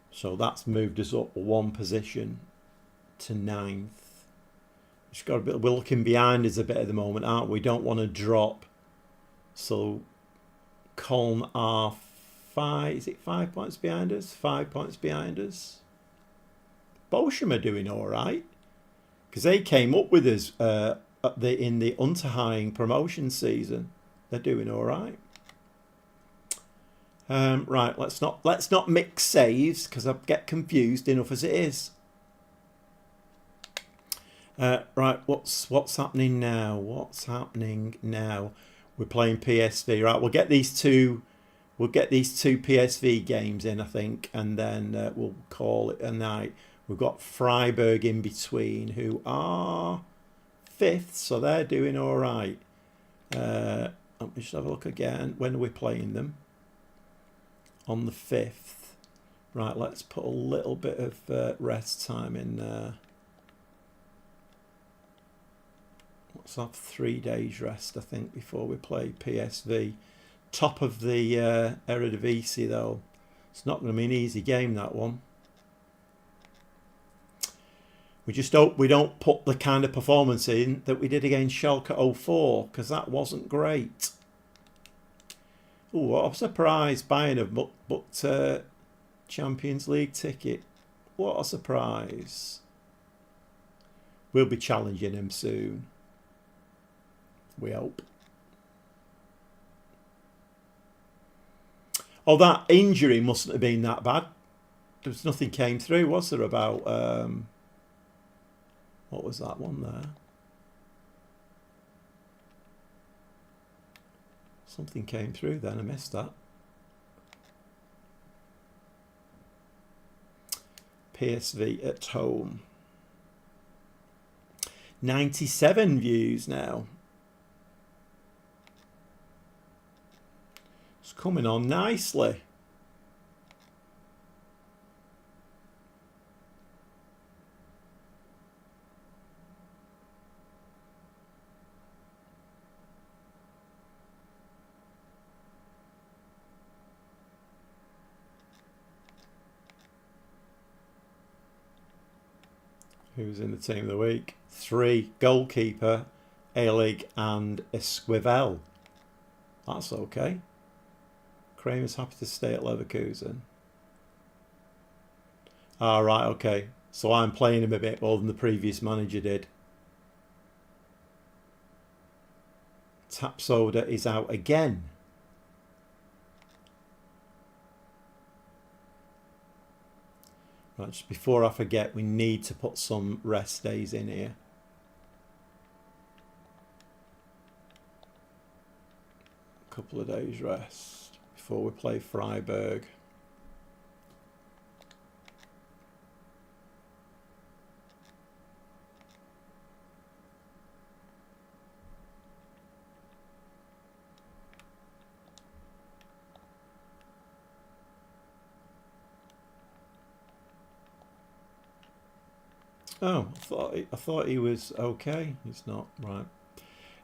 So that's moved us up one position to 9th. Just got a bit, we're looking behind us a bit at the moment, aren't we? Don't want to drop. So Colne are 5, is it 5 points behind us? 5 points behind us. Bochum are doing all right. Because they came up with us in the Unterhaching promotion season. They're doing all right. Right, let's not mix saves because I get confused enough as it is. Right, what's happening now? What's happening now? We're playing PSV. Right, we'll get these two we'll get these 2 PSV games in, I think, and then we'll call it a night. We've got Freiburg in between, who are 5th, so they're doing all right. Let me just have a look again. When are we playing them? On the 5th. Right, let's put a little bit of rest time in there. Let's have 3 days rest, I think, before we play PSV. Top of the Eredivisie, though. It's not going to be an easy game, that one. We just hope we don't put the kind of performance in that we did against Schalke 04, because that wasn't great. Oh, what a surprise. Bayern have booked a Champions League ticket. What a surprise. We'll be challenging him soon. We hope. Oh, that injury mustn't have been that bad. There was nothing came through, was there, about... what was that one there? Something came through then, I missed that. PSV at home. 97 views now. It's coming on nicely. Who's in the team of the week? 3, goalkeeper, Elig and Esquivel. That's okay. Kramer's happy to stay at Leverkusen. Ah, right, okay. So I'm playing him a bit more than the previous manager did. Tapsoda is out again. Right, just before I forget, we need to put some rest days in here. A couple of days rest before we play Freiburg. Oh, I thought he was okay. He's not, right.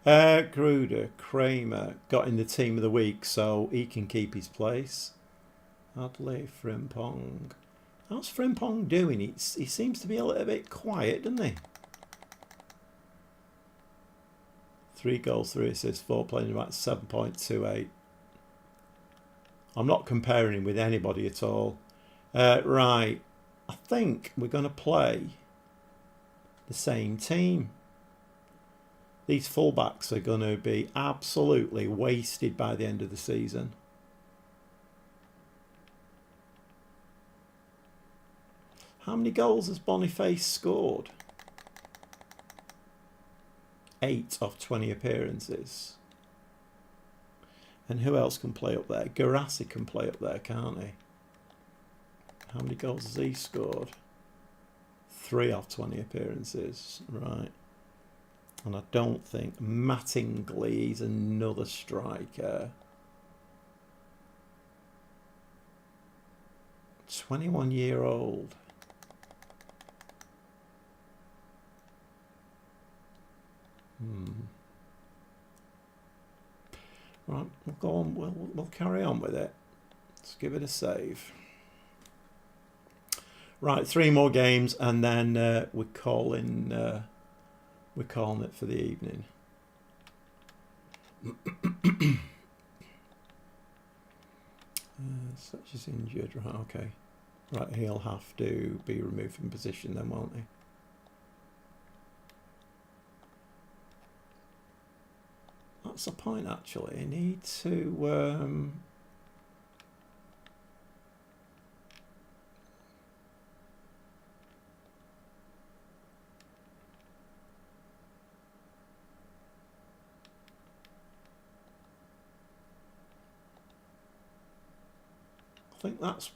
Gruder, Kramer got in the team of the week, so he can keep his place. Adley, Frimpong. How's Frimpong doing? He seems to be a little bit quiet, doesn't he? 3 goals, 3 assists, 4 playing about 7.28. I'm not comparing him with anybody at all. Right, I think we're going to play the same team. These fullbacks are going to be absolutely wasted by the end of the season. How many goals has Boniface scored? 8 of 20 appearances. And who else can play up there? Garassi can play up there, can't he? How many goals has he scored? 3 of 20 appearances, right. And I don't think Mattingly is another striker. 21-year-old. Right, we'll go on. We'll carry on with it. Let's give it a save. Right, 3 more games, and then we're calling it for the evening. Such is injured, right? Okay, right. He'll have to be removed from position then, won't he? That's the point, actually. You need to. I think that's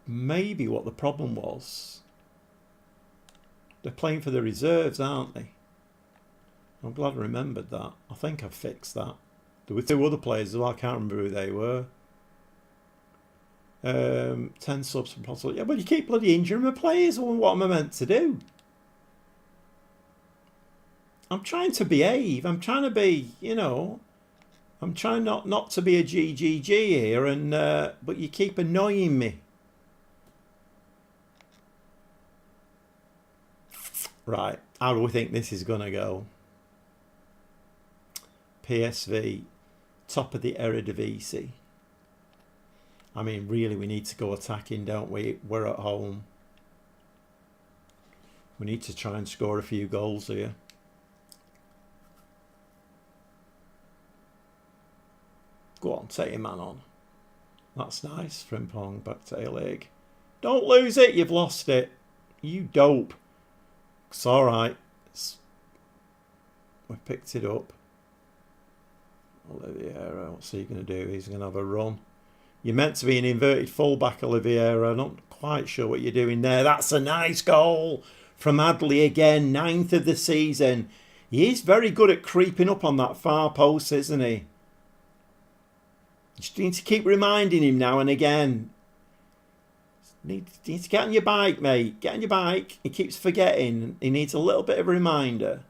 maybe what the problem was. They're playing for the reserves, aren't they? I'm glad I remembered that. I think I've fixed that. There were 2 other players as well. I can't remember who they were. 10 subs from possible. Yeah, well, you keep bloody injuring my players. What am I meant to do? I'm trying to behave. I'm trying to be, you know, I'm trying not to be a GGG here, and but you keep annoying me. Right, how do we think this is going to go? PSV, top of the Eredivisie. I mean, really, we need to go attacking, don't we? We're at home. We need to try and score a few goals here. Go on, take your man on. That's nice. Frimpong back to A-League. Don't lose it. You've lost it. You dope. It's all right. We picked it up. Oliveira, what's he going to do? He's going to have a run. You're meant to be an inverted fullback, Oliveira. I'm not quite sure what you're doing there. That's a nice goal from Adley again. 9th of the season. He is very good at creeping up on that far post, isn't he? You just need to keep reminding him now and again. You need to get on your bike, mate. Get on your bike. He keeps forgetting. He needs a little bit of a reminder.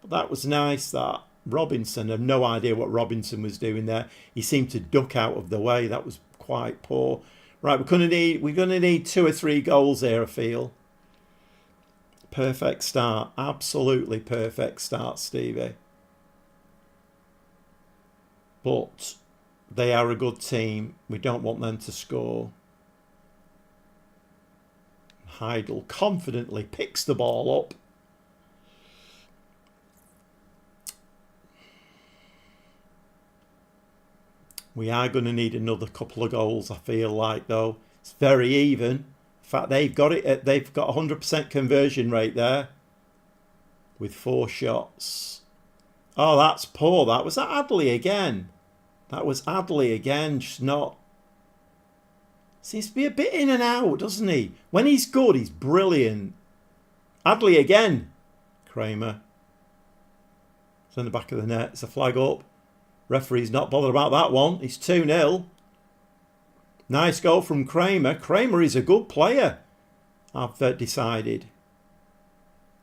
But that was nice, that. Robinson, I have no idea what Robinson was doing there. He seemed to duck out of the way. That was quite poor. Right, we're going to need 2 or 3 goals here, I feel. Perfect start. Absolutely perfect start, Stevie. But they are a good team. We don't want them to score. Heidel confidently picks the ball up. We are going to need another couple of goals, I feel like, though. It's very even. In fact, they've got it. They've got 100% conversion rate there with 4 shots. Oh, that's poor. That was Adley again. That was Adley again. Just not. Seems to be a bit in and out, doesn't he? When he's good, he's brilliant. Adley again. Kramer. It's in the back of the net. It's a flag up. Referee's not bothered about that one. It's 2-0. Nice goal from Kramer. Kramer is a good player, I've decided.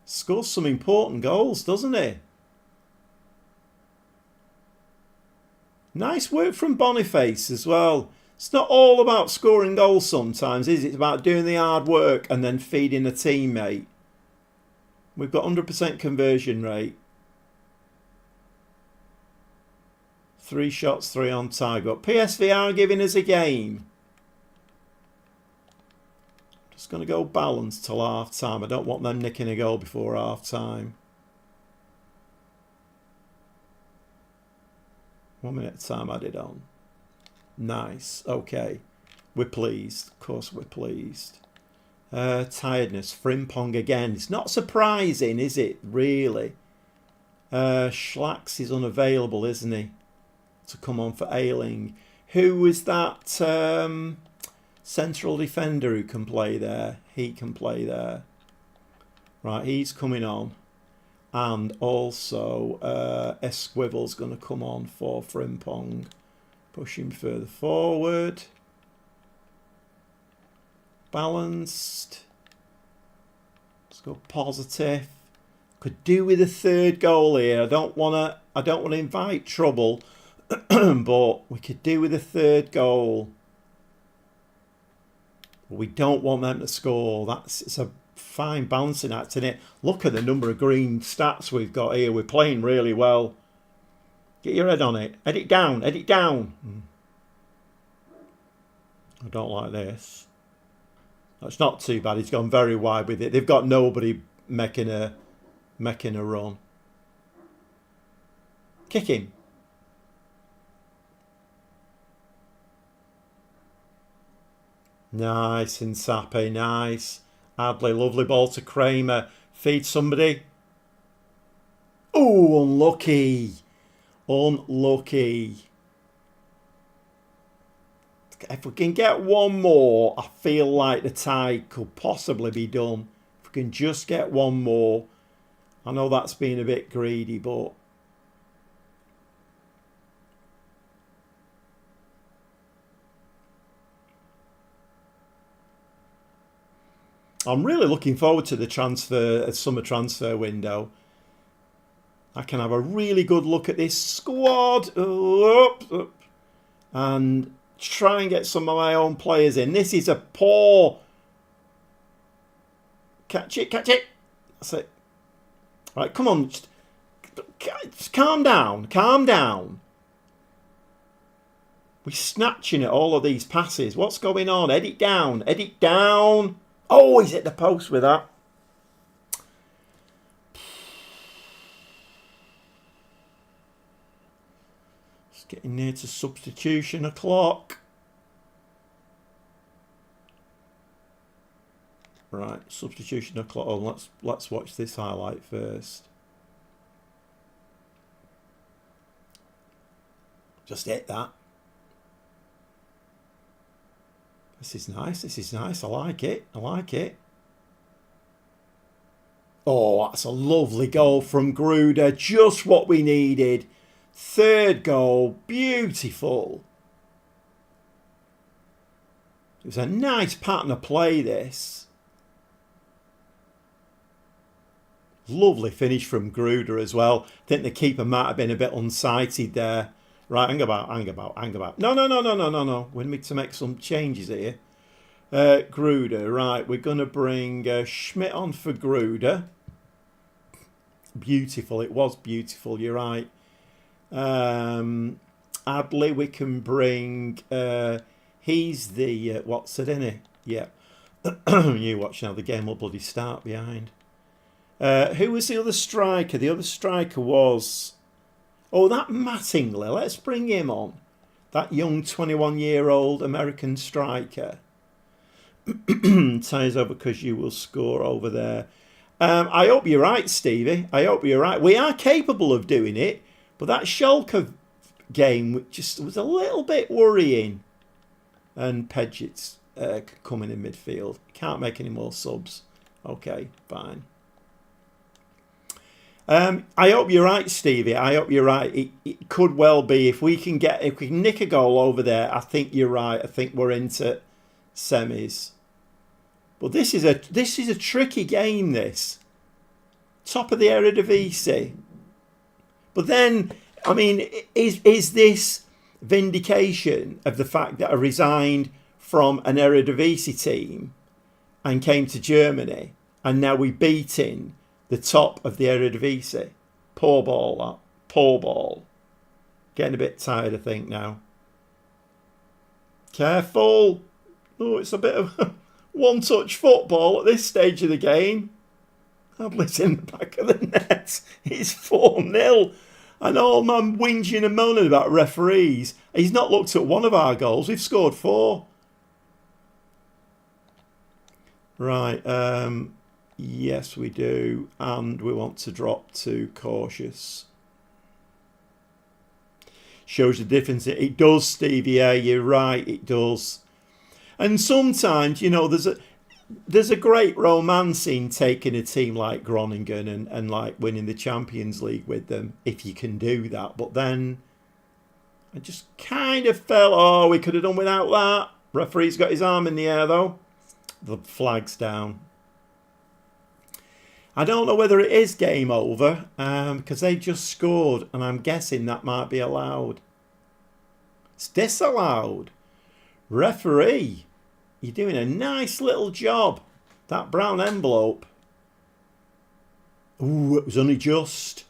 Scores some important goals, doesn't he? Nice work from Boniface as well. It's not all about scoring goals sometimes, is it? It's about doing the hard work and then feeding a teammate. We've got 100% conversion rate. 3 shots, 3 on target. PSV are giving us a game. Just going to go balanced till half time. I don't want them nicking a goal before half time. 1 minute time added on. Nice. Okay. We're pleased. Of course we're pleased. Tiredness. Frimpong again. It's not surprising, is it? Really? Schlax is unavailable, isn't he? To come on for Ayling. Who was that central defender who can play there? He can play there. Right, he's coming on. And also Esquivel's going to come on for Frimpong. Push him further forward. Balanced. Let's go positive. Could do with a 3rd goal here. I don't want to invite trouble. But we could do with a 3rd goal. But we don't want them to score. It's a fine balancing act, isn't it? Look at the number of green stats we've got here. We're playing really well. Get your head on it. Head it down. Head it down. I don't like this. That's not too bad. He's gone very wide with it. They've got nobody making a run. Kick him. Nice, Insape, nice. Adley, lovely ball to Kramer. Feed somebody. Oh, unlucky. Unlucky. If we can get one more, I feel like the tie could possibly be done. If we can just get one more. I know that's been a bit greedy, but I'm really looking forward to the summer transfer window. I can have a really good look at this squad and try and get some of my own players in. This is a poor... Catch it. That's it. Right, come on. Just calm down. We're snatching at all of these passes. What's going on? Edit down. Oh, he's hit the post with that. It's getting near to substitution o'clock. Right, substitution o'clock. Oh, let's watch this highlight first. Just hit that. This is nice. I like it. Oh, that's a lovely goal from Gruder. Just what we needed. Third goal. Beautiful. It was a nice pattern of play, this. Lovely finish from Gruder as well. I think the keeper might have been a bit unsighted there. Right, hang about. No. We need to make some changes here. Gruder, right. We're going to bring Schmidt on for Gruder. Beautiful. It was beautiful. You're right. Adley, we can bring... he's the... Watson, isn't he? Yeah. You watch now. The game will bloody start behind. Who was the other striker? The other striker was... Oh, that Mattingly. Let's bring him on. That young 21-year-old American striker. Ties over because you will score over there. I hope you're right, Stevie. I hope you're right. We are capable of doing it, but that Schalke game just was a little bit worrying. And Pedget's coming in midfield. Can't make any more subs. Okay, fine. I hope you're right, Stevie. I hope you're right. It could well be if we can nick a goal over there. I think you're right. I think we're into semis. But this is a tricky game. This top of the Eredivisie. But then, I mean, is this vindication of the fact that I resigned from an Eredivisie team and came to Germany, and now we're beating the top of the Eredivisie? Poor ball, that. Poor ball. Getting a bit tired, I think, now. Careful. Oh, it's a bit of one-touch football at this stage of the game. Adley's in the back of the net. It's 4-0. I know I'm whinging and moaning about referees. He's not looked at one of our goals. We've scored 4. Right. Yes, we do. And we want to drop to cautious. Shows the difference. It does, Stevie. Yeah, you're right. It does. And sometimes, you know, there's a great romance in taking a team like Groningen and like winning the Champions League with them, if you can do that. But then I just kind of felt, oh, we could have done without that. Referee's got his arm in the air, though. The flag's down. I don't know whether it is game over, because they just scored, and I'm guessing that might be allowed. It's disallowed. Referee, you're doing a nice little job. That brown envelope. Ooh, it was only just.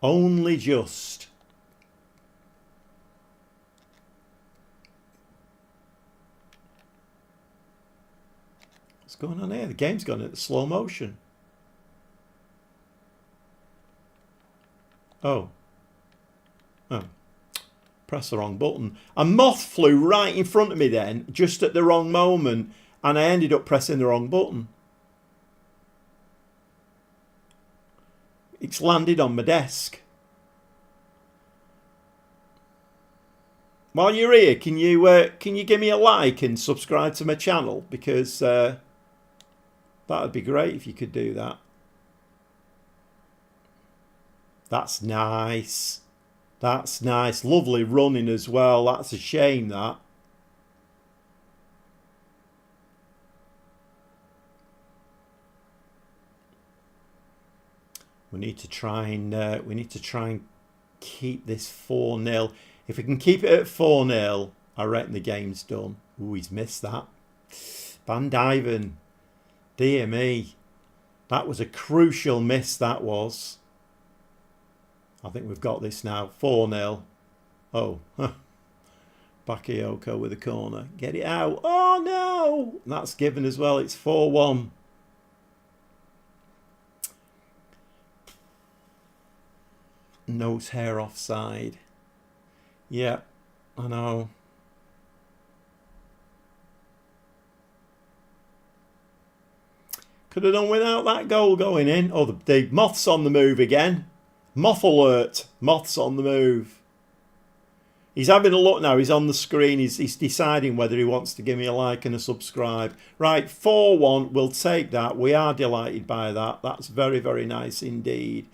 Only just. What's going on here? The game's gone into slow motion. Oh. Press the wrong button. A moth flew right in front of me then, just at the wrong moment, and I ended up pressing the wrong button. It's landed on my desk. While you're here, can you give me a like and subscribe to my channel? Because that would be great if you could do that. That's nice. That's nice. Lovely running as well. That's a shame, that. We need to try and keep this 4-0. If we can keep it at 4-0, I reckon the game's done. Ooh, he's missed that. Van Dijven. Dear me. That was a crucial miss, that was. I think we've got this now. 4-0. Oh. Bakayoko with a corner. Get it out. Oh, no. That's given as well. It's 4-1. Nose hair offside. Yeah, I know. Could have done without that goal going in. Oh, the moth's on the move again. Moth alert. Moth's on the move. He's having a look now. He's on the screen. He's deciding whether he wants to give me a like and a subscribe. Right, 4-1. We'll take that. We are delighted by that. That's very, very nice indeed.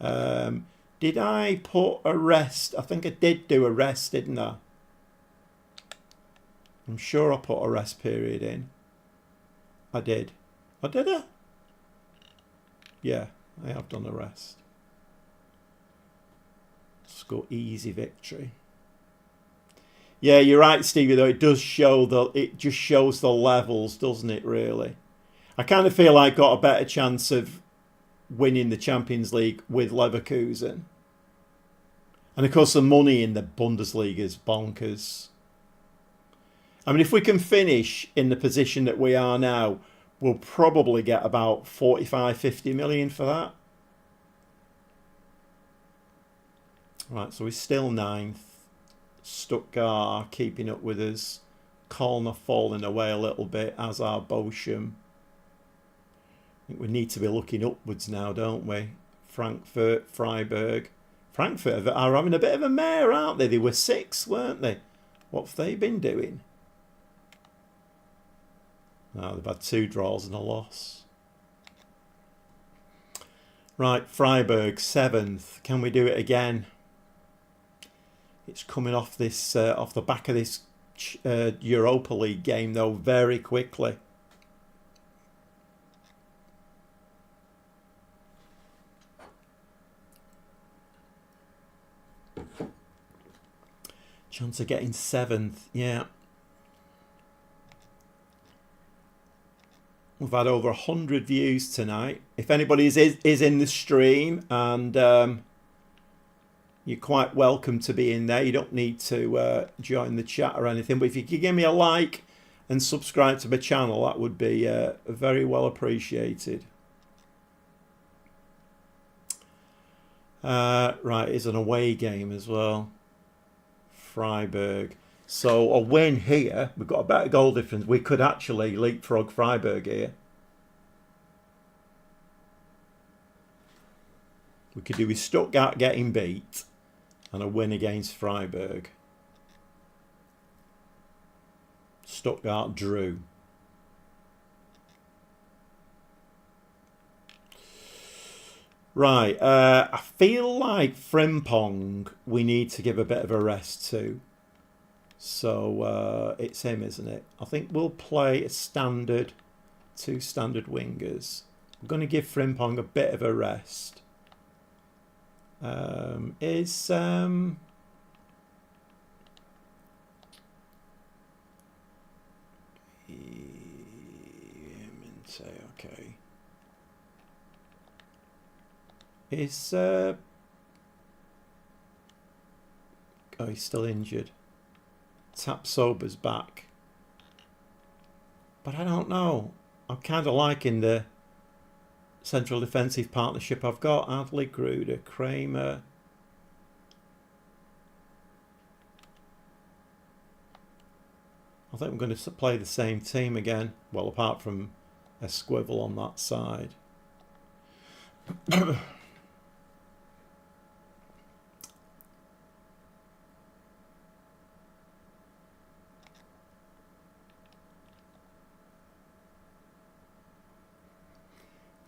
Did I put a rest? I think I did do a rest, didn't I? I'm sure I put a rest period in. I did. Oh, did I? Yeah, I have done a rest. Score easy victory. Yeah, you're right, Stevie, though. It does show it just shows the levels, doesn't it, really? I kind of feel I got a better chance of winning the Champions League with Leverkusen. And of course the money in the Bundesliga is bonkers. I mean, if we can finish in the position that we are now, we'll probably get about 45-50 million for that. Right, so we're still 9th. Stuttgart keeping up with us. Colner falling away a little bit, as are Bochum. I think we need to be looking upwards now, don't we? Frankfurt, Freiburg. Frankfurt are having a bit of a mare, aren't they? They were 6th, weren't they? What have they been doing? Oh, they've had 2 draws and a loss. Right, Freiburg, 7th. Can we do it again? It's coming off this, off the back of this Europa League game, though, very quickly. Chance of getting 7th, yeah. We've had over 100 views tonight. If anybody is in the stream, and you're quite welcome to be in there. You don't need to join the chat or anything. But if you could give me a like and subscribe to my channel, that would be very well appreciated. Right, it's an away game as well. Freiburg. So a win here, we've got a better goal difference. We could actually leapfrog Freiburg here. We could do with Stuttgart getting beat and a win against Freiburg. Stuttgart drew. Right, I feel like Frimpong we need to give a bit of a rest to. So it's him, isn't it? I think we'll play a standard, 2 standard wingers. I'm going to give Frimpong a bit of a rest. Okay. Oh, he's still injured. Tapsoba's back. But I don't know. I'm kind of liking the central defensive partnership I've got. Adley, Gruder, Kramer. I think I'm going to play the same team again. Well, apart from a squivel on that side.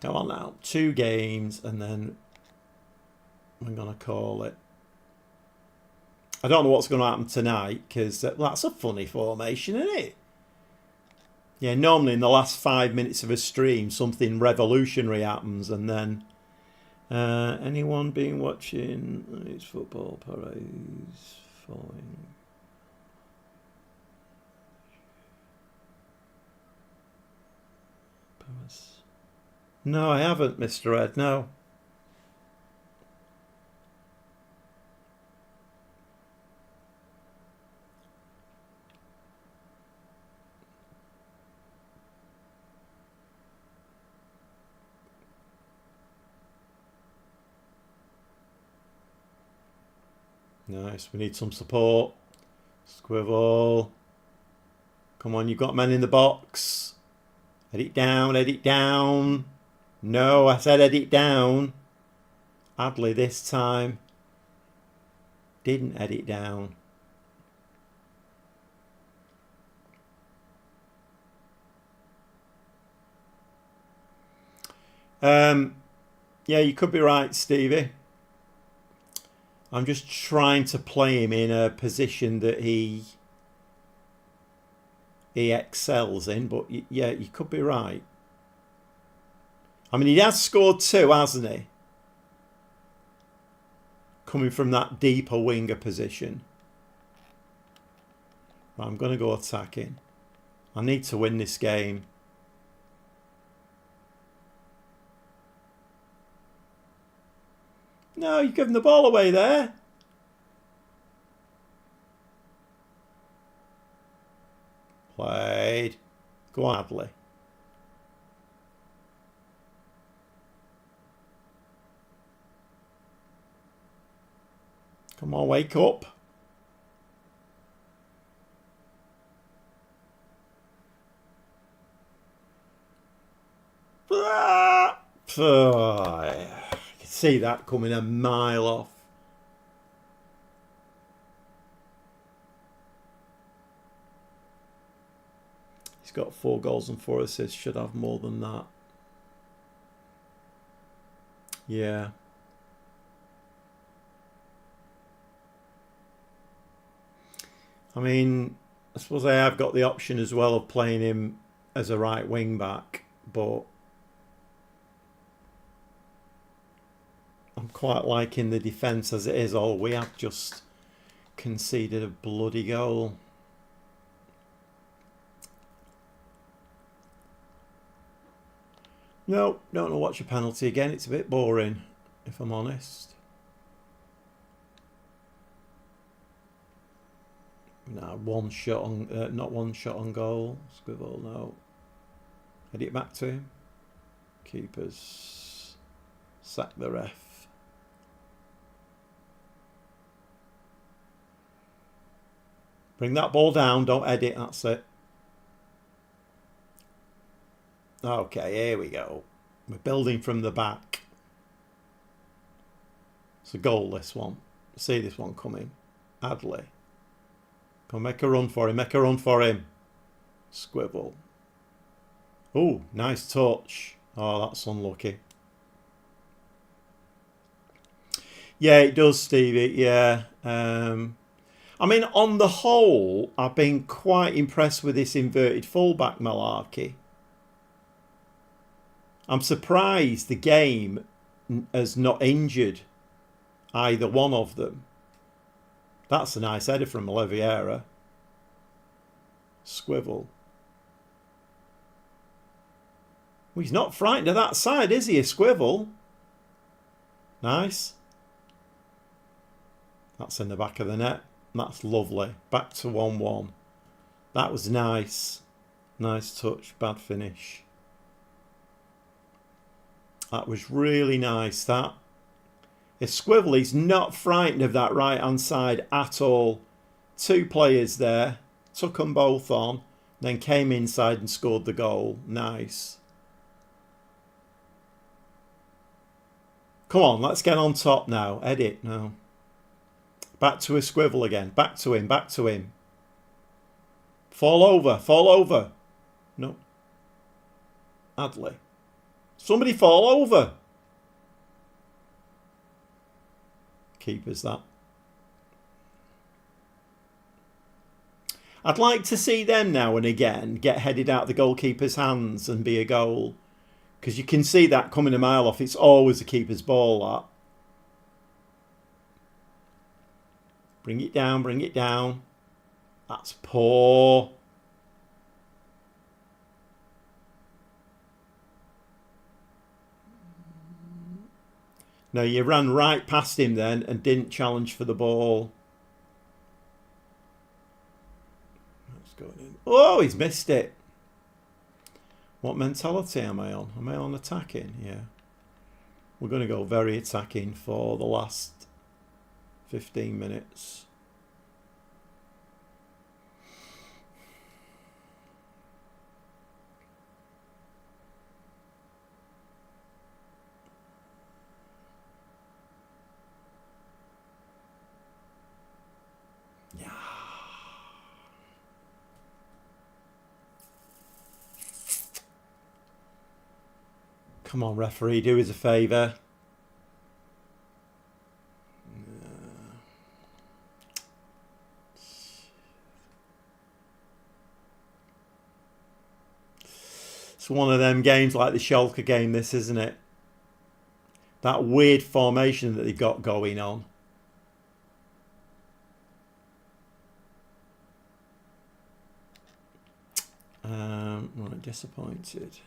Come on now. 2 games and then I'm going to call it. I don't know what's going to happen tonight because that's a funny formation, isn't it? Yeah, normally in the last 5 minutes of a stream, something revolutionary happens, and then anyone been watching these football parades following? No, I haven't, Mr. Ed. No. Nice. We need some support. Squivel. Come on, you've got men in the box. Edit down, edit down. No, I said edit down. Adley this time didn't edit down. Yeah, you could be right, Stevie. I'm just trying to play him in a position that he excels in, but yeah, you could be right. I mean, he has scored 2, hasn't he? Coming from that deeper winger position. I'm going to go attacking. I need to win this game. No, you're giving the ball away there. Played. Go on, Adley. Come on, wake up. I can see that coming a mile off. He's got 4 goals and 4 assists. Should have more than that. Yeah. I mean, I suppose I have got the option as well of playing him as a right wing back, but I'm quite liking the defence as it is. Oh, we have just conceded a bloody goal. No, don't want to watch a penalty again. It's a bit boring, if I'm honest. No, one shot on, not one shot on goal. Squivel, no. Head it back to him. Keepers. Sack the ref. Bring that ball down. Don't edit. That's it. Okay, here we go. We're building from the back. It's a goal, this one. See this one coming. Adley. Come make a run for him. Make a run for him. Squivel. Oh, nice touch. Oh, that's unlucky. Yeah, it does, Stevie. Yeah. I mean, on the whole, I've been quite impressed with this inverted fullback malarkey. I'm surprised the game has not injured either one of them. That's a nice header from Oliveira. Squivel. Well, he's not frightened of that side, is he? A Squivel. Nice. That's in the back of the net. That's lovely. Back to 1-1. That was nice. Nice touch. Bad finish. That was really nice, that. If Squivel, he's not frightened of that right-hand side at all. 2 players there. Took them both on. Then came inside and scored the goal. Nice. Come on, let's get on top now. Edit. No. Back to a Squivel again. Back to him. Back to him. Fall over. Fall over. No. Adley. Somebody fall over. Keepers that. I'd like to see them now and again get headed out the goalkeeper's hands and be a goal. Because you can see that coming a mile off. It's always the keeper's ball, that. Bring it down, bring it down. That's poor. No, you ran right past him then and didn't challenge for the ball. That's going in. Oh, he's missed it. What mentality am I on? Am I on attacking? Yeah. We're going to go very attacking for the last 15 minutes. Come on, referee, do us a favour. It's one of them games like the Schalke game, this, isn't it? That weird formation that they've got going on. Right, disappointed.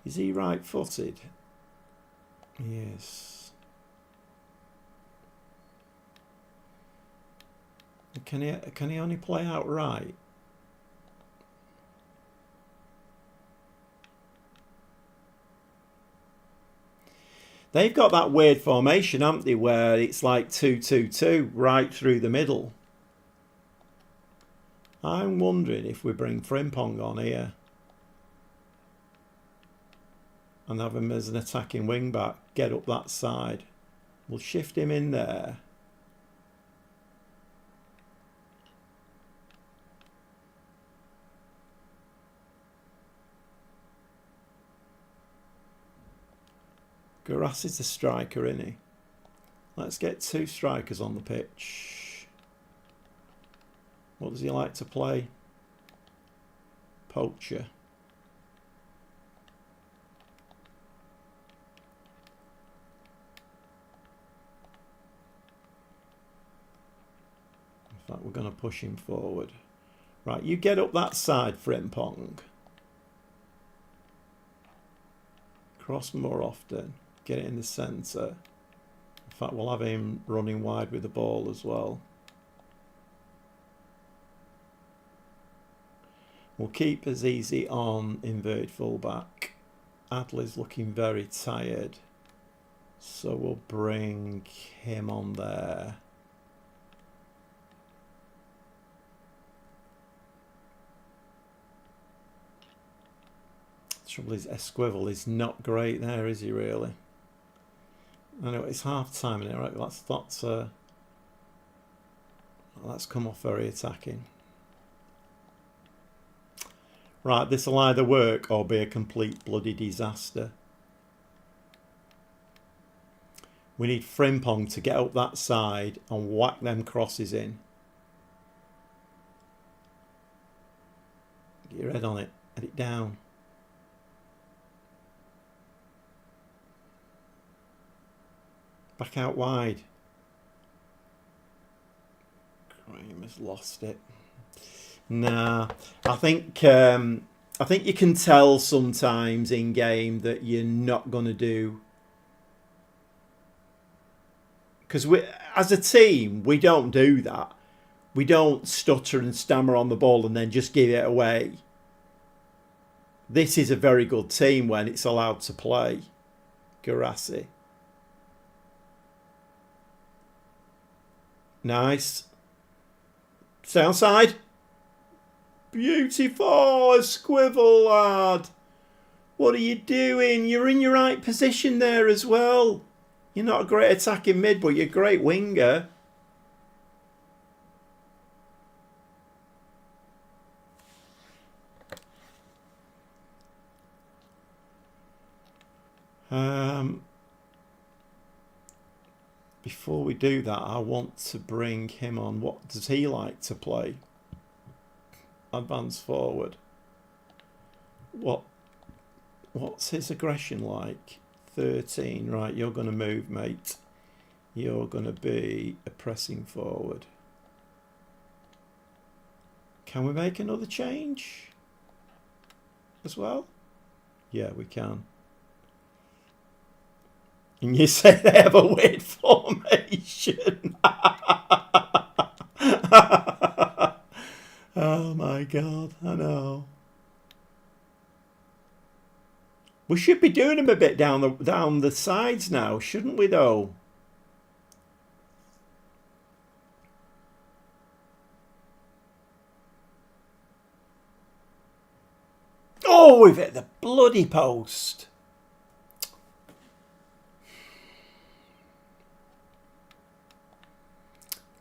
Is he right-footed? Yes. Can he only play out right? They've got that weird formation, haven't they, where it's like 2-2-2 right through the middle. I'm wondering if we bring Frimpong on here and have him as an attacking wing back, get up that side. We'll shift him in there. Garassi's the striker, isn't he? Let's get two strikers on the pitch. What does he like to play? Poacher. In fact, we're going to push him forward. Right, you get up that side, Frimpong. Cross more often. Get it in the centre. In fact, we'll have him running wide with the ball as well. We'll keep Azizi on inverted fullback. Adler's looking very tired, so we'll bring him on there. The trouble is, Esquivel is not great there, is he really? I know it's half time in it, right? That's come off very attacking. Right, this will either work or be a complete bloody disaster. We need Frimpong to get up that side and whack them crosses in. Get your head on it, head it down. Back out wide. Graham has lost it. Nah, I think you can tell sometimes in game that you're not going to do, because as a team we don't do that. We don't stutter and stammer on the ball and then just give it away. This is a very good team when it's allowed to play. Garassi. Nice. Stay outside. Beautiful. Esquivel, lad. What are you doing? You're in your right position there as well. You're not a great attacking mid, but you're a great winger. Before we do that, I want to bring him on. What does he like to play? Advance forward. What's his aggression like? 13. Right, you're going to move, mate. You're going to be a pressing forward. Can we make another change as well? Yeah, we can. And you say they have a weird formation. Oh my God, I know. We should be doing them a bit down the sides now, shouldn't we though? Oh, we've hit the bloody post.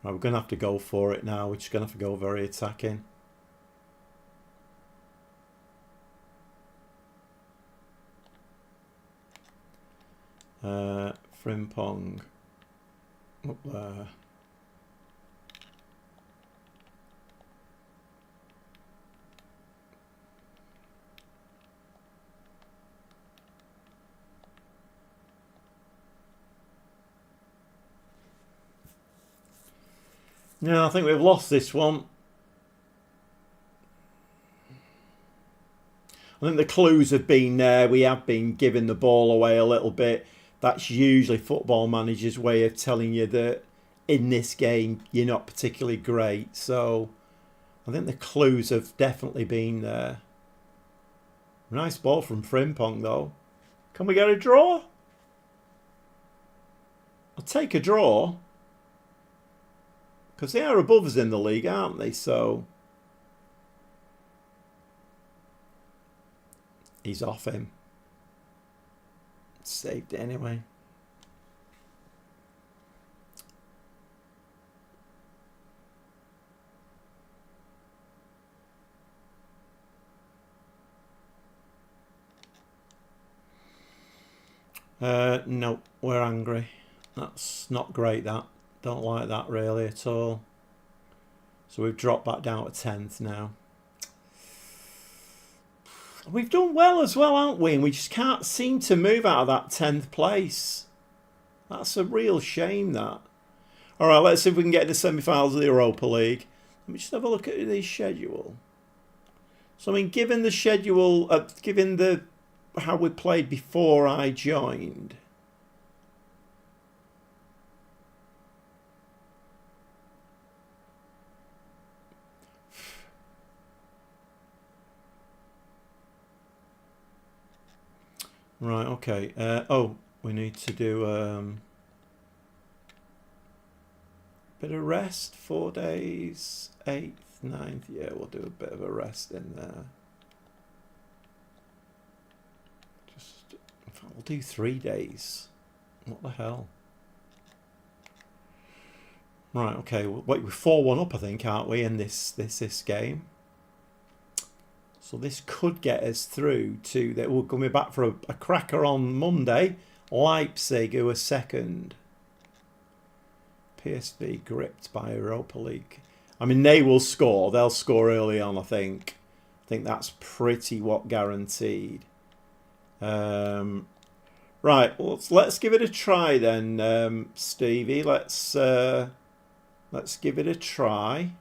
Right, we're going to have to go for it now. We're just going to have to go very attacking. Frimpong up there. No, I think we've lost this one. I think the clues have been there. We have been giving the ball away a little bit. That's usually Football Manager's way of telling you that in this game you're not particularly great. So I think the clues have definitely been there. Nice ball from Frimpong though. Can we get a draw? I'll take a draw. Because they are above us in the league, aren't they? So he's off him. Saved it anyway. No, we're angry. That's not great, that. Don't like that really at all. So we've dropped back down to 10th now. We've done well as well, haven't we? And we just can't seem to move out of that 10th place. That's a real shame, that. All right, let's see if we can get in the semi-finals of the Europa League. Let me just have a look at the schedule. So, I mean, given the schedule, given the how we played before I joined, right, okay. Oh, we need to do bit of rest, 4 days, 8th, 9th. Yeah, we'll do a bit of a rest in there. Just, in fact, we'll do 3 days. What the hell? Right, okay. Wait, we're 4-1 up, I think, aren't we, in this game? So this could get us through to that. We're coming back for a cracker on Monday. Leipzig, who are second. PSV gripped by Europa League. I mean, they will score. They'll score early on, I think. I think that's pretty what guaranteed. Right, well, let's give it a try then, Stevie. Let's give it a try.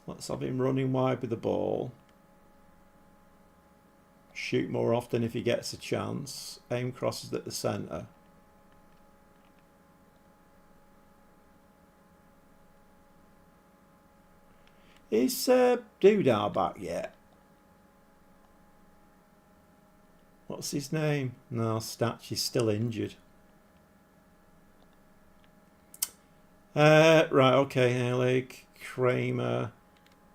Let's have him running wide with the ball. Shoot more often if he gets a chance. Aim crosses at the centre. Is Dudar back yet? What's his name? No, Statch is still injured. Right, okay, Helig, Kramer.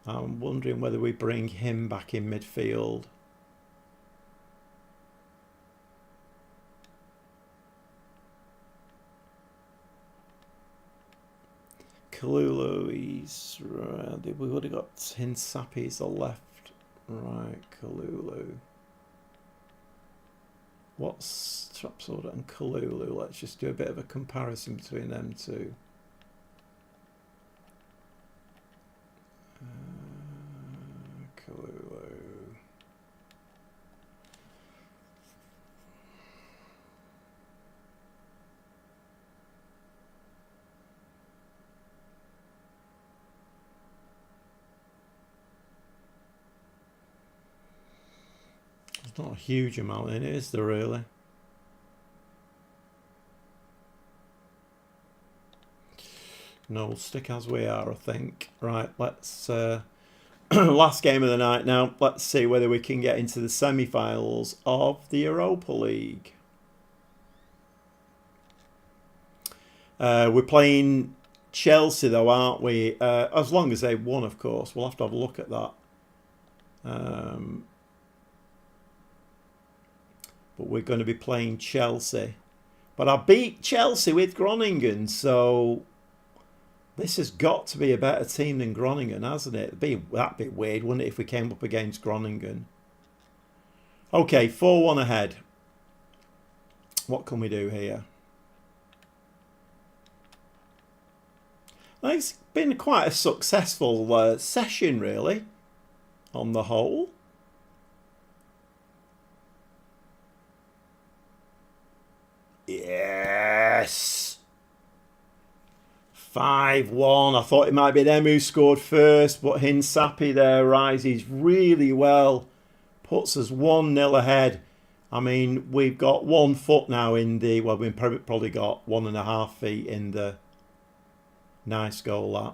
I'm wondering whether we bring him back in midfield. Kalulu, we would have got Hinsapi as the left. Right, Kalulu. What's Trapsoda and Kalulu? Let's just do a bit of a comparison between them two. Kalulu. There's not a huge amount in it, is there really? No, we'll stick as we are, I think. Right, let's... last game of the night now. Let's see whether we can get into the semi-finals of the Europa League. We're playing Chelsea though, aren't we? As long as they won, of course. We'll have to have a look at that. But we're going to be playing Chelsea. But I beat Chelsea with Groningen, so this has got to be a better team than Groningen, hasn't it? That'd be weird, wouldn't it, if we came up against Groningen? Okay, 4-1 ahead. What can we do here? Well, it's been quite a successful session, really, on the whole. Yes! 5-1. I thought it might be them who scored first, but Hinsapi there rises really well. Puts us 1-0 ahead. I mean, we've got 1 foot now in the... Well, we've probably got 1.5 feet in the... Nice goal, that.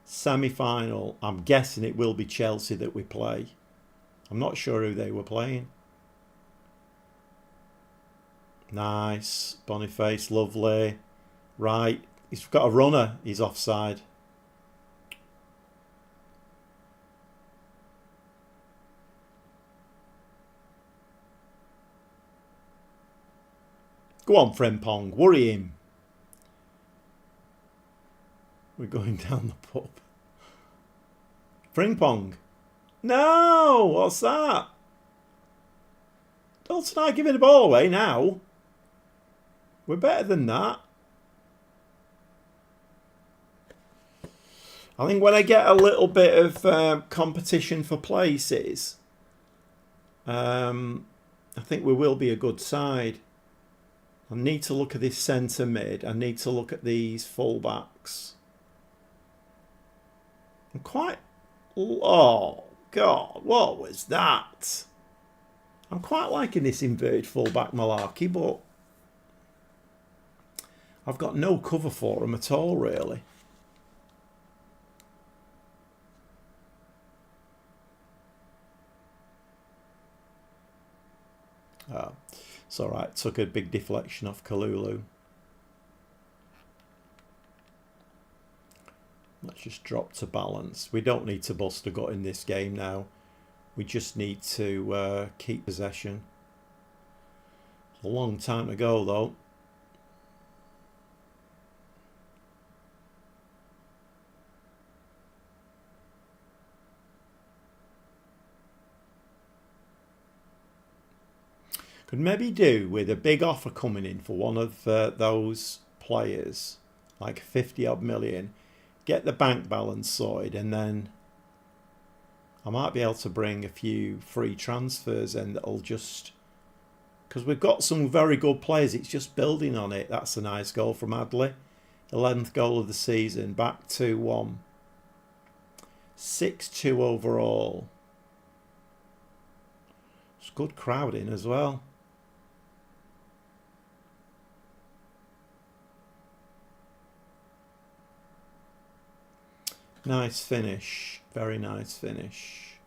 Semi-final. I'm guessing it will be Chelsea that we play. I'm not sure who they were playing. Nice. Boniface, lovely. Right. He's got a runner. He's offside. Go on, Frimpong. Worry him. We're going down the pub. Frimpong. No! What's that? Don't start giving the ball away now. We're better than that. I think when I get a little bit of competition for places, I think we will be a good side. I need to look at this centre mid. I need to look at these full-backs. I'm quite... Oh, God, what was that? I'm quite liking this inverted full-back malarkey, but I've got no cover for them at all, really. Oh, it's all right. Took a big deflection off Kalulu. Let's just drop to balance. We don't need to bust a gut in this game now. We just need to keep possession. A long time to go, though. Could maybe do with a big offer coming in for one of those players, like 50 odd million, get the bank balance sorted, and then I might be able to bring a few free transfers in that'll just... Because we've got some very good players, it's just building on it. That's a nice goal from Adley. 11th goal of the season, back 2-1. 6-2 overall. It's good crowding as well. Nice finish. Very nice finish.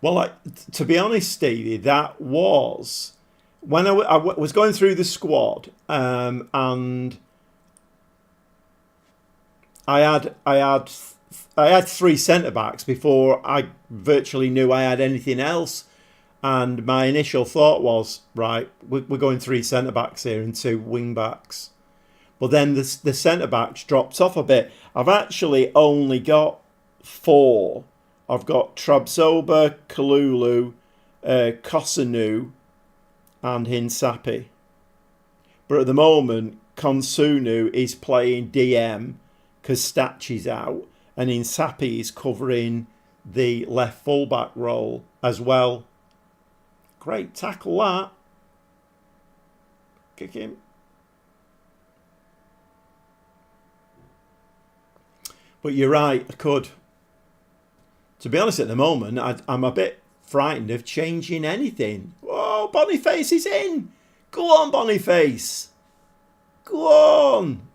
Well, to be honest, Stevie, that was... When I was going through the squad, and I had I had 3 centre-backs before I virtually knew I had anything else. And my initial thought was, right, we're going 3 centre-backs here and 2 wing-backs. But then the centre-backs dropped off a bit. I've actually only got 4. I've got Trabzoba, Kalulu, Kosunu and Hinsapi. But at the moment, Konsunu is playing DM because Stachi's out. And Hinsapi is covering the left full-back role as well. Great tackle that. Kick him. But you're right, I could. To be honest, at the moment, I'm a bit frightened of changing anything. Oh, Boniface is in. Go on, Boniface. Go on.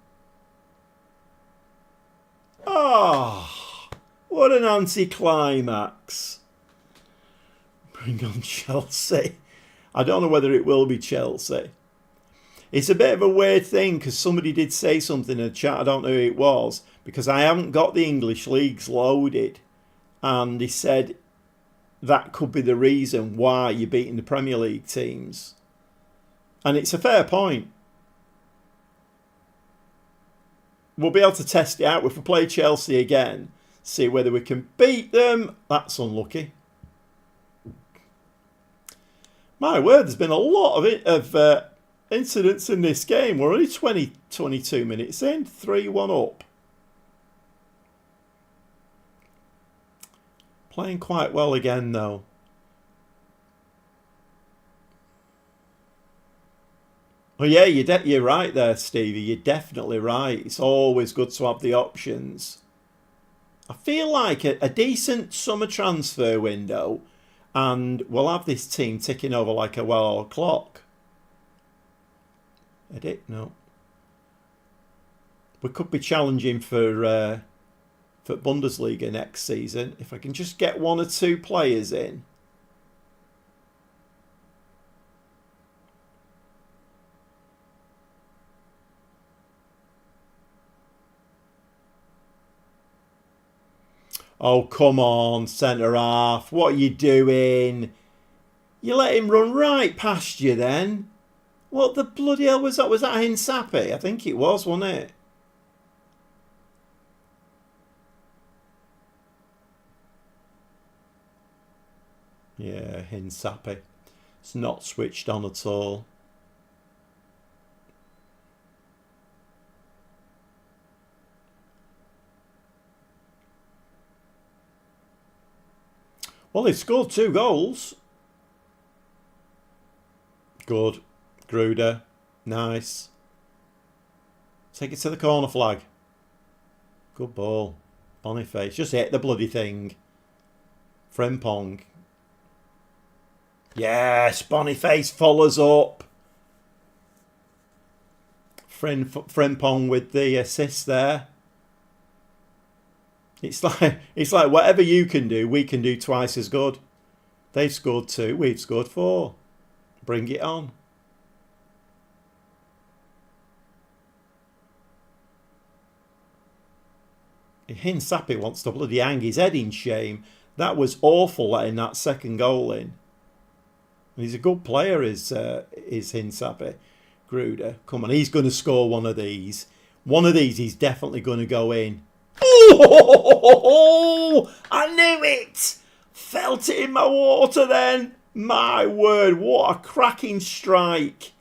Oh, what an anticlimax. Bring on Chelsea. I don't know whether it will be Chelsea. It's a bit of a weird thing because somebody did say something in the chat. I don't know who it was because I haven't got the English leagues loaded. And he said that could be the reason why you're beating the Premier League teams. And it's a fair point. We'll be able to test it out if we play Chelsea again. See whether we can beat them. That's unlucky. My word, there's been a lot of incidents in this game. We're only 22 minutes in. 3-1 up. Playing quite well again, though. Well, yeah, you're right there, Stevie. You're definitely right. It's always good to have the options. I feel like a decent summer transfer window, and we'll have this team ticking over like a well-oiled clock. Edit? No. We could be challenging for Bundesliga next season if I can just get 1 or 2 players in. Oh, come on, centre-half. What are you doing? You let him run right past you then. What the bloody hell was that? Was that Hinsapi? I think it was, wasn't it? Yeah, Hinsapi. It's not switched on at all. Well, they scored 2 goals. Good. Gruder. Nice. Take it to the corner flag. Good ball. Boniface. Just hit the bloody thing. Frimpong. Yes, Boniface follows up. Frimpong with the assist there. It's like whatever you can do, we can do twice as good. They've scored 2, we've scored 4. Bring it on. Hinsapi wants to bloody hang his head in shame. That was awful letting that second goal in. He's a good player, is Hinsapi. Gruder. Come on, he's going to score one of these. One of these he's definitely going to go in. Oh, I knew it. Felt it in my water then. My word, what a cracking strike.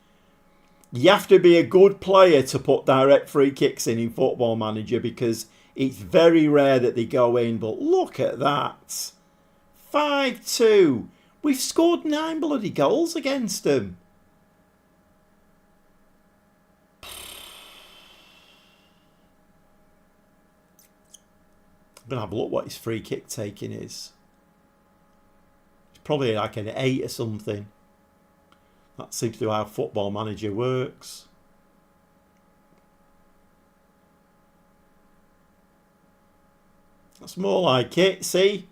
You have to be a good player to put direct free kicks in Football Manager because it's very rare that they go in. But look at that. 5-2. We've scored 9 bloody goals against them. I'm going to have a look what his free kick taking is. It's probably like an 8 or something. That seems to be how Football Manager works. That's more like it, see?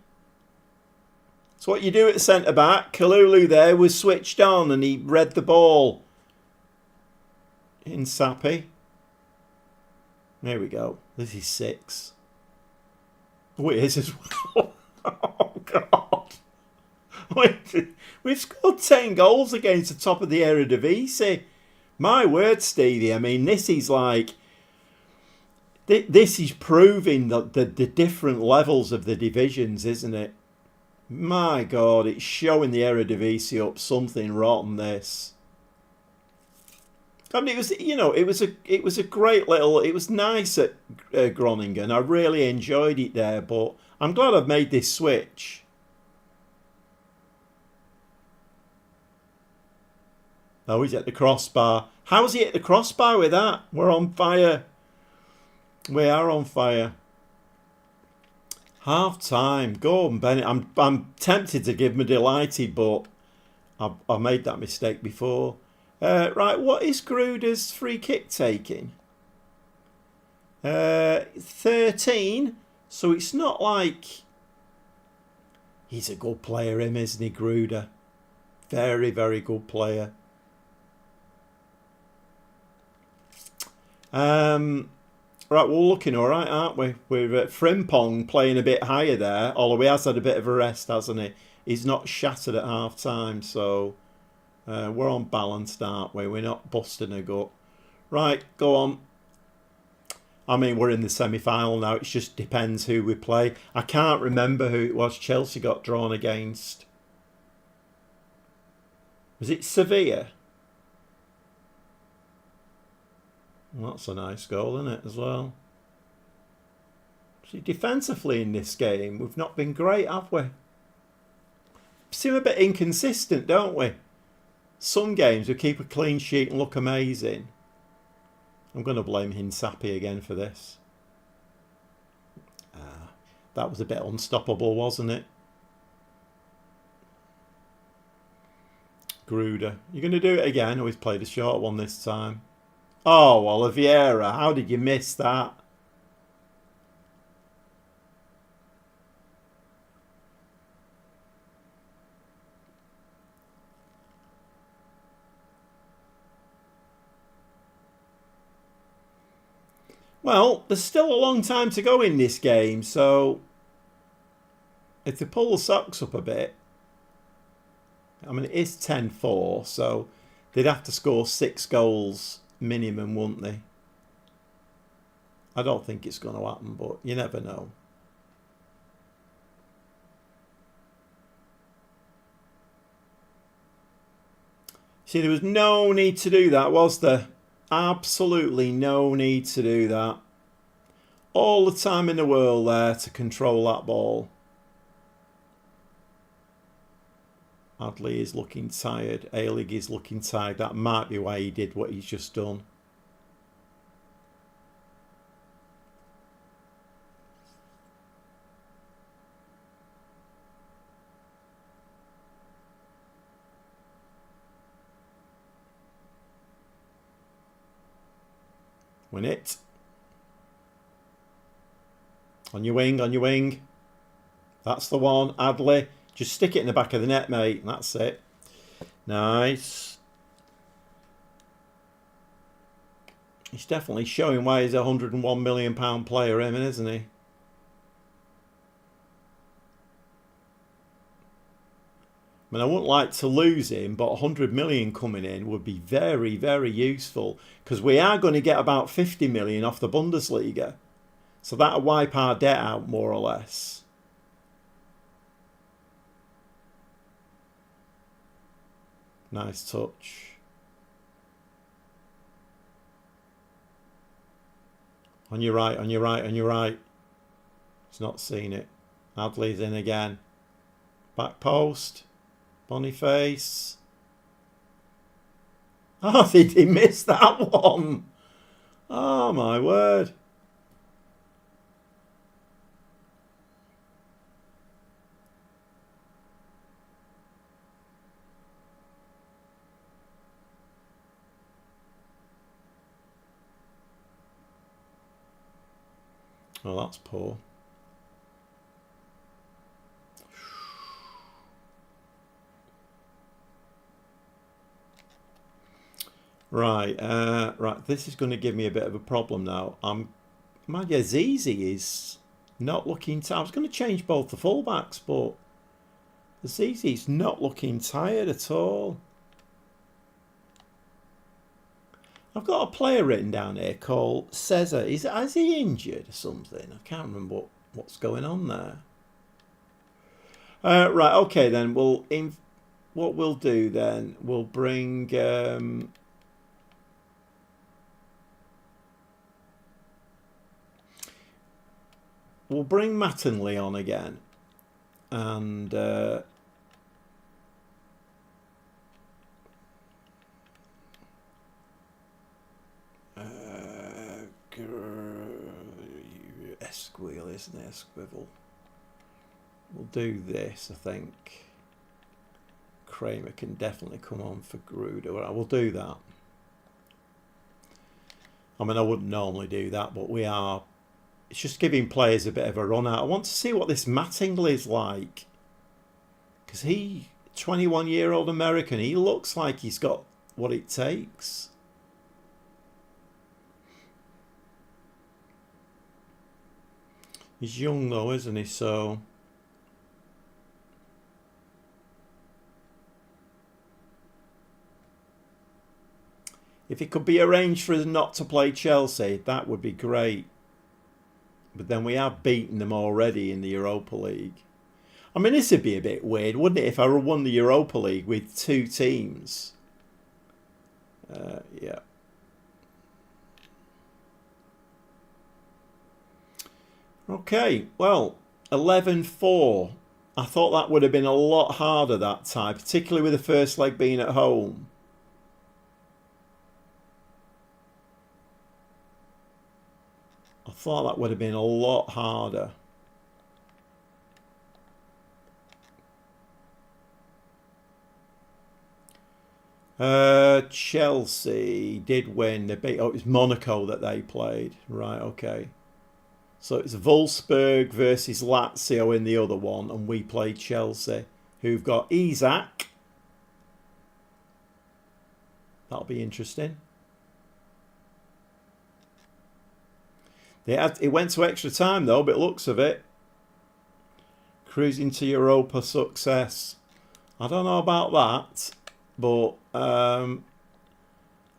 It's what you do at centre-back. Kalulu there was switched on and he read the ball. Hinsapi. There we go. This is 6. Oh, it is as well. Oh, God. We've scored 10 goals against the top of the Eredivisie. My word, Stevie. I mean, this is like... This is proving that the different levels of the divisions, isn't it? My God, it's showing the Eredivisie up something rotten, this. I mean, it was, you know, it was a great little, it was nice at Groningen. I really enjoyed it there, but I'm glad I've made this switch. Oh, he's at the crossbar. How's he at the crossbar with that? We're on fire. We are on fire. Half time. Gordon Bennett. I'm tempted to give him a delighted, but I've made that mistake before. Right, what is Gruder's free kick taking? 13. So it's not like... He's a good player, him, isn't he, Gruder? Very, very good player. Right, we're looking all right, aren't we? We're at Frimpong playing a bit higher there, although he has had a bit of a rest, hasn't he? He's not shattered at half time, so we're on balance, aren't we? We're not busting a gut. Right, go on. I mean, we're in the semi-final now. It just depends who we play. I can't remember who it was Chelsea got drawn against. Was it Sevilla? Well, that's a nice goal, isn't it, as well? See, defensively in this game, we've not been great, have we? Seem a bit inconsistent, don't we? Some games we keep a clean sheet and look amazing. I'm going to blame Hinsapi again for this. That was a bit unstoppable, wasn't it? Gruder. You're going to do it again? Oh, he's played a short one this time. Oh, Oliveira, how did you miss that? Well, there's still a long time to go in this game, so if they pull the socks up a bit, I mean, it is 10-4, so they'd have to score 6 goals minimum, wouldn't they? I don't think it's going to happen, but you never know. See, there was no need to do that, was there? Absolutely no need to do that. All the time in the world there to control that ball. Adley is looking tired. Ailig is looking tired. That might be why he did what he's just done. Win it. On your wing, on your wing. That's the one. Adley. Just stick it in the back of the net, mate. That's it. Nice. He's definitely showing why he's a £101 million player, him, isn't he? I mean, I wouldn't like to lose him, but 100 million coming in would be very, very useful, because we are going to get about 50 million off the Bundesliga. So that'll wipe our debt out, more or less. Nice touch. On your right, on your right, on your right. He's not seen it. Adley's in again. Back post. Boniface. Oh, did he miss that one? Oh, my word. Oh, that's poor. Right, right. This is going to give me a bit of a problem now. Madja Zizi is Not looking tired. I was going to change both the fullbacks, but Azizi's not looking tired at all. I've got a player written down here called Cesar. Is he injured or something? I can't remember what's going on there. Right, okay then. What we'll do then, we'll bring... we'll bring Mattingly on again. And... Esquil, isn't it? Esquivel. We'll do this, I think. Kramer can definitely come on for Gruder. I will do that. I mean, I wouldn't normally do that, but we are... It's just giving players a bit of a run out. I want to see what this Mattingly is like. Because he, 21-year-old American, he looks like he's got what it takes. He's young though, isn't he? So... If it could be arranged for us not to play Chelsea, that would be great. But then we have beaten them already in the Europa League. I mean, this would be a bit weird, wouldn't it, if I won the Europa League with 2 teams? Yeah. Okay, well, 11-4. I thought that would have been a lot harder that time, particularly with the first leg being at home. I thought that would have been a lot harder. Chelsea did win. They beat, oh, it was Monaco that they played. Right, okay. So it's Wolfsburg versus Lazio in the other one, and we played Chelsea, who've got Isak. That'll be interesting. It went to extra time though, but looks of it. Cruising to Europa success. I don't know about that, but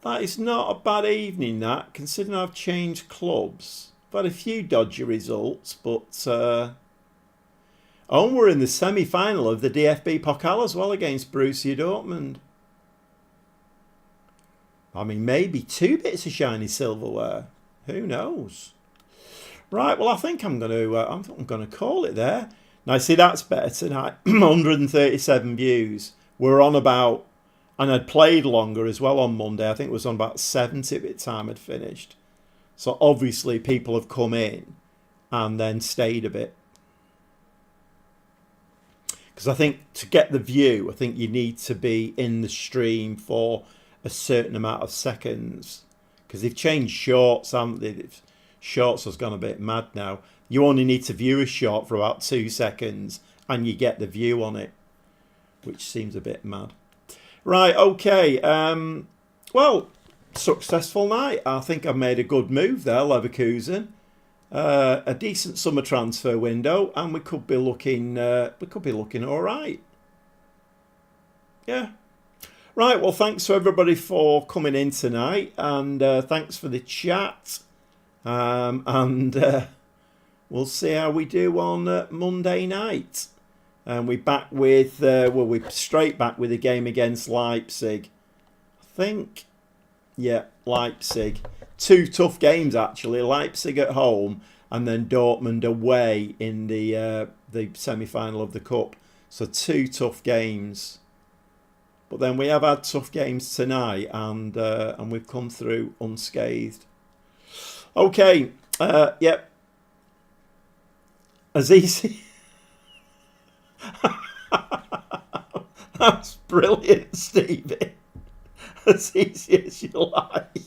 that is not a bad evening, that, considering I've changed clubs. I've had a few dodgy results, but we're in the semi-final of the DFB Pokal as well against Borussia Dortmund. I mean, maybe 2 bits of shiny silverware. Who knows? Right, well, I think I'm going to call it there. Now, see, that's better tonight. 137 views. We're on about, and I'd played longer as well on Monday. I think it was on about 70 by the time I'd finished. So obviously people have come in and then stayed a bit. Because I think to get the view, I think you need to be in the stream for a certain amount of seconds. Because they've changed shorts, haven't they? Shorts has gone a bit mad now. You only need to view a short for about 2 seconds and you get the view on it, which seems a bit mad. Right, okay. Well, successful night. I think I've made a good move there, Leverkusen. A decent summer transfer window, and we could be looking all right. Yeah. Right, well, thanks to everybody for coming in tonight, and thanks for the chat. We'll see how we do on Monday night. And we're back with, we're straight back with a game against Leipzig. I think, yeah, Leipzig. 2 tough games, actually. Leipzig at home and then Dortmund away in the semi-final of the Cup. So 2 tough games. But then we have had tough games tonight, and we've come through unscathed. Okay, yep. Azizi. That's brilliant, Stevie. As easy as you like.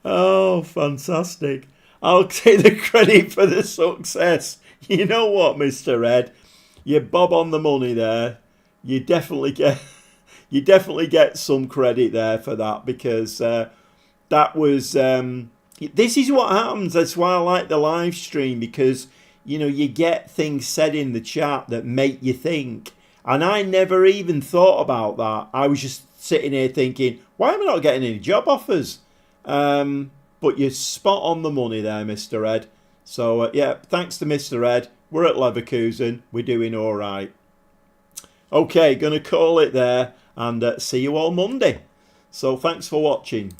Oh, fantastic. I'll take the credit for the success. You know what, Mr. Ed? You're bob on the money there. You definitely get some credit there for that, because that was This is what happens. That's why I like the live stream, because you know you get things said in the chat that make you think. And I never even thought about that. I was just sitting here thinking, why am I not getting any job offers? But you're spot on the money there, Mr. Ed. So yeah, thanks to Mr. Ed. We're at Leverkusen. We're doing all right. Okay, gonna call it there, and see you all Monday. So thanks for watching.